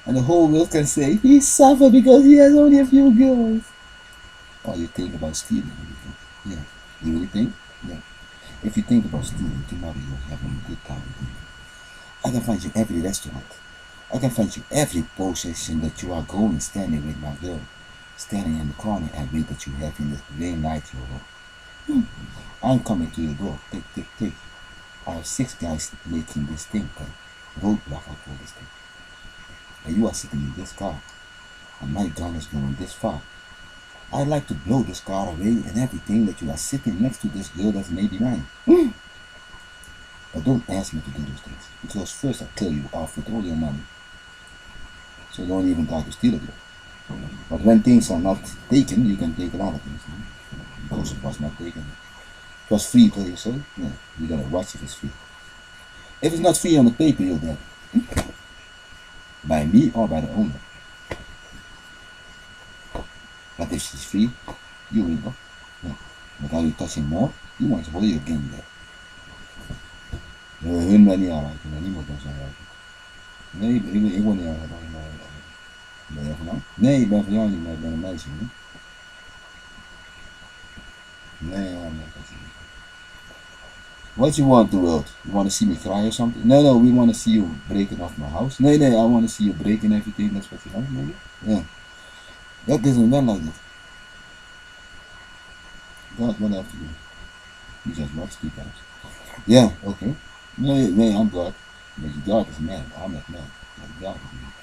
And the whole world can say, he suffered because he has only a few girls. Or you think about stealing everything. Yeah. You really think? Yeah. If you think about stealing, tomorrow you're having a good time. I can find you every restaurant. I can find you every position that you are going standing with my girl. standing in the corner and wait that you have in this green light, yo. I'm coming to the door. Tick, tick, tick. I have 6 guys making this thing. Roadblock, I call this thing. And you are sitting in this car. And my gun is going this far. I like to blow this car away and everything that you are sitting next to this girl that's maybe mine. But don't ask me to do those things. Because first I kill you off with all your money. So don't even try to steal it. But when things are not taken, you can take a lot of things. Because it was not taken. It was free till you say, yeah, you gotta watch if it's free. If it's not free on the paper, you're dead. By me or by the owner. But if she's free, you will go. Yeah. But are you touching more? You want to hold your game there. Hun ben niet aanraken, niemand kan ze aanraken. Nee, ik word niet aanraken. Ben jij van jou? Nee, ik ben van jou niet, maar ik ben een meisje. Hè? Nee, I'm not touching you. What you want, the world? You want to see me cry or something? No, we want to see you breaking off my house. Nee, I want to see you breaking everything. That's what you want, maybe? Yeah. That doesn't run like that. God, what I have to do? You just watch 2 times. Yeah, okay. Nee, I'm God. But God is mad. I'm not mad. But God is mad.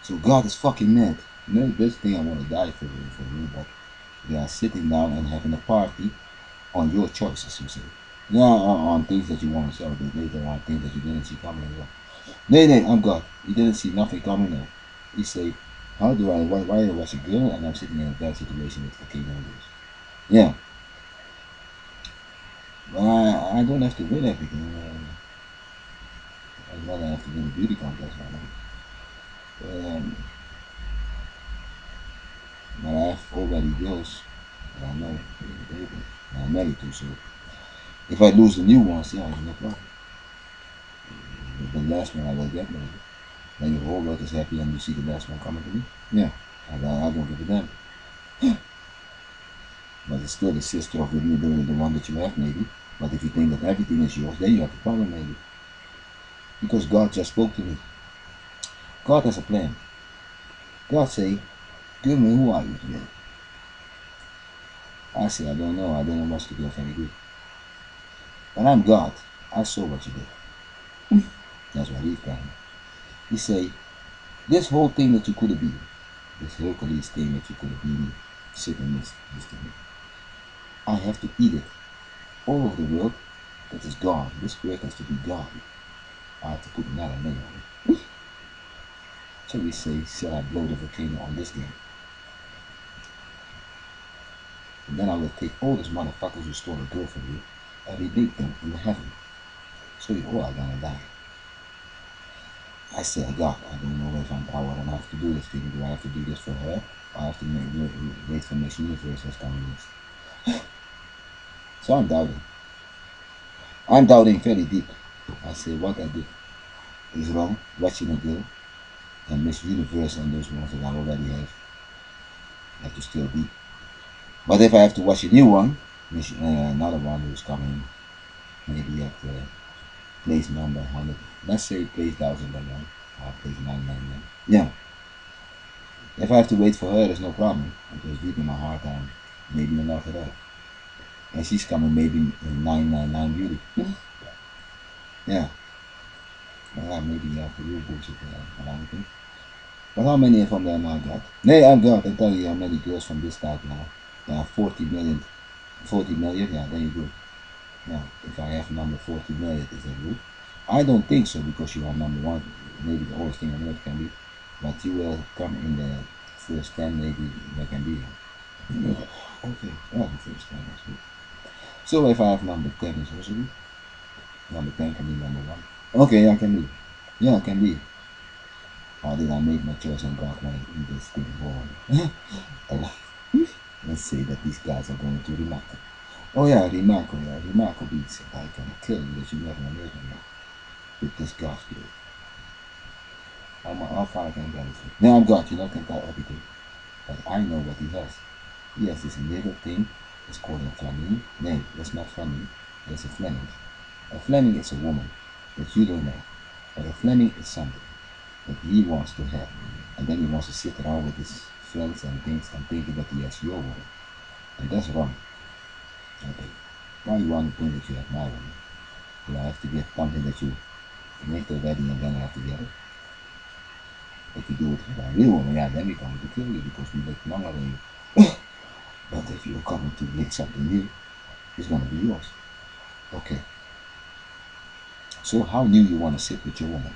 So God is fucking mad. You know, the best thing I want to die for you, but they are sitting down and having a party on your choices, you say. Yeah, on things that you want to celebrate later, on things that you didn't see coming as well. Nee, I'm God. You didn't see nothing coming now. You say, how do I, why I was a girl and I'm sitting in a bad situation with the king and this? Yeah. But I don't have to win everything. I'd rather have to win a beauty contest right now. But I have already girls that I know, and I'm married to, so if I lose the new ones, yeah, no problem. The last one I will get maybe. Then your whole world is happy and you see the last one coming to me. Yeah, I don't give a damn. But it's still the sister of the one that you have maybe. But if you think that everything is yours, then you have a problem maybe. Because God just spoke to me. God has a plan. God say, give me who are you today? I say, I don't know what's to do if any good. But I'm God. I saw what you did. That's what he's telling. He say, this whole thing that you could have been, this Hercules thing that you could have been sitting this thing, I have to eat it. All over the world, that is gone. This spirit has to be gone. I have to put another name on it. So we say, shall I blow the volcano on this game? And then I will take all these motherfuckers who stole a girl from you and rebake them in heaven. So you all are gonna die. I said, God, I don't know if I'm power and I have to do this thing. Do I have to do this for her? Or I have to wait for Miss Universe that's coming next. So I'm doubting. I'm doubting very deep. I say what I did is wrong, watching a girl, and Miss Universe and those ones that I already have to still be. But if I have to watch a new one, another one who's coming maybe at place number 100, let's say place 1001 or place 999. Yeah. If I have to wait for her, there's no problem. Because deep in my heart, I'm maybe in love with her. And she's coming maybe in 999 beauty. Yeah. Well, maybe you have to real bullshit I don't think. But how many of them there now got? Nay, I've got, I tell you how many girls from this type now. There are 40 million. 40 million? Yeah, there you go. Now, if I have number 40 million, is that good? I don't think so because you are number 1. Maybe the whole thing on earth can be. But you will come in the first 10, maybe there can be. Okay, well, the first 10 is good. So if I have number 10 is also good. Number 10 can be number 1. Okay, I can be. Yeah, I can be. Or did I make my choice and got my this thing wrong? Let's say that these guys are going to Remarco. Oh yeah, Remarco beats it. I can kill you that you never know with this gospel. How far I can get it. Now I'm God, you know, I can tell everything. But I know what he has. He has this little thing, it's called a Fleming. No, that's not Fleming, that's a Fleming. A Fleming is a woman that you don't know. But a Fleming is something that he wants to have. And then he wants to sit around with his friends and things and thinking that he has your woman. And that's wrong. Okay. Why you want to think that you have my woman? You have to get something that you make the wedding and then have to get it. If you do it with a real woman, yeah, then we're going to kill you because we live longer than you. But if you're coming to get something new, it's going to be yours. Okay. So how new you want to sit with your woman?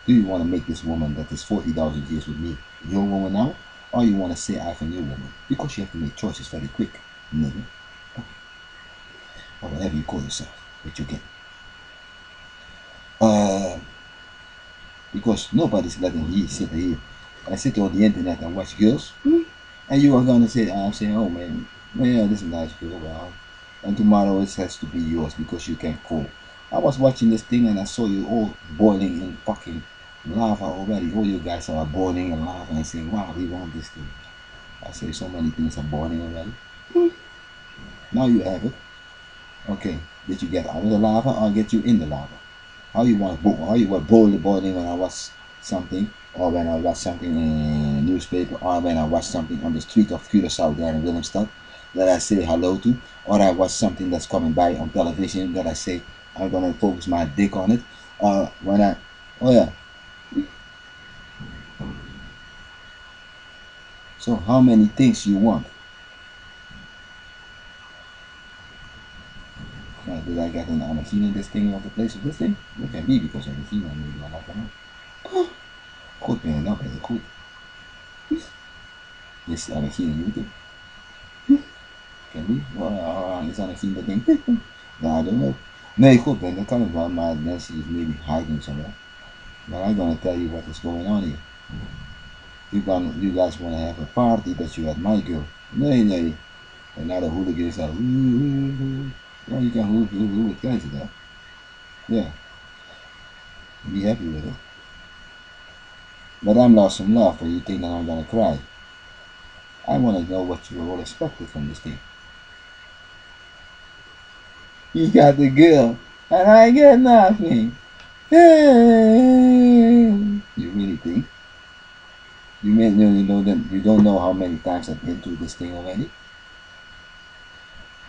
Do you want to make this woman that is 40,000 years with me your woman now? Or you want to say I have a new woman? Because you have to make choices very quick, nigga. Or whatever you call yourself, what you get. Because nobody's letting you sit here and sit on the internet and watch girls. And you are gonna say, I'm saying, oh man, yeah, this is a nice girl, wow. And tomorrow it has to be yours because you can call. I was watching this thing and I saw you all boiling in fucking lava already. All you guys are boiling in lava and saying, wow, we want this thing. I say so many things are boiling already. Now you have it. Okay, did you get out of the lava or get you in the lava? How you want how you were boiling when I watch something, or when I watch something in a newspaper, or when I watch something on the street of Curaçao there in Willemstad that I say hello to, or I watch something that's coming by on television that I say I'm gonna focus my dick on it, or when I, oh yeah. So how many things you want? Did I get an Anachine in this thing of the place of this thing? It can be because Anachine and maybe I don't know. Goed ben je, nou ben je goed. Is Anachine YouTube? Can be. Is Anachine dat ding? No, I don't know. Nee, goed ben, dat kan het wel, maar Nancy is maybe hiding somewhere. But I'm gonna tell you what is going on here. You guys wanna have a party that you had my girl. Nee. Another hooligans are, well, you can who with guys that. Yeah. Be happy with it. But I'm lost in love, or you think that I'm gonna cry. I wanna know what you all expected from this thing. You got the girl, and I get nothing. You really think? You know that you don't know how many times I've been through this thing already?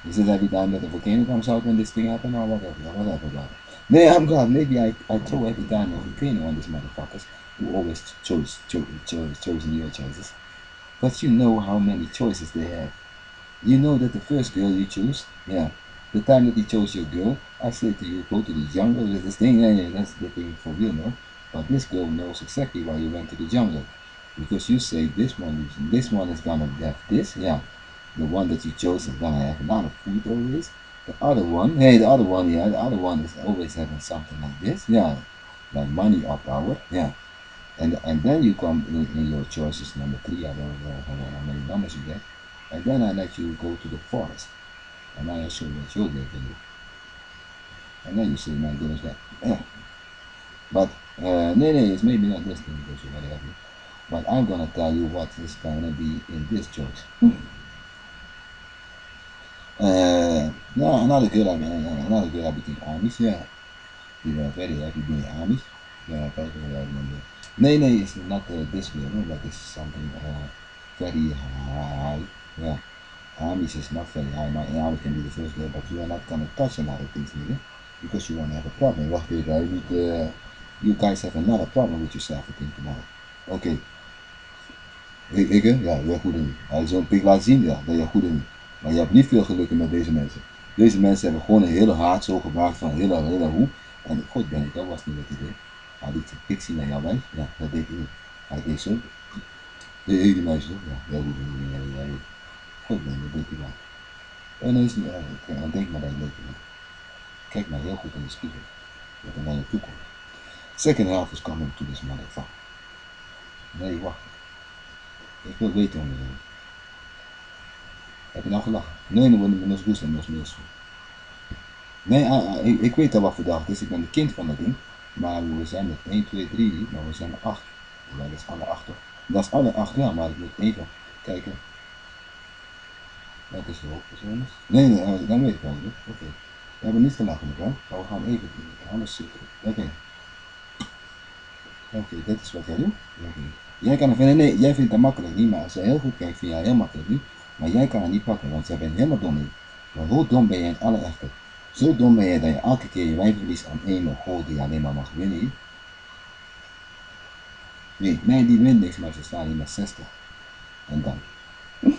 Is it every time that the volcano comes out when this thing happens or whatever about it? Nee, I'm God. Maybe I throw every time a volcano on these motherfuckers who always chosen your choices. But you know how many choices they have. You know that the first girl you choose, yeah, the time that he chose your girl, I said to you, go to the jungle with this thing, yeah, that's the thing for real, no? But this girl knows exactly why you went to the jungle. Because you say this one is gonna have this, yeah. The one that you chose is gonna have a lot of food always. The other one, hey, the other one, yeah, the other one is always having something like this, yeah. Like money or power, yeah. And then you come in your choices, number three, I don't know how many numbers you get. And then I let you go to the forest. And I show you what you're going to do. And then you say, my goodness, that. But, it's maybe not this thing because you're very happy. But I'm going to tell you what is going to be in this choice. No, another girl I became Amish, yeah. You were very happy being Amish. Yeah, I remember. It's not this girl, no, but this is something very high. Yeah. Amish is not very high. My Amish can be the first girl, but you are not going to touch a lot of things, nigga. Because you want to have a problem. Wacht even, you guys have another problem with yourself, I think, tomorrow. Oké. Ik, hè? Ja, jij goed in. Hij zo'n pik laat zien, ja, dat jij goed in. Maar je hebt niet veel geluk met deze mensen. Deze mensen hebben gewoon een hele haat zo gemaakt van hele hoe. En god ben ik, dat was niet wat hij deed. Hij liet zijn pik zien naar jouw wijf. Ja, dat deed hij niet. Hij deed zo. Die meisje, ja, heel goed in. God ben ik, dat deed hij wel. En dan is niet erg. Dan denk maar dat je leuk bent. Kijk maar heel goed in de spiegel. Wat er naar je toe komt. Second half is coming to this motherfucker. Nee, wacht. Ik wil weten hoe je doet. Heb je nou gelachen? Nee, dan word ik nog goed en nog meer. Nee, ik weet al wat voor dag het is. Ik ben de kind van dat ding. Maar we zijn met 1, 2, 3 niet, maar we zijn met 8. Ja, dat is alle 8 toch? Dat is alle 8, ja, maar ik moet even kijken. Wat is de hoofdpersoon? Nee, dan weet ik wel. Oké. We hebben niet gelachen met hem, maar we gaan even anders zitten. Oké, dit is wat jij doet. Jij kan het vinden, nee, jij vindt dat makkelijk niet, maar als je heel goed kijkt, vind je dat heel makkelijk niet. Maar jij kan het niet pakken, want jij bent helemaal dom niet. Maar hoe dom ben jij in alle echte? Zo dom ben je dat je elke keer je wijf verliest aan één goal die je alleen maar mag winnen hier. Nee, mij die wint niks, maar ze staan hier met 60. En dan? Je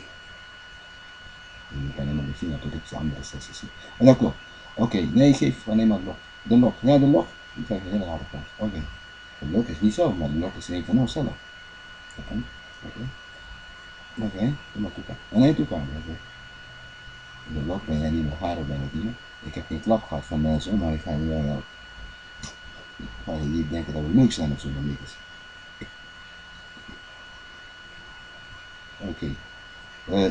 kan helemaal niet zien dat er iets andere 60 is. En dat klopt. Oké, nee, geef alleen maar de lok. Ja, de lok. Die krijg je een hele harde kans. Oké. De lok is niet zo, maar de lok is een van ons zelf. Oké. Oké, doe maar toekomst. Nee, toekomst. Oké. De lok ben jij niet meer, Haro ben ik niet meer. Ik heb geen klap gehad van mensen, maar ik ga niet meer helpen. Ga je niet denken dat we leuk zijn of zo, dan niet eens. Oké.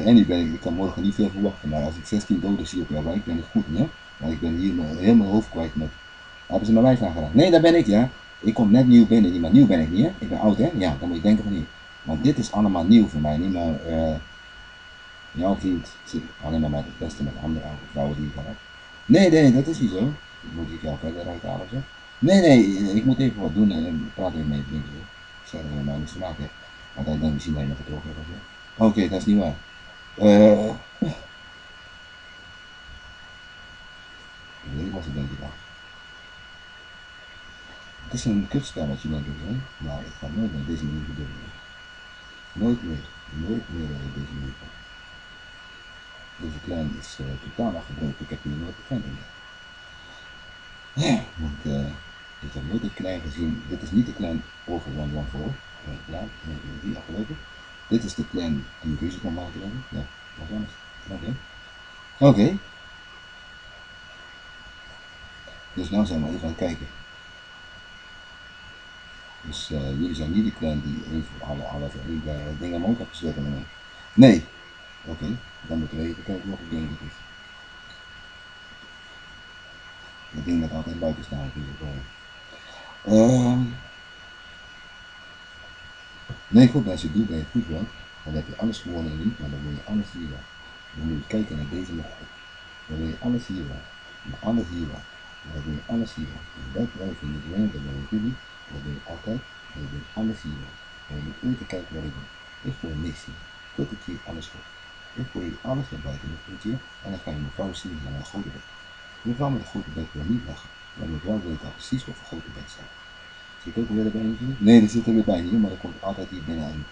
En ik kan morgen niet veel verwachten, maar als ik 16 doden zie op jouw wijk, ben ik goed, ja? Maar ik ben hier heel mijn hoofd kwijt met... Hebben ze mijn wijf aangedaan? Nee, dat ben ik, ja. Ik kom net nieuw binnen, maar nieuw ben ik niet, hè? Ik ben oud, hè? Ja, dan moet je denken van niet. Want dit is allemaal nieuw voor mij, niet maar... jouw vriend zit alleen maar met het beste met andere oude vrouwen die ik heb. Nee, dat is niet zo. Moet ik jou verder uithalen of zo? Nee, ik moet even wat doen en praat even met je vriend. Ik zeg dat je mij niets te maken hebt. Want hij denkt misschien dat je me getrokken hebt of zo. Oké, dat is niet waar. Nee, was het denk ik al. Het is een kutspelletje denk ik, hè? Maar ik ga nooit meer deze manier gebeuren. Nooit meer dat ik deze manier ga. Deze klein is totaal afgebroken, ik heb hier nooit bekend in. Ja, want ik heb nooit een klein gezien. Dit is niet de klein over van voor. Ja, die afgelopen. Dit is de klein die ruzie kan maken. Ja, wat anders. Oké. Dus nou zijn we even aan het kijken. Dus jullie zijn niet de klein die even alle dingen omhoog hebben gezet. Nee. Oké. Dan moeten we even kijken wat ik denk het is. Ik denk dat altijd buiten staan natuurlijk. Nee, goed, als je het doet, ben je goed wel. Dan heb je alles gewonnen en niet, maar dan wil je alles hier wel. Dan moet je kijken naar deze mogelijk. Dan wil je alles hier wel. Maar alles hier wel. Dan wil je alles hier wel. En dat wil je niet winnen, dat wil je niet. Dat wil je altijd. En je wil alles hier wel. En je moet even kijken wat ik doe. Ik wil niks zien. Tot ik hier alles goed. Ik wil hier alles naar buiten in het puntje. En dan ga je mevrouw zien naar een grote bed. Mevrouw met een grote bed wil niet lachen. Maar mevrouw weet al precies wat voor grote bed staat. Zit ook weer erbij natuurlijk? Nee, dat zit er weer bij niet, maar dat komt altijd hier binnen.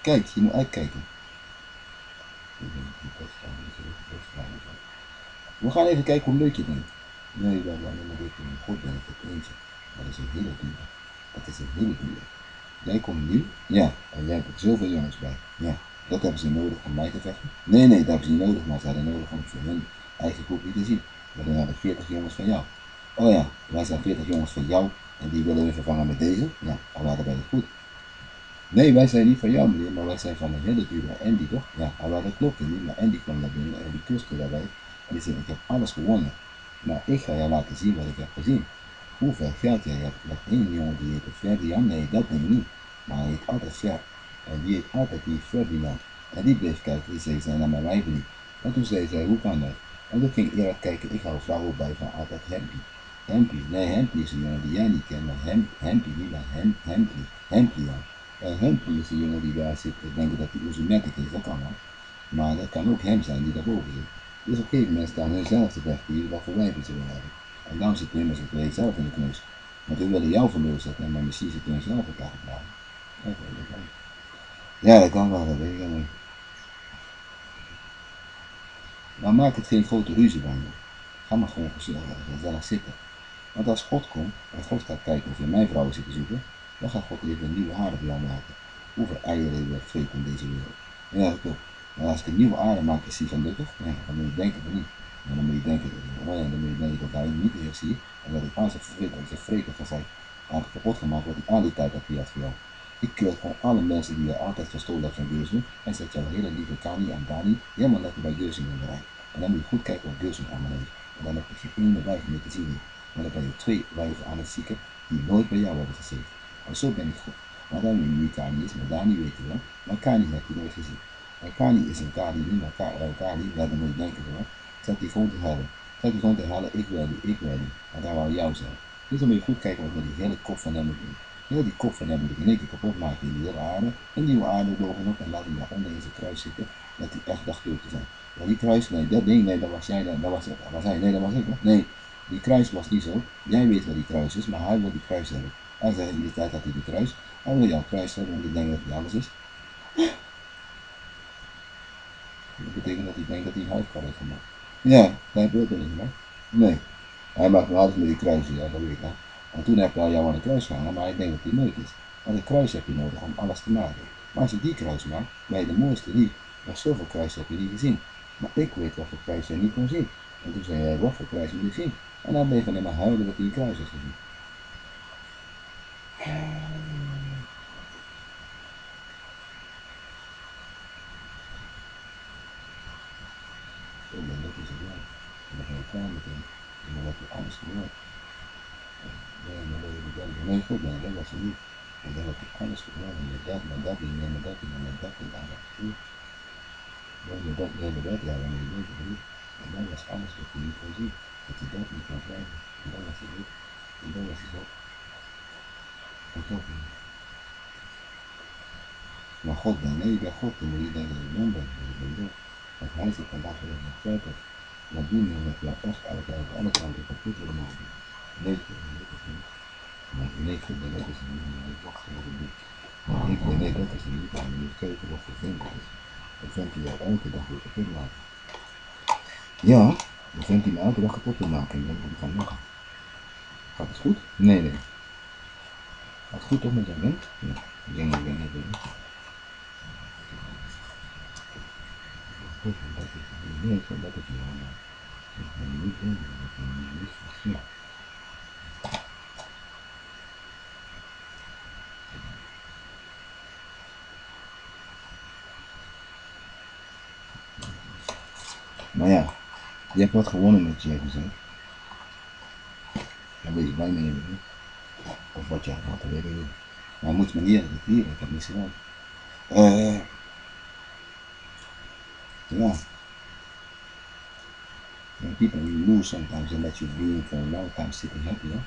Kijk, je moet uitkijken. We gaan even kijken hoe leuk je bent. Nee, dat is alleen maar dat je goed bent, het eentje. Maar dat is een hele duur. Dat is een hele duur. Jij komt nu, ja, en jij hebt er zoveel jongens bij. Ja, dat hebben ze nodig om mij te vechten. Nee, dat hebben ze niet nodig, maar ze hadden nodig om voor hun eigen groepje te zien. We hadden 40 jongens van jou. Oh ja, wij zijn 40 jongens van jou en die willen we vervangen met deze. Ja, allebei het goed. Nee, wij zijn niet van jou meneer, maar wij zijn van een hele dure Andy toch? Ja, allebei dat klopt niet, maar Andy kwam naar binnen en die kuste daarbij. En die zei, ik heb alles gewonnen. Maar ik ga jou laten zien wat ik heb gezien. Hoeveel geld jij hebt. Met één jongen die heet Ferdinand, nee dat denk ik niet. Maar hij heet altijd Fer. En die heet altijd die Ferdinand. En die bleef kijken, die zei, zijn naar mijn wijven niet. En toen zei zij, hoe kan dat? En toen ging Erik kijken, ik hou vrouwen bij van altijd Hempie. Hempie, nee Hempie is een jongen die jij niet kent, maar Hempie niet, maar Hempie. Hempie ja. Hempie is een jongen die daar zit, ik denk dat hij Oezematic is, dat kan wel. Maar dat kan ook hem zijn die daarboven zit. Dus op een gegeven moment staan hun zelf te vechten, wat voor wijven ze willen hebben. En dan zit immers het twee zelf in de knus. Want we willen jou verloren zetten, maar misschien zit hun zelf elkaar te praten. Ja, dat kan wel, dat weet ik helemaal niet. Maar maak het geen grote ruzie van je. Ga maar gewoon gezellig zitten. Want als God komt en God gaat kijken of je mijn vrouw zit te zoeken, dan gaat God even een nieuwe aarde voor jou maken. Hoeveel eieren je vreet in deze wereld. Ja, dat klopt. Maar als ik een nieuwe aarde maak, is hij gelukkig. Ja, dan moet je denken van niet. Maar dan moet je denken, dan moet je denken dat hij niet eerst ziet. En dat ik aan zijn vreten gezegd aan kapot gemaakt wordt die aan die tijd dat hij had voor jou. Ik keur gewoon alle mensen die je altijd gestolen hebt van Geuzen en zet jouw hele lieve Kani en Dani helemaal lekker bij Geuzen in de rij. En dan moet je goed kijken wat Geuzen allemaal heeft. En dan heb je geen ene wijf meer te zien. Maar dan ben je twee wijven aan het zieken die nooit bij jou hebben gezeten. En zo ben ik goed. Maar dan weet je wie Kani is, maar Dani weet je wel. Maar Kani heb je nooit gezien. En Kani is een Kani niet, maar Kani, ja, dan moet je denken hoor. Zet die gewoon te hellen. Zet die gewoon te hellen, ik wil die. En daar wou jou zijn. Dus dan moet je goed kijken wat met die hele kop van hem moet doen. Heel die kop van hem moet ik in één keer kapot maken in die hele aarde. Een nieuwe aarde bovenop en laat hem daaronder in zijn kruis zitten. Dat hij echt dacht dood te zijn. Maar die kruis, nee, dat ding, nee, dat was jij, dat was hij, nee, dat was ik. Nee, die kruis was niet zo. Jij weet wat die kruis is, maar hij wil die kruis hebben. Hij zegt in die tijd dat hij die kruis. Hij wil jouw kruis hebben, want ik denk dat hij alles is. Dat betekent dat hij denkt dat hij een huidkar heeft gemaakt. Ja, hij wil er niet gemaakt. Nee. Hij maakt me alles met die kruis, ja, dat weet ik. Hè. En toen heb hij jou aan een kruis gehangen, maar ik denk dat hij nooit is. Want een kruis heb je nodig om alles te maken. Maar als je die kruis maakt, ben je de mooiste die. Maar zoveel kruis heb je niet gezien. Maar ik weet wat voor kruis jij niet kon zien. En toen zei hij, wat voor kruis moet ik zien? En dan bleef hij alleen maar huilen dat hij een kruis heeft gezien. Dat is het wel. En dan ga je klaar met hem. En dan heb je alles gewonnen. Nee, maar dat is het wel. Nee, goed, nee, dat was het niet. En dan heb je alles gewonnen. Met dat, met dat, met dat, met dat, met dat. Met dat, ja, dan weet je niet. En dat was alles wat je niet kon zien. Dat je dat niet kon krijgen. En dat was het niet. En dat was het ook. En toch niet. Maar God dan, nee, bij God, dan moet je denken dat je dom bent, dat je bent dom. Want hij zit vandaag weer met tijd op. Maar die man heeft jou echt uit alle kanten kapot willen maken. Nee, dat is niet. Maar nee, dat is niet. Maar ik wacht over dit. Nee, dat is niet. Maar je moet kijken wat voor vent het is. Dat vent die jou elke dag weer kapot maken. Ja, dat vent die me elke dag kapot wil maken. En ik kan lachen. Gaat het goed? Nee. Gaat het goed toch met zijn vent? Ja, ik denk. Nee, dat is niet allemaal. Ik ben niet in, ik ben niet gezien. Maar ja, je hebt wat gewonnen met je gezegd. Dan weet je bijna niet meer. Of wat je had gehad, weet ik niet. Maar moet me niet irriteren, ik heb niets gedaan. Ja. And people you lose sometimes and that you've been for a long time sitting happy, yeah?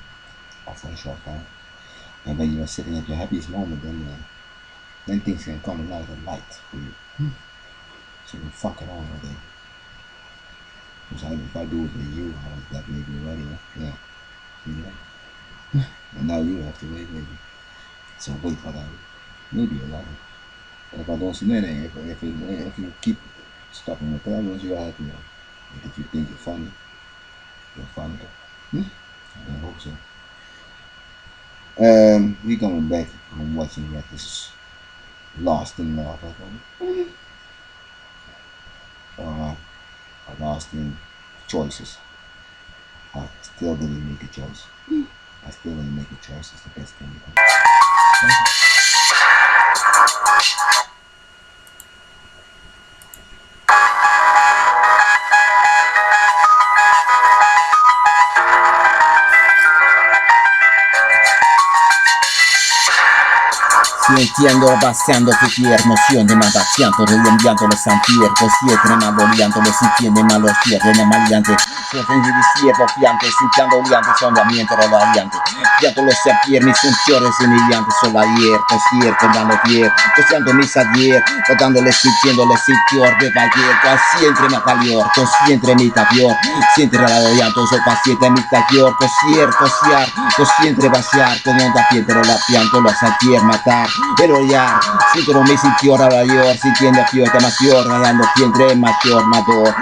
Or for a short time. And when you are sitting at your happiest moment, then things can come in light and light for you. So you fuck around all day. Because if I do it with you, I was that maybe already, yeah. Yeah. And now you have to wait maybe. So wait for that. Maybe you'll love it. But if I don't see anything, if you keep stopping with problems, you're happy. But if you think you're funny too. I hope so. We're going back and watching that this Lost in Love, I think. Lost in Choices. I still didn't make a choice. I still didn't make a choice. It's the best thing you can do. Sintiendo, vaciando tu emoción de mandaciando, reenviando los santier, così tremando, liándolo, sintiendo malos tierra, en maleante, sofrendo di siervo, fiante, sintiendo liante, sondamiento, rolariante, pianto los santier, mis funciones humillantes, solarier, così condando pier, cosiando mis adier, dándole, sintiéndole, sintior, de valle, casi entre metalior, così entre mi tapior, siempre la orianto, soy paciente, mi tapior, così entre vaciar, con onda piedra, la pianto, la santier, matar, pero ya, siento me sintió rayor, sintiendo fiota mayor, rayando siempre mayor, mador,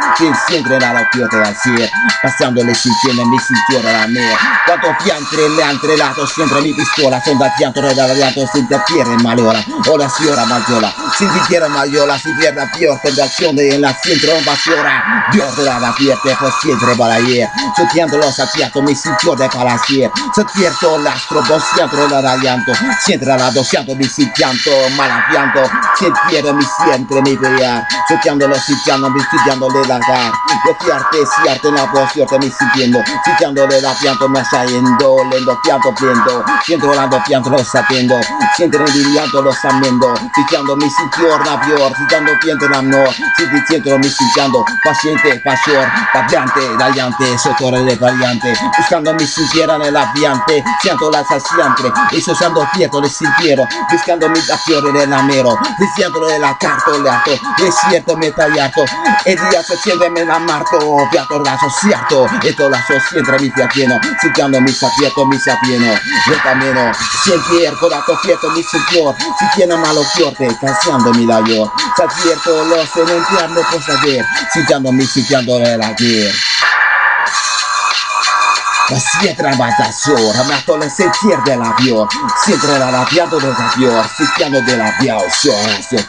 siempre nada fiota al cielo, pasándole sintiendo mi sintió la mer, cuanto fiantre le han entrelato, siempre mi pistola, son da fianto, redalato, sin te pierde malora, ora siora mayola, sin siquiera mayola, si pierda fior, tentación de en la siempre vasiora, Dios de la pierde, pues siempre balayer, sotiendo los saciatos, mi sintió de palacier, se pierdo lastro, vos siempre la rayando, siempre la dosiando, mi sintiando, malafiando, siempre mi pelear, soteándolo, sitiando, mi estudiándole largar, yo fiarte, siarte, la por suerte me sintiendo, sitiándole la pianto me saliendo, lendo pianto pliendo, siento volando pianto lo sapiendo, siento envidiando lo sabiendo, sitiando mi sintior navior, sitiando pianto l'amor, siento mi sintiando, paciente, pasión, radiante, radiante, sotore de variante, buscando mi sintiera nell'avviante, siento la saciante, e usando pietro le sintiero, buscando mi da fiore nell'amero, diciendo la cartoleato, desierto me tagliato, e día se siente me la marco, piatto lazo cierto, e todo lazo siempre mi pieno, sitiando mi sapieto, retameno, sientier, codato fieto mi sintior, si tiene malo fiorte, cansando mi layor, sacierto lo se ne entiende por saber, sitiando la guerra. Siempre batazor, amato le sentir de la vior, siempre la labiado de la vior, sitiando de la vior,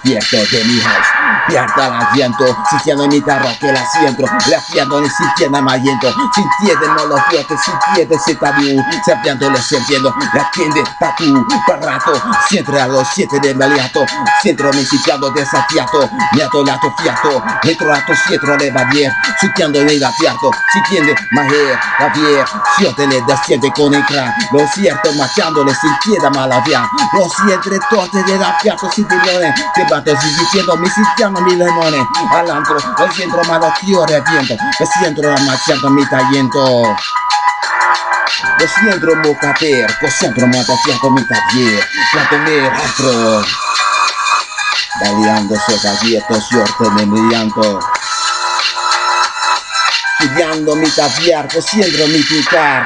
pierdo de mi house, pierda la viento, sitiando mi tarro que la siento, la fiando ni sintiendo mayento, sintiendo no lo fiote, sintiendo se tabiú, sabiendo le sintiendo, la tiende patú, parrato, siempre a los 7 de maliato, siempre mi sitiando desafiato, mi atolato fiato, retroato sietro le badier, sitiando ni la piato, sitiende maher, la vier, yo te le desciende con el crack, lo cierto machándole sin piedra malavia, lo siempre torte de la piato sin tiglione, te bato si diciendo mi sintiano mi lemone, all'antro, lo siento malo fiore viento, lo siento la macchiando mi tagliento. Lo siento mocater, lo siento matafiato mi taglier, platoner altro. Baleando sopra dietro, siorte nel llanto. Studiando mi tagliar, siempre mi picar.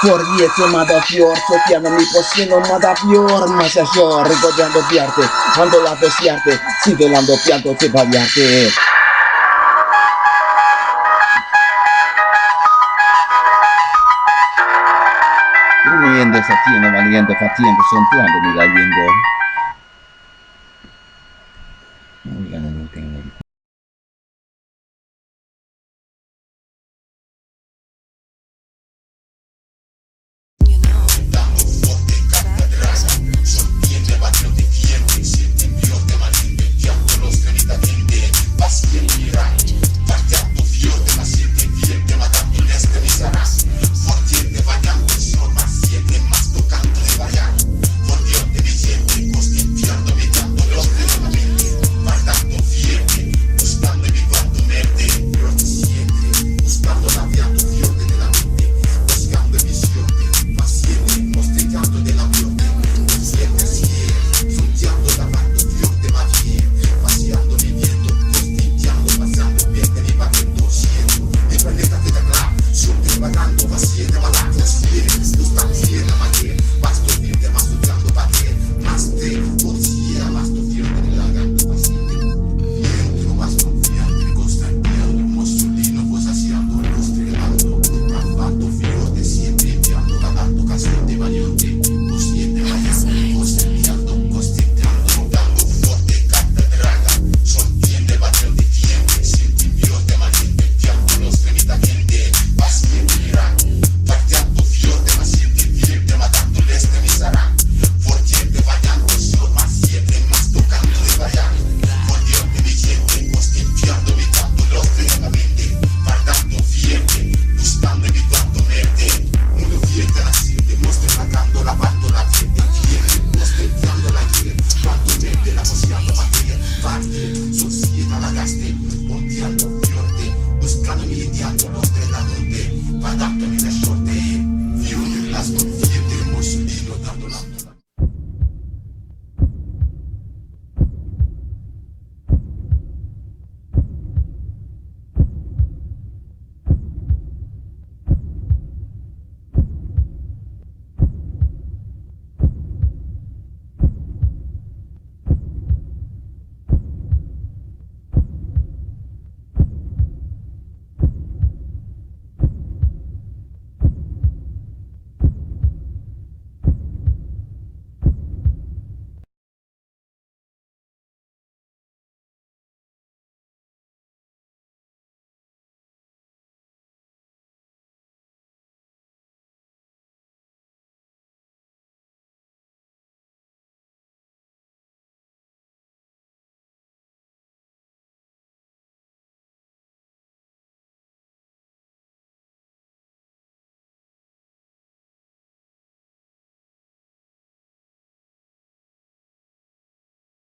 Por dietro mada fior, sostiano mi posiendo mada fior, ma se yo ricordando piarte, quando la dosiarte, si velando pianto te bagliarte. Rumiendo, satiendo, valiendo, fatiendo, sontuando mi gallendo.